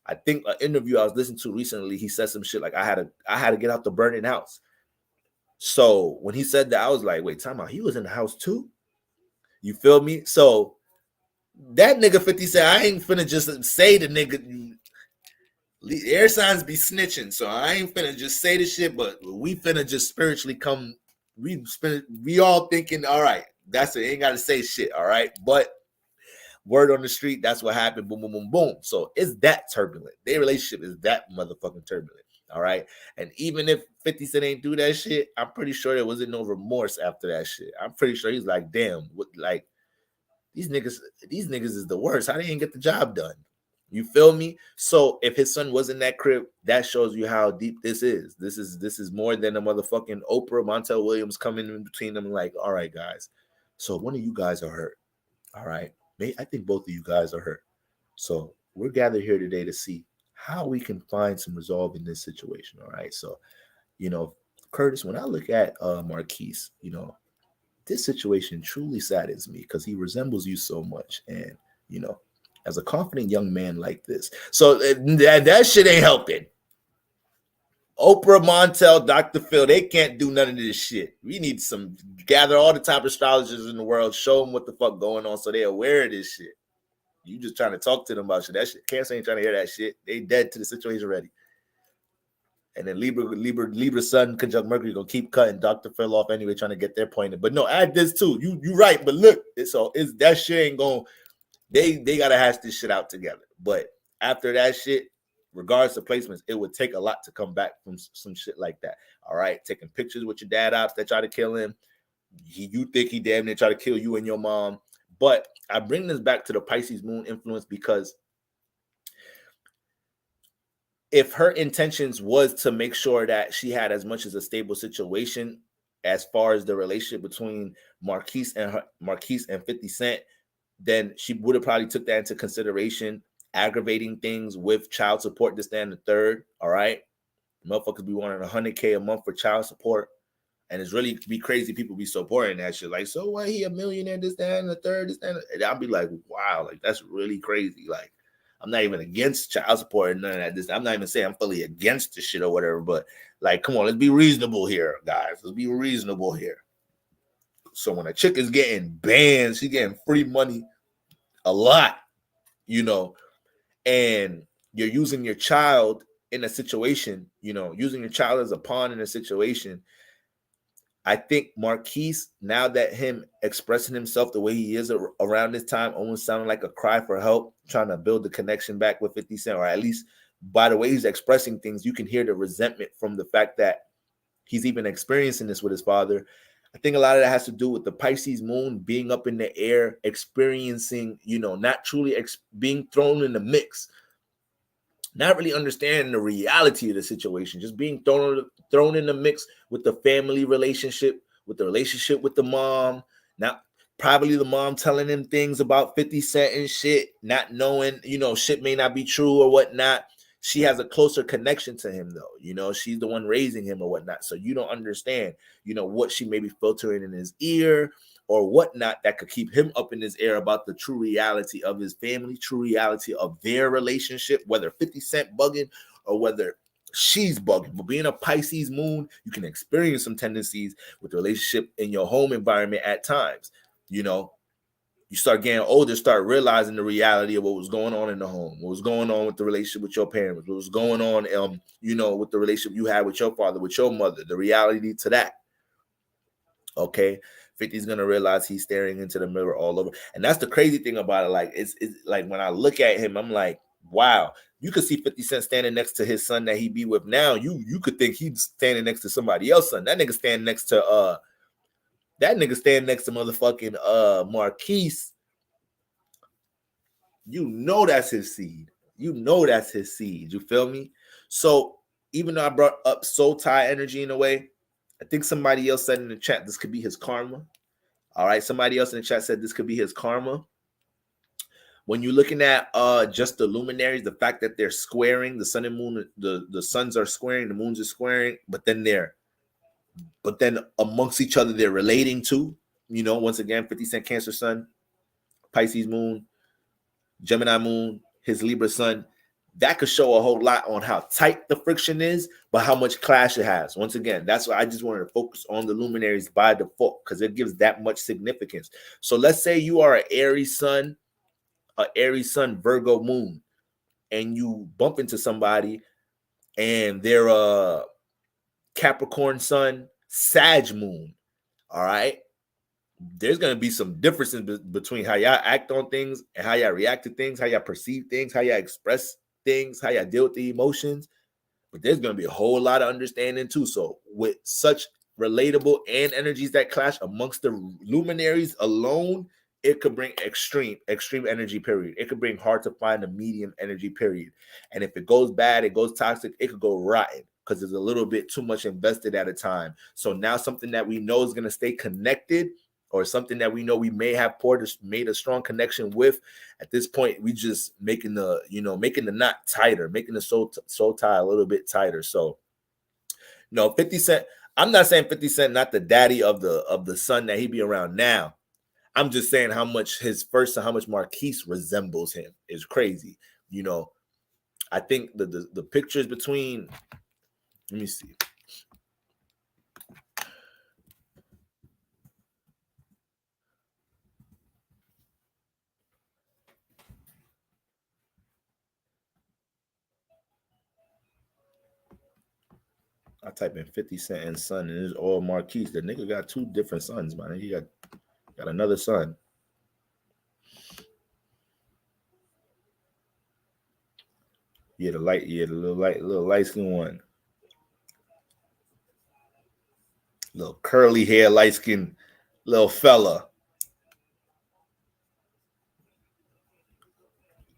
I think an interview I was listening to recently, he said some shit like, I had to get out the burning house. So when he said that, I was like, wait, time out. He was in the house too? You feel me? So that nigga 50 said, I ain't finna just say the nigga. Air signs be snitching. So I ain't finna just say the shit, but we finna just spiritually come. We all thinking, all right, That's it. Ain't got to say shit. All right. But word on the street, that's what happened. Boom, boom, boom, boom. So it's that turbulent. Their relationship is that motherfucking turbulent. All right. And even if 50 Cent ain't do that shit, I'm pretty sure there wasn't no remorse after that shit. I'm pretty sure he's like, damn, what, like, these niggas is the worst. How they didn't get the job done? You feel me? So if his son was in that crib, that shows you how deep this is. This is more than a motherfucking Oprah, Montel Williams coming in between them. Like, all right, guys. So one of you guys are hurt. All right. I think both of you guys are hurt. So we're gathered here today to see how we can find some resolve in this situation. All right. So, Curtis, when I look at Marquise, this situation truly saddens me because he resembles you so much. And, as a confident young man like this. So that shit ain't helping. Oprah, Montel, Dr. Phil, they can't do none of this shit. We need gather all the top astrologers in the world, show them what the fuck going on so they're aware of this shit. You just trying to talk to them about shit. That shit, Cancer ain't trying to hear that shit. They dead to the situation already. And then Libra Sun conjunct Mercury gonna keep cutting Dr. Phil off anyway, trying to get their point. But no, add this too. You right, but look, that shit ain't going. They gotta hash this shit out together. But after that shit, regardless of placements, it would take a lot to come back from some shit like that. All right, taking pictures with your dad ops that try to kill him. You think he damn near try to kill you and your mom. But I bring this back to the Pisces moon influence because if her intentions was to make sure that she had as much as a stable situation as far as the relationship between Marquise and 50 Cent, then she would have probably took that into consideration, aggravating things with child support, this, that, and the third. All right. Motherfuckers be wanting $100K a month for child support. And it's really be crazy. People be supporting that shit. Like, so what? He a millionaire, this, that, and the third, this, that, and I'll be like, wow, like that's really crazy. Like, I'm not even against child support and none of that. I'm not even saying I'm fully against the shit or whatever, but like, come on, let's be reasonable here, guys. Let's be reasonable here. So when a chick is getting banned, she's getting free money a lot, and you're using your child in a situation, using your child as a pawn in a situation. I think Marquise, now that him expressing himself the way he is around this time, almost sounding like a cry for help, trying to build the connection back with 50 Cent, or at least by the way he's expressing things, you can hear the resentment from the fact that he's even experiencing this with his father. I think a lot of that has to do with the Pisces moon being up in the air, experiencing, not truly being thrown in the mix, not really understanding the reality of the situation, just being thrown in the mix with the family relationship, with the relationship with the mom. Now, probably the mom telling him things about 50 Cent and shit, not knowing, shit may not be true or whatnot. She has a closer connection to him, though. She's the one raising him or whatnot. So you don't understand, what she may be filtering in his ear or whatnot that could keep him up in his air about the true reality of his family, true reality of their relationship, whether 50 Cent bugging or whether she's bugging. But being a Pisces moon, you can experience some tendencies with the relationship in your home environment at times. You start getting older, start realizing the reality of what was going on in the home, what was going on with the relationship with your parents, what was going on, with the relationship you had with your father, with your mother, the reality to that. Okay, 50's gonna realize he's staring into the mirror all over, and that's the crazy thing about it. Like, it's like when I look at him, I'm like, wow. You could see 50 Cent standing next to his son that he be with now. You could think he's standing next to somebody else's son. That nigga standing next to motherfucking Marquise. That's his seed. That's his seed. You feel me? So even though I brought up soul tie energy in a way, I think somebody else said in the chat this could be his karma. All right, somebody else in the chat said this could be his karma. When you're looking at just the luminaries, the fact that they're squaring, the sun and moon, the suns are squaring, the moons are squaring, but then amongst each other they're relating to, once again, 50 Cent Cancer sun, Pisces moon, Gemini moon, his Libra sun. That could show a whole lot on how tight the friction is, but how much clash it has. Once again, that's why I just wanted to focus on the luminaries by default, because it gives that much significance. So let's say you are an Aries sun, Virgo moon, and you bump into somebody and they're a Capricorn sun, Sag moon. All right. there's going to be some differences between how y'all act on things and how y'all react to things, how y'all perceive things, how y'all express things, how y'all deal with the emotions. But there's going to be a whole lot of understanding too. So with such relatable and energies that clash amongst the luminaries alone, it could bring extreme energy period. It could bring hard to find a medium energy period. And if it goes bad, it goes toxic, it could go rotten because there's a little bit too much invested at a time. So now something that we know is going to stay connected, or something that we know we may have made a strong connection with, at this point, we just making the knot tighter, making the soul tie a little bit tighter. So, 50 Cent, I'm not saying 50 Cent not the daddy of the son that he be around now. I'm just saying how much how much Marquise resembles him is crazy. I think the pictures between, let me see. I type in 50 Cent and son, and it's all Marquise. The nigga got two different sons, man. He got another son. Yeah, the little light skin one. Little curly hair, light skin little fella.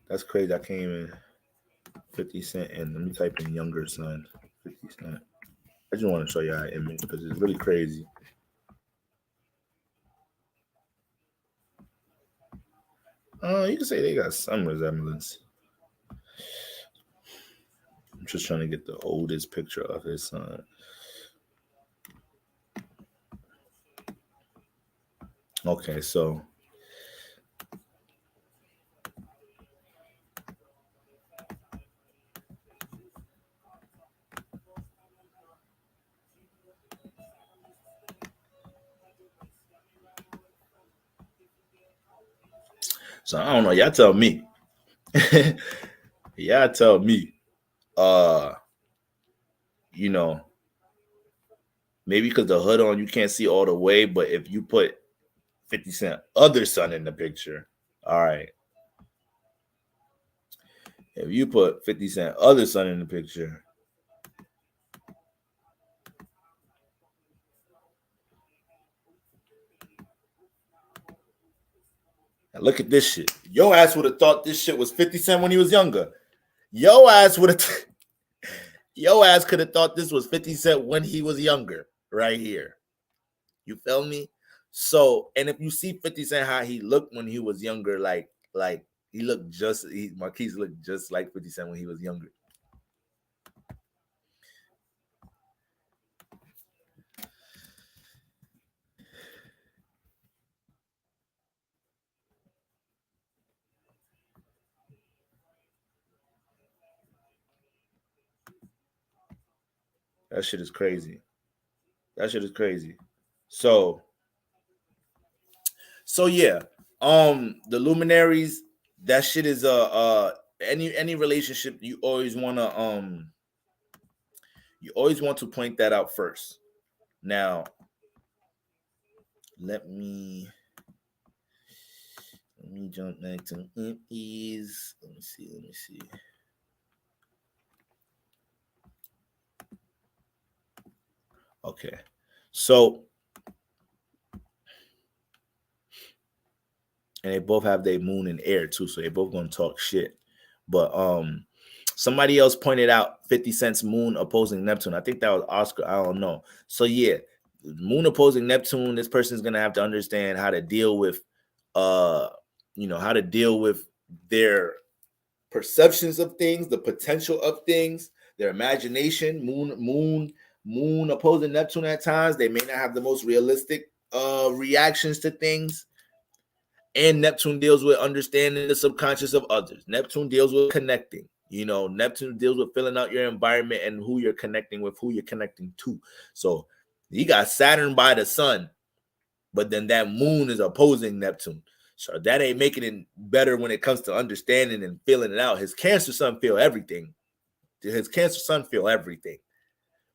That's crazy. I came in 50 Cent and let me type in younger son. 50 Cent. I just want to show you an image because it's really crazy. You can say they got some resemblance. I'm just trying to get the oldest picture of his son. Okay, so I don't know. Y'all tell me. Y'all tell me. Maybe because the hood on, you can't see all the way. But if you put 50 Cent other son in the picture, all right. If you put 50 Cent other son in the picture, now look at this shit. Your ass would have thought this shit was 50 Cent when he was younger. Your ass would have. Your ass could have thought this was 50 Cent when he was younger, right here. You feel me? So, and if you see 50 Cent how he looked when he was younger, like he looked Marquise looked just like 50 Cent when he was younger. That shit is crazy. That shit is crazy. So yeah. The luminaries, that shit is any relationship you always want to point that out first. Now, let me jump back to empties. Let me see. Okay. So, and they both have their moon and air too, so they both gonna talk shit. But somebody else pointed out 50 Cent's moon opposing Neptune. I think that was Oscar. I don't know. So yeah, moon opposing Neptune. This person's gonna have to understand how to deal with, how to deal with their perceptions of things, the potential of things, their imagination. Moon opposing Neptune at times. They may not have the most realistic reactions to things. And Neptune deals with understanding the subconscious of others. Neptune deals with connecting. Neptune deals with filling out your environment and who you're connecting with, who you're connecting to. So you got Saturn by the sun, but then that moon is opposing Neptune. So that ain't making it better when it comes to understanding and filling it out. His Cancer sun feel everything.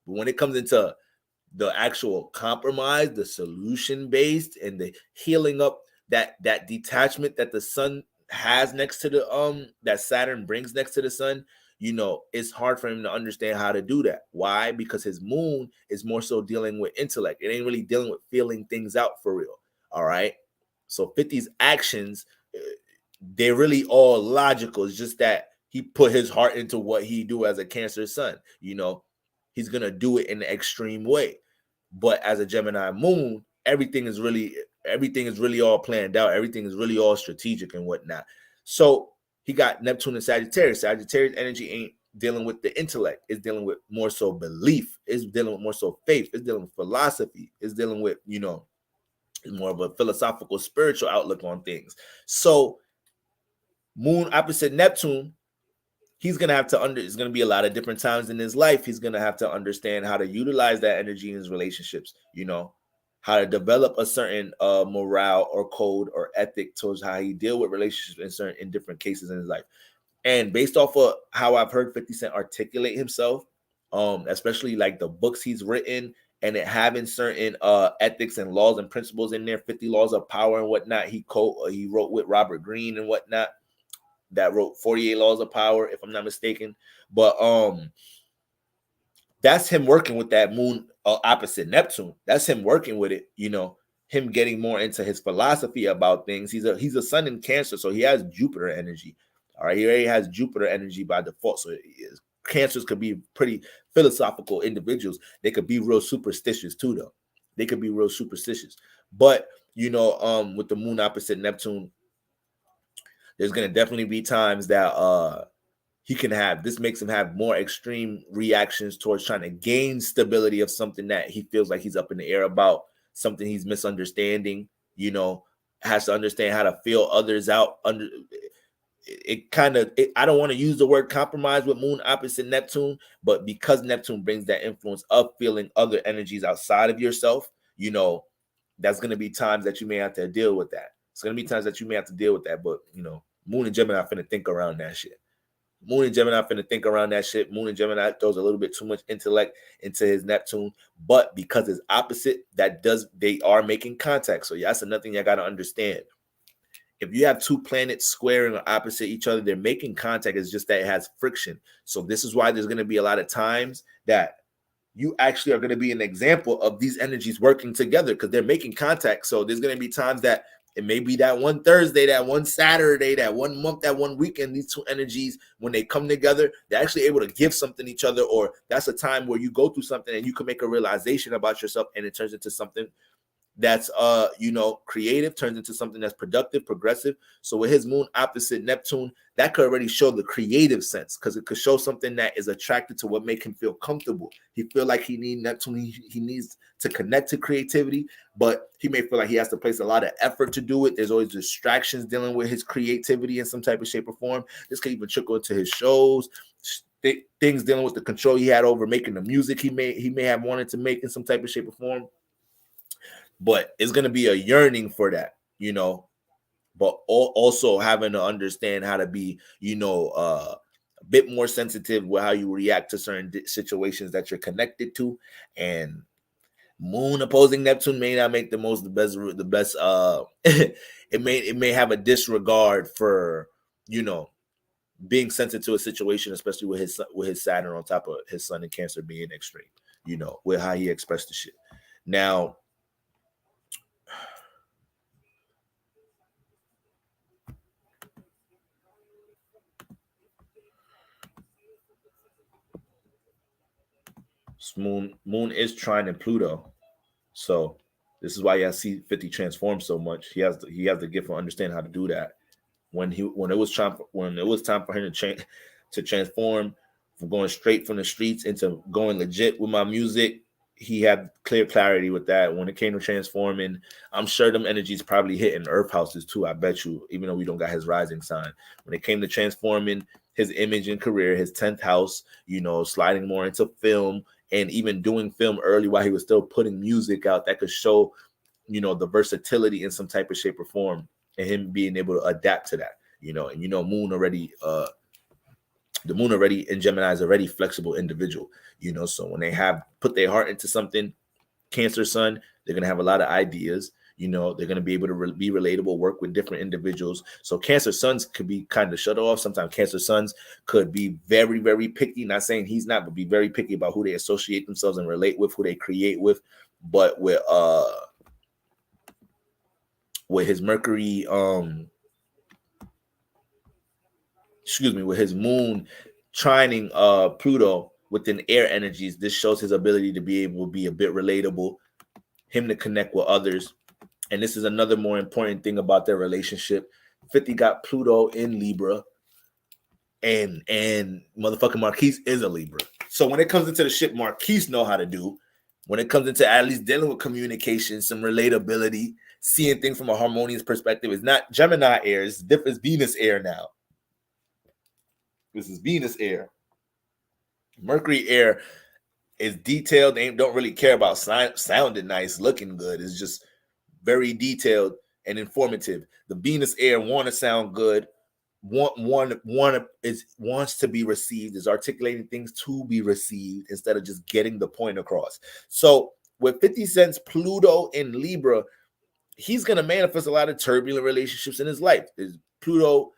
But when it comes into the actual compromise, the solution based, and the healing up that detachment that the sun has next to the that Saturn brings next to the sun, it's hard for him to understand how to do that. Why? Because his moon is more so dealing with intellect. It ain't really dealing with feeling things out for real. All right. So 50's actions, they're really all logical. It's just that he put his heart into what he do as a Cancer sun. He's gonna do it in the extreme way. But as a Gemini moon, everything is really all planned out. Everything is really all strategic and whatnot. So he got Neptune and Sagittarius. Sagittarius energy ain't dealing with the intellect. It's dealing with more so belief. It's dealing with more so faith. It's dealing with philosophy. It's dealing with, more of a philosophical, spiritual outlook on things. So moon opposite Neptune, he's going to have to it's going to be a lot of different times in his life. He's going to have to understand how to utilize that energy in his relationships, how to develop a certain morale or code or ethic towards how he deal with relationships in different cases in his life. And based off of how I've heard 50 Cent articulate himself, especially like the books he's written and it having certain ethics and laws and principles in there, 50 laws of power and whatnot. He wrote with Robert Greene and whatnot, that wrote 48 laws of power, if I'm not mistaken. But that's him working with that moon opposite Neptune. That's him working with it, him getting more into his philosophy about things. He's a sun in Cancer, so he has Jupiter energy. All right, he already has Jupiter energy by default. So Cancers could be pretty philosophical individuals. They could be real superstitious too, though. They could be real superstitious. But with the moon opposite Neptune, there's gonna definitely be times that he can have. This makes him have more extreme reactions towards trying to gain stability of something that he feels like he's up in the air about, something he's misunderstanding. Has to understand how to feel others out. I don't want to use the word compromise with moon opposite Neptune, but because Neptune brings that influence of feeling other energies outside of yourself, that's going to be times that you may have to deal with that. It's going to be times that you may have to deal with that, but Moon and Gemini finna think around that shit. Moon and Gemini finna think around that shit. Moon and Gemini throws a little bit too much intellect into his Neptune, but because it's opposite, they are making contact. So yeah, that's another thing you got to understand. If you have two planets squaring or opposite each other, they're making contact. It's just that it has friction. So this is why there's going to be a lot of times that you actually are going to be an example of these energies working together because they're making contact. So there's going to be times that it may be that one Thursday, that one Saturday, that one month, that one weekend, these two energies, when they come together, they're actually able to give something to each other, or that's a time where you go through something and you can make a realization about yourself and it turns into something that's creative, turns into something that's productive, progressive. So with his moon opposite Neptune, that could already show the creative sense, because it could show something that is attracted to what make him feel comfortable. He feel like he needs Neptune, he needs to connect to creativity, but he may feel like he has to place a lot of effort to do it. There's always distractions dealing with his creativity in some type of shape or form. This could even trickle into his shows, things dealing with the control he had over making the music he may have wanted to make in some type of shape or form. But it's going to be a yearning for that, but also having to understand how to be, a bit more sensitive with how you react to certain situations that you're connected to. And moon opposing Neptune may not make the best. It may have a disregard for, being sensitive to a situation, especially with his Saturn on top of his sun in Cancer being extreme, with how he expressed the shit. Now, Moon is trine in Pluto, so this is why you see 50 transform so much. He has the gift of understanding how to do that. When it was time for him to transform from going straight from the streets into going legit with my music, he had clear clarity with that. When it came to transforming, I'm sure them energies probably hit in Earth houses too. I bet you, even though we don't got his rising sign. When it came to transforming his image and career, his 10th house, sliding more into film and even doing film early while he was still putting music out that could show, the versatility in some type of shape or form, and him being able to adapt to that, and Moon already, the Moon already in Gemini is already flexible individual, so when they have put their heart into something, Cancer sun, they're going to have a lot of ideas. You know, they're going to be able to be relatable, work with different individuals. So Cancer suns could be kind of shut off. Sometimes Cancer suns could be very, very picky. Not saying he's not, but be very picky about who they associate themselves and relate with, who they create with. But with his Mercury, with his moon trining Pluto within air energies, this shows his ability to be able to be a bit relatable, him to connect with others. And this is another more important thing about their relationship. 50 got Pluto in Libra, and motherfucking Marquise is a Libra. So when it comes into the shit Marquise know how to do, when it comes into at least dealing with communication, some relatability, seeing things from a harmonious perspective, it's not Gemini air, it's Venus air now. This is Venus air. Mercury air is detailed. They don't really care about sounding nice, looking good. It's just very detailed and informative. The Venus air want to sound good, wants to be received, is articulating things to be received instead of just getting the point across. So with 50 Cent's Pluto in Libra, he's going to manifest a lot of turbulent relationships in his life. Pluto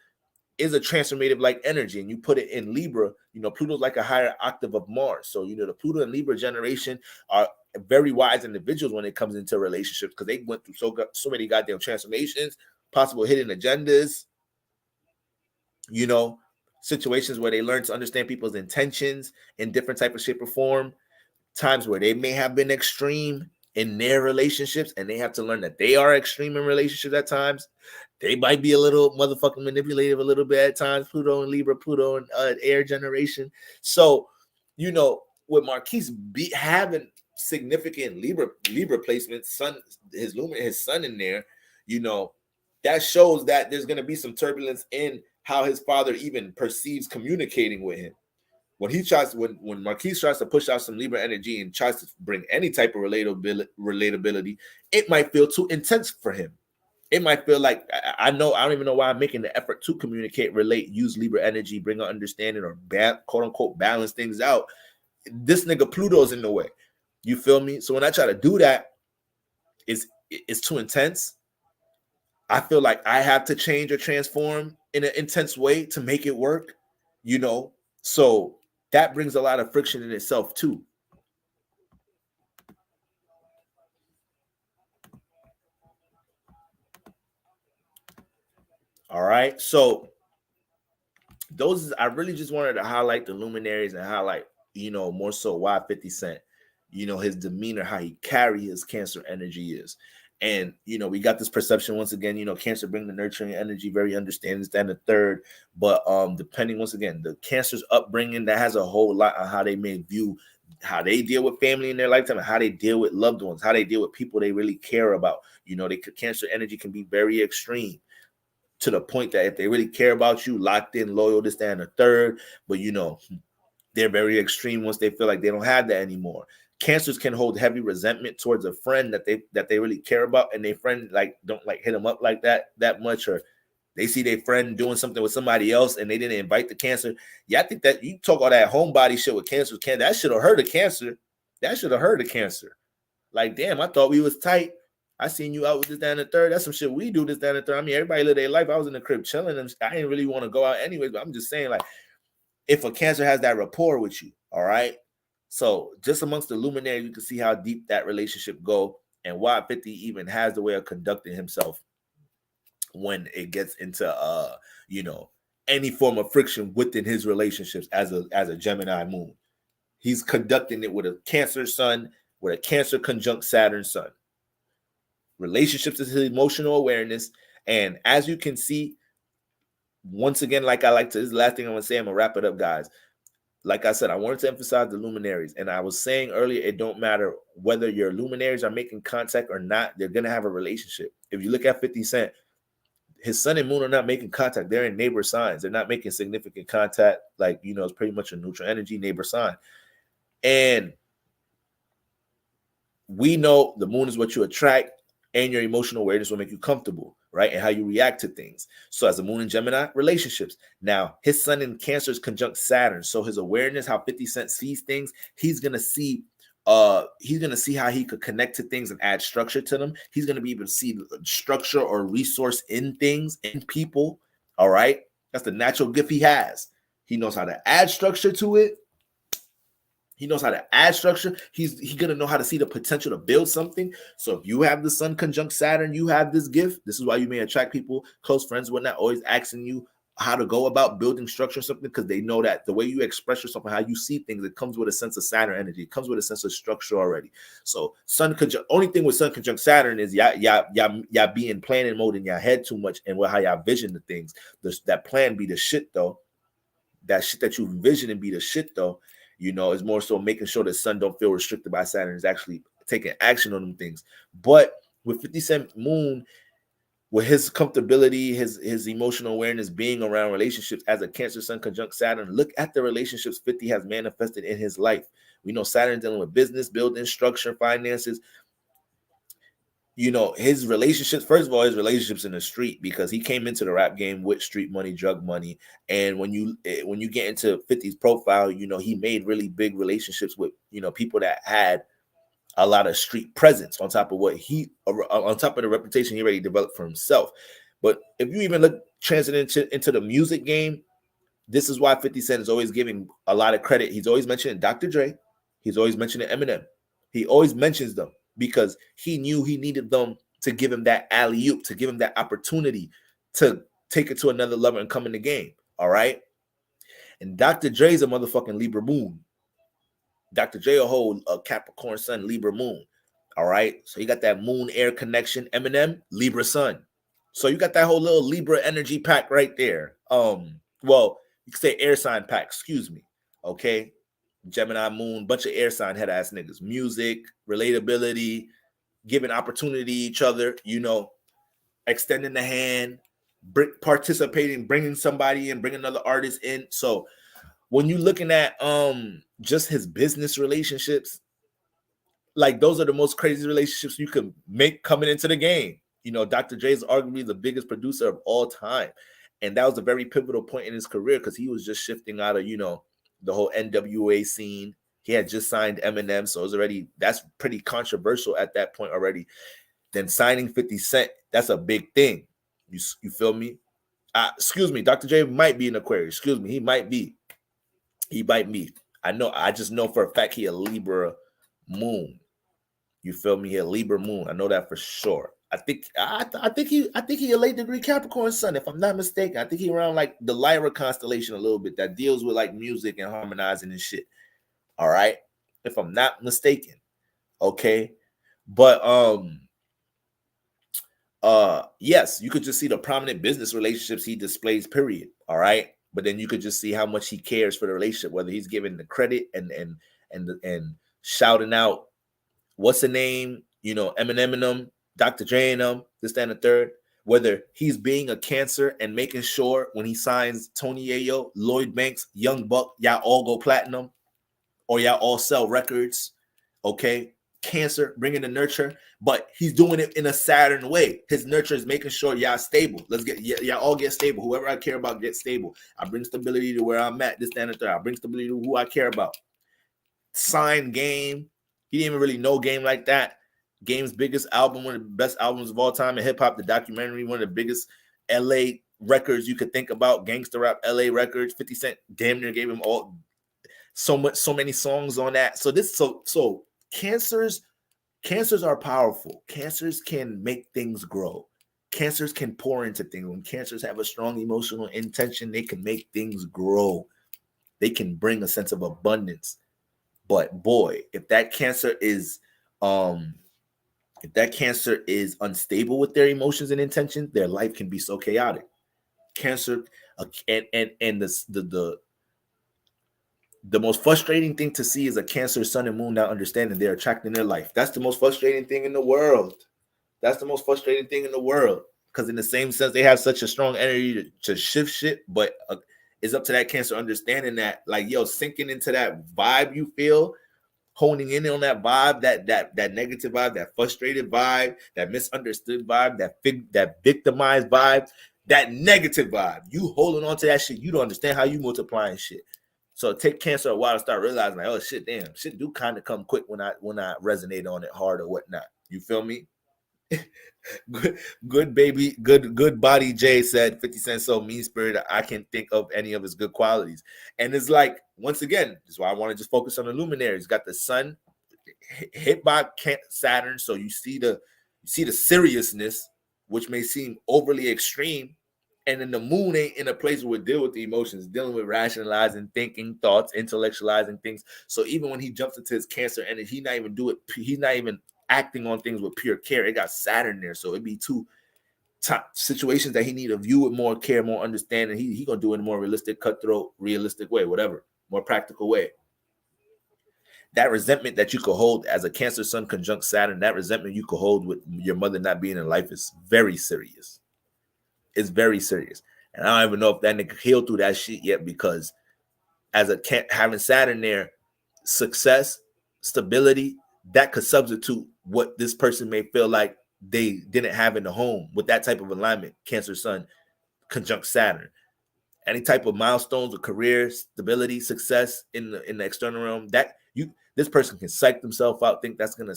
is a transformative like energy, and you put it in Libra, you know, Pluto's like a higher octave of Mars. So, you know, the Pluto and Libra generation are very wise individuals when it comes into relationships, because they went through so many goddamn transformations, possible hidden agendas, you know, situations where they learn to understand people's intentions in different type of shape or form, times where they may have been extreme in their relationships and they have to learn that they are extreme in relationships at times. They might be a little motherfucking manipulative a little bit at times. Pluto and Libra, Pluto and air generation. So, you know, with Marquise having significant Libra placements, his sun in there, you know, that shows that there's going to be some turbulence in how his father even perceives communicating with him. When Marquise tries to push out some Libra energy and tries to bring any type of relatability, it might feel too intense for him. It might feel like, I don't even know why I'm making the effort to communicate, relate, use Libra energy, bring an understanding, or quote unquote balance things out. This nigga Pluto's in the way. You feel me? So when I try to do that, it's too intense. I feel like I have to change or transform in an intense way to make it work, you know? So that brings a lot of friction in itself too. All right. So I really just wanted to highlight the luminaries and highlight, you know, more so why 50 Cent, you know, his demeanor, how he carry his Cancer energy is. And, you know, we got this perception once again, you know, Cancer bring the nurturing energy, very understanding, stand the third. But depending, once again, the Cancer's upbringing, that has a whole lot on how they may view how they deal with family in their lifetime and how they deal with loved ones, how they deal with people they really care about. You know, Cancer energy can be very extreme, to the point that if they really care about you, locked in, loyal, this, that, and the third, but you know, they're very extreme once they feel like they don't have that anymore. Cancers can hold heavy resentment towards a friend that they really care about, and their friend like don't like hit them up like that much, or they see their friend doing something with somebody else and they didn't invite the Cancer. Yeah, I think that you talk all that homebody shit with Cancer, that should have hurt the Cancer. That should have hurt the Cancer. Like, damn, I thought we was tight. I seen you out with this, that, and the third. That's some shit we do, this, that, and the third. I mean, everybody live their life. I was in the crib chilling, and I didn't really want to go out anyways, but I'm just saying, like, if a Cancer has that rapport with you, all right? So just amongst the luminaries, you can see how deep that relationship go and why 50 even has the way of conducting himself when it gets into, you know, any form of friction within his relationships as a Gemini moon. He's conducting it with a Cancer sun, with a Cancer conjunct Saturn sun. Relationships is his emotional awareness. And as you can see, once again, like I like to, this is the last thing I'm going to say, I'm going to wrap it up, guys. Like I said, I wanted to emphasize the luminaries. And I was saying earlier, it don't matter whether your luminaries are making contact or not, they're going to have a relationship. If you look at 50 Cent, his sun and moon are not making contact. They're in neighbor signs. They're not making significant contact. Like, you know, it's pretty much a neutral energy neighbor sign. And we know the moon is what you attract, and your emotional awareness will make you comfortable, right? And how you react to things. So as a moon in Gemini, relationships. Now, his sun in Cancer is conjunct Saturn. So his awareness, how 50 Cent sees things, he's going to see He's going to see how he could connect to things and add structure to them. He's going to be able to see structure or resource in things, in people. All right. That's the natural gift he has. He knows how to add structure to it. He knows how to add structure. He's going to know how to see the potential to build something. So if you have the sun conjunct Saturn, you have this gift. This is why you may attract people, close friends, whatnot, always asking you how to go about building structure or something, because they know that the way you express yourself and how you see things, it comes with a sense of Saturn energy. It comes with a sense of structure already. So sun conjunct, only thing with sun conjunct Saturn is y'all be in planning mode in your head too much, and how y'all vision the things. That plan be the shit though. That shit that you envision and be the shit though. You know, it's more so making sure the sun don't feel restricted by Saturn. Is actually taking action on them things. But with 50 Cent Moon, with his comfortability, his emotional awareness, being around relationships as a Cancer Sun conjunct Saturn, look at the relationships 50 has manifested in his life. We know Saturn dealing with business, building, structure, finances. You know, his relationships, first of all, his relationships in the street, because he came into the rap game with street money, drug money. And when you get into 50's profile, you know, he made really big relationships with, you know, people that had a lot of street presence on top of on top of the reputation he already developed for himself. But if you even look transit into the music game, this is why 50 Cent is always giving a lot of credit. He's always mentioning Dr. Dre. He's always mentioning Eminem. He always mentions them because he knew he needed them to give him that alley-oop, to give him that opportunity to take it to another level and come in the game. All right. And Dr. Dre's a motherfucking Libra moon. Dr. Dre a whole Capricorn sun, Libra moon. All right. So you got that moon air connection. Eminem, Libra sun. So you got that whole little Libra energy pack right there. Well, you could say air sign pack, excuse me. Okay. Gemini moon, bunch of air sign head ass niggas. Music, relatability, giving opportunity to each other, you know, extending the hand, participating, bringing somebody in, bringing another artist in. So when you're looking at just his business relationships, like those are the most crazy relationships you can make coming into the game. You know, Dr. J is arguably the biggest producer of all time. And that was a very pivotal point in his career because he was just shifting out of, you know, the whole NWA scene. He had just signed Eminem, so it was already, that's pretty controversial at that point already. Then signing 50 Cent, that's a big thing. You feel me? Excuse me, Dr. J might be an Aquarius. Excuse me, he might be. He might be. I just know for a fact he a Libra moon. You feel me? He a Libra moon. I know that for sure. I think he a late degree Capricorn sun, if I'm not mistaken. I think he around like the Lyra constellation a little bit that deals with like music and harmonizing and shit. All right, if I'm not mistaken. Okay, but yes, you could just see the prominent business relationships he displays. Period. All right, but then you could just see how much he cares for the relationship, whether he's giving the credit and shouting out what's the name, you know, Eminem, Dr. Dre and them, this, that, and the third. Whether he's being a Cancer and making sure when he signs Tony Ayo, Lloyd Banks, Young Buck, y'all all go platinum or y'all all sell records, okay? Cancer, bringing the nurture, but he's doing it in a Saturn way. His nurture is making sure y'all stable. Y'all all get stable. Whoever I care about get stable. I bring stability to where I'm at, this, that, and the third. I bring stability to who I care about. Sign Game. He didn't even really know Game like that. Game's biggest album, one of the best albums of all time in hip-hop, the documentary, one of the biggest LA records you could think about, gangster rap LA records. 50 Cent damn near gave him so many songs on that. So cancers are powerful. Cancers can make things grow. Cancers can pour into things. When cancers have a strong emotional intention, they can make things grow. They can bring a sense of abundance. But boy, if that Cancer is unstable with their emotions and intentions, their life can be so chaotic. Cancer, and the most frustrating thing to see is a Cancer sun and moon not understanding they're attracting their life. That's the most frustrating thing in the world. That's the most frustrating thing in the world. Because in the same sense, they have such a strong energy to shift shit, but it's up to that Cancer understanding that, like, yo, sinking into that vibe you feel, honing in on that vibe, that negative vibe, that frustrated vibe, that misunderstood vibe, that victimized vibe, that negative vibe. You holding on to that shit, you don't understand how you multiplying shit. So take Cancer a while to start realizing, like, oh shit, damn, shit do kind of come quick when I resonate on it hard or whatnot. You feel me? good baby, good body. Jay said 50 Cent so mean spirited. I can't think of any of his good qualities. And it's like, once again, this is why I want to just focus on the luminaries. Got the sun hit by Saturn, so you see the seriousness, which may seem overly extreme. And then the moon ain't in a place where we deal with the emotions, dealing with rationalizing, thinking, thoughts, intellectualizing things. So even when he jumps into his Cancer energy, he's not even acting on things with pure care. It got Saturn there, so it'd be two top situations that he need to view with more care, more understanding. He gonna do it in a more realistic, cutthroat, realistic way, whatever, more practical way. That resentment that you could hold as a Cancer sun conjunct Saturn, that resentment you could hold with your mother not being in life is very serious. It's very serious. And I don't even know if that nigga healed through that shit yet, because as a having Saturn there, success, stability, that could substitute what this person may feel like they didn't have in the home with that type of alignment. Cancer sun conjunct Saturn. Any type of milestones or career, stability, success in the external realm, this person can psych themselves out, think that's gonna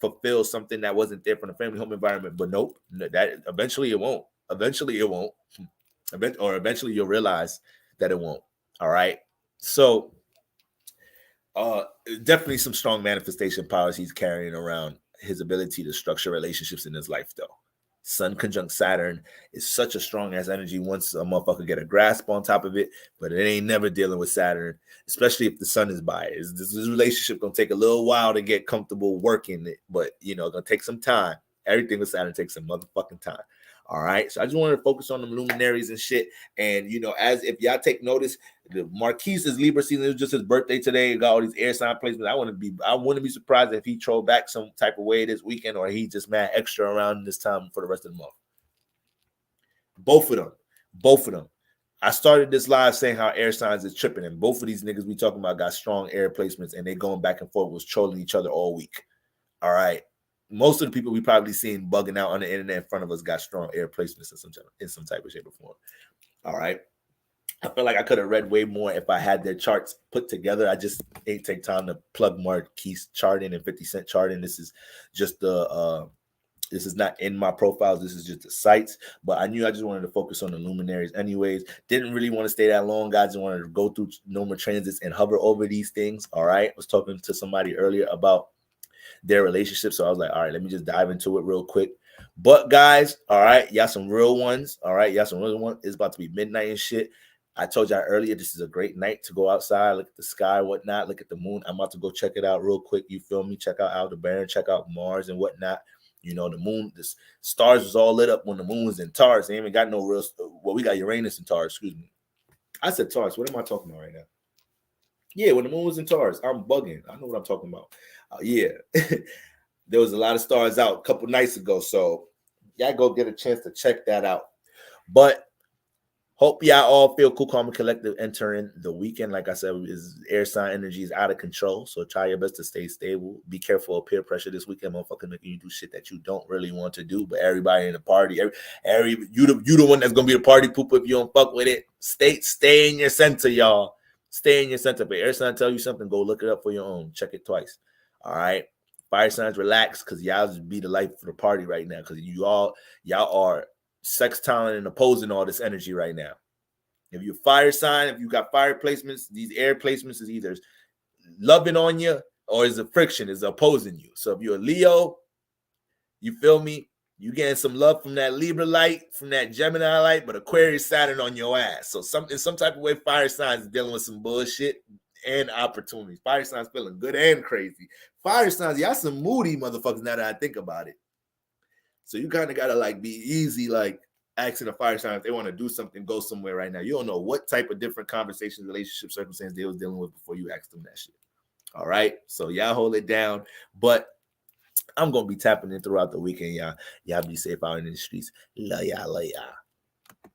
fulfill something that wasn't there from the family home environment. But nope, that eventually it won't. Eventually it won't. Or eventually you'll realize that it won't. All right. So definitely some strong manifestation powers he's carrying around. His ability to structure relationships in his life, though. Sun conjunct Saturn is such a strong ass energy once a motherfucker get a grasp on top of it, but it ain't never dealing with Saturn, especially if the sun is by it. This relationship gonna take a little while to get comfortable working it, but gonna take some time. Everything with Saturn takes some motherfucking time. All right. So I just wanted to focus on the luminaries and shit. And as if y'all take notice, the Marquise is Libra season. It was just his birthday today. He got all these air sign placements. I wouldn't be surprised if he trolled back some type of way this weekend, or he just mad extra around this time for the rest of the month. Both of them. I started this live saying how air signs is tripping, and both of these niggas we talking about got strong air placements, and they going back and forth, was trolling each other all week. All right. Most of the people we probably seen bugging out on the internet in front of us got strong air placements in some type of shape or form. All right. I feel like I could have read way more if I had their charts put together. I just ain't take time to plug Marquise chart in and 50 Cent chart in. This is just this is not in my profiles. This is just the sites. But I knew I just wanted to focus on the luminaries anyways. Didn't really want to stay that long, guys. I wanted to go through normal transits and hover over these things. All right. I was talking to somebody earlier about their relationship, so I was like, all right, let me just dive into it real quick. But guys, all right, y'all some real ones. All right, y'all some real ones. It's about to be midnight and shit. I told y'all earlier, this is a great night to go outside, look at the sky, whatnot, look at the moon. I'm about to go check it out real quick. You feel me? Check out ALDEBARON, check out Mars and whatnot. The moon, the stars was all lit up when the moon was in Taurus. They ain't even got no real. Well, we got Uranus in Taurus. Excuse me. I said Taurus. What am I talking about right now? Yeah, when the moon was in Taurus, I'm bugging. I know what I'm talking about. Yeah, there was a lot of stars out a couple nights ago, so y'all go get a chance to check that out. But hope y'all all feel cool, calm, and collective entering the weekend. Like I said, air sign energy is out of control, so try your best to stay stable. Be careful of peer pressure this weekend, motherfucker, making you do shit that you don't really want to do. But everybody in the party, you the one that's gonna be the party pooper if you don't fuck with it. Stay in your center, y'all. Stay in your center. But air sign tell you something, go look it up for your own. Check it twice. All right. Fire signs, relax, because y'all just be the life for the party right now. Because y'all are sex talent and opposing all this energy right now. If you're fire sign, if you got fire placements, these air placements is either loving on you or is a friction, is opposing you. So if you're a Leo, you feel me? You getting some love from that Libra light, from that Gemini light, but Aquarius Saturn on your ass. So in some type of way, fire signs is dealing with some bullshit and opportunities. Fire signs feeling good and crazy. Fire signs, y'all some moody motherfuckers now that I think about it. So you kind of got to be easy, asking a fire sign if they want to do something, go somewhere right now. You don't know what type of different conversations, relationship circumstance they was dealing with before you asked them that shit. All right. So y'all hold it down. But I'm going to be tapping in throughout the weekend, y'all. Y'all be safe out in the streets. Love y'all.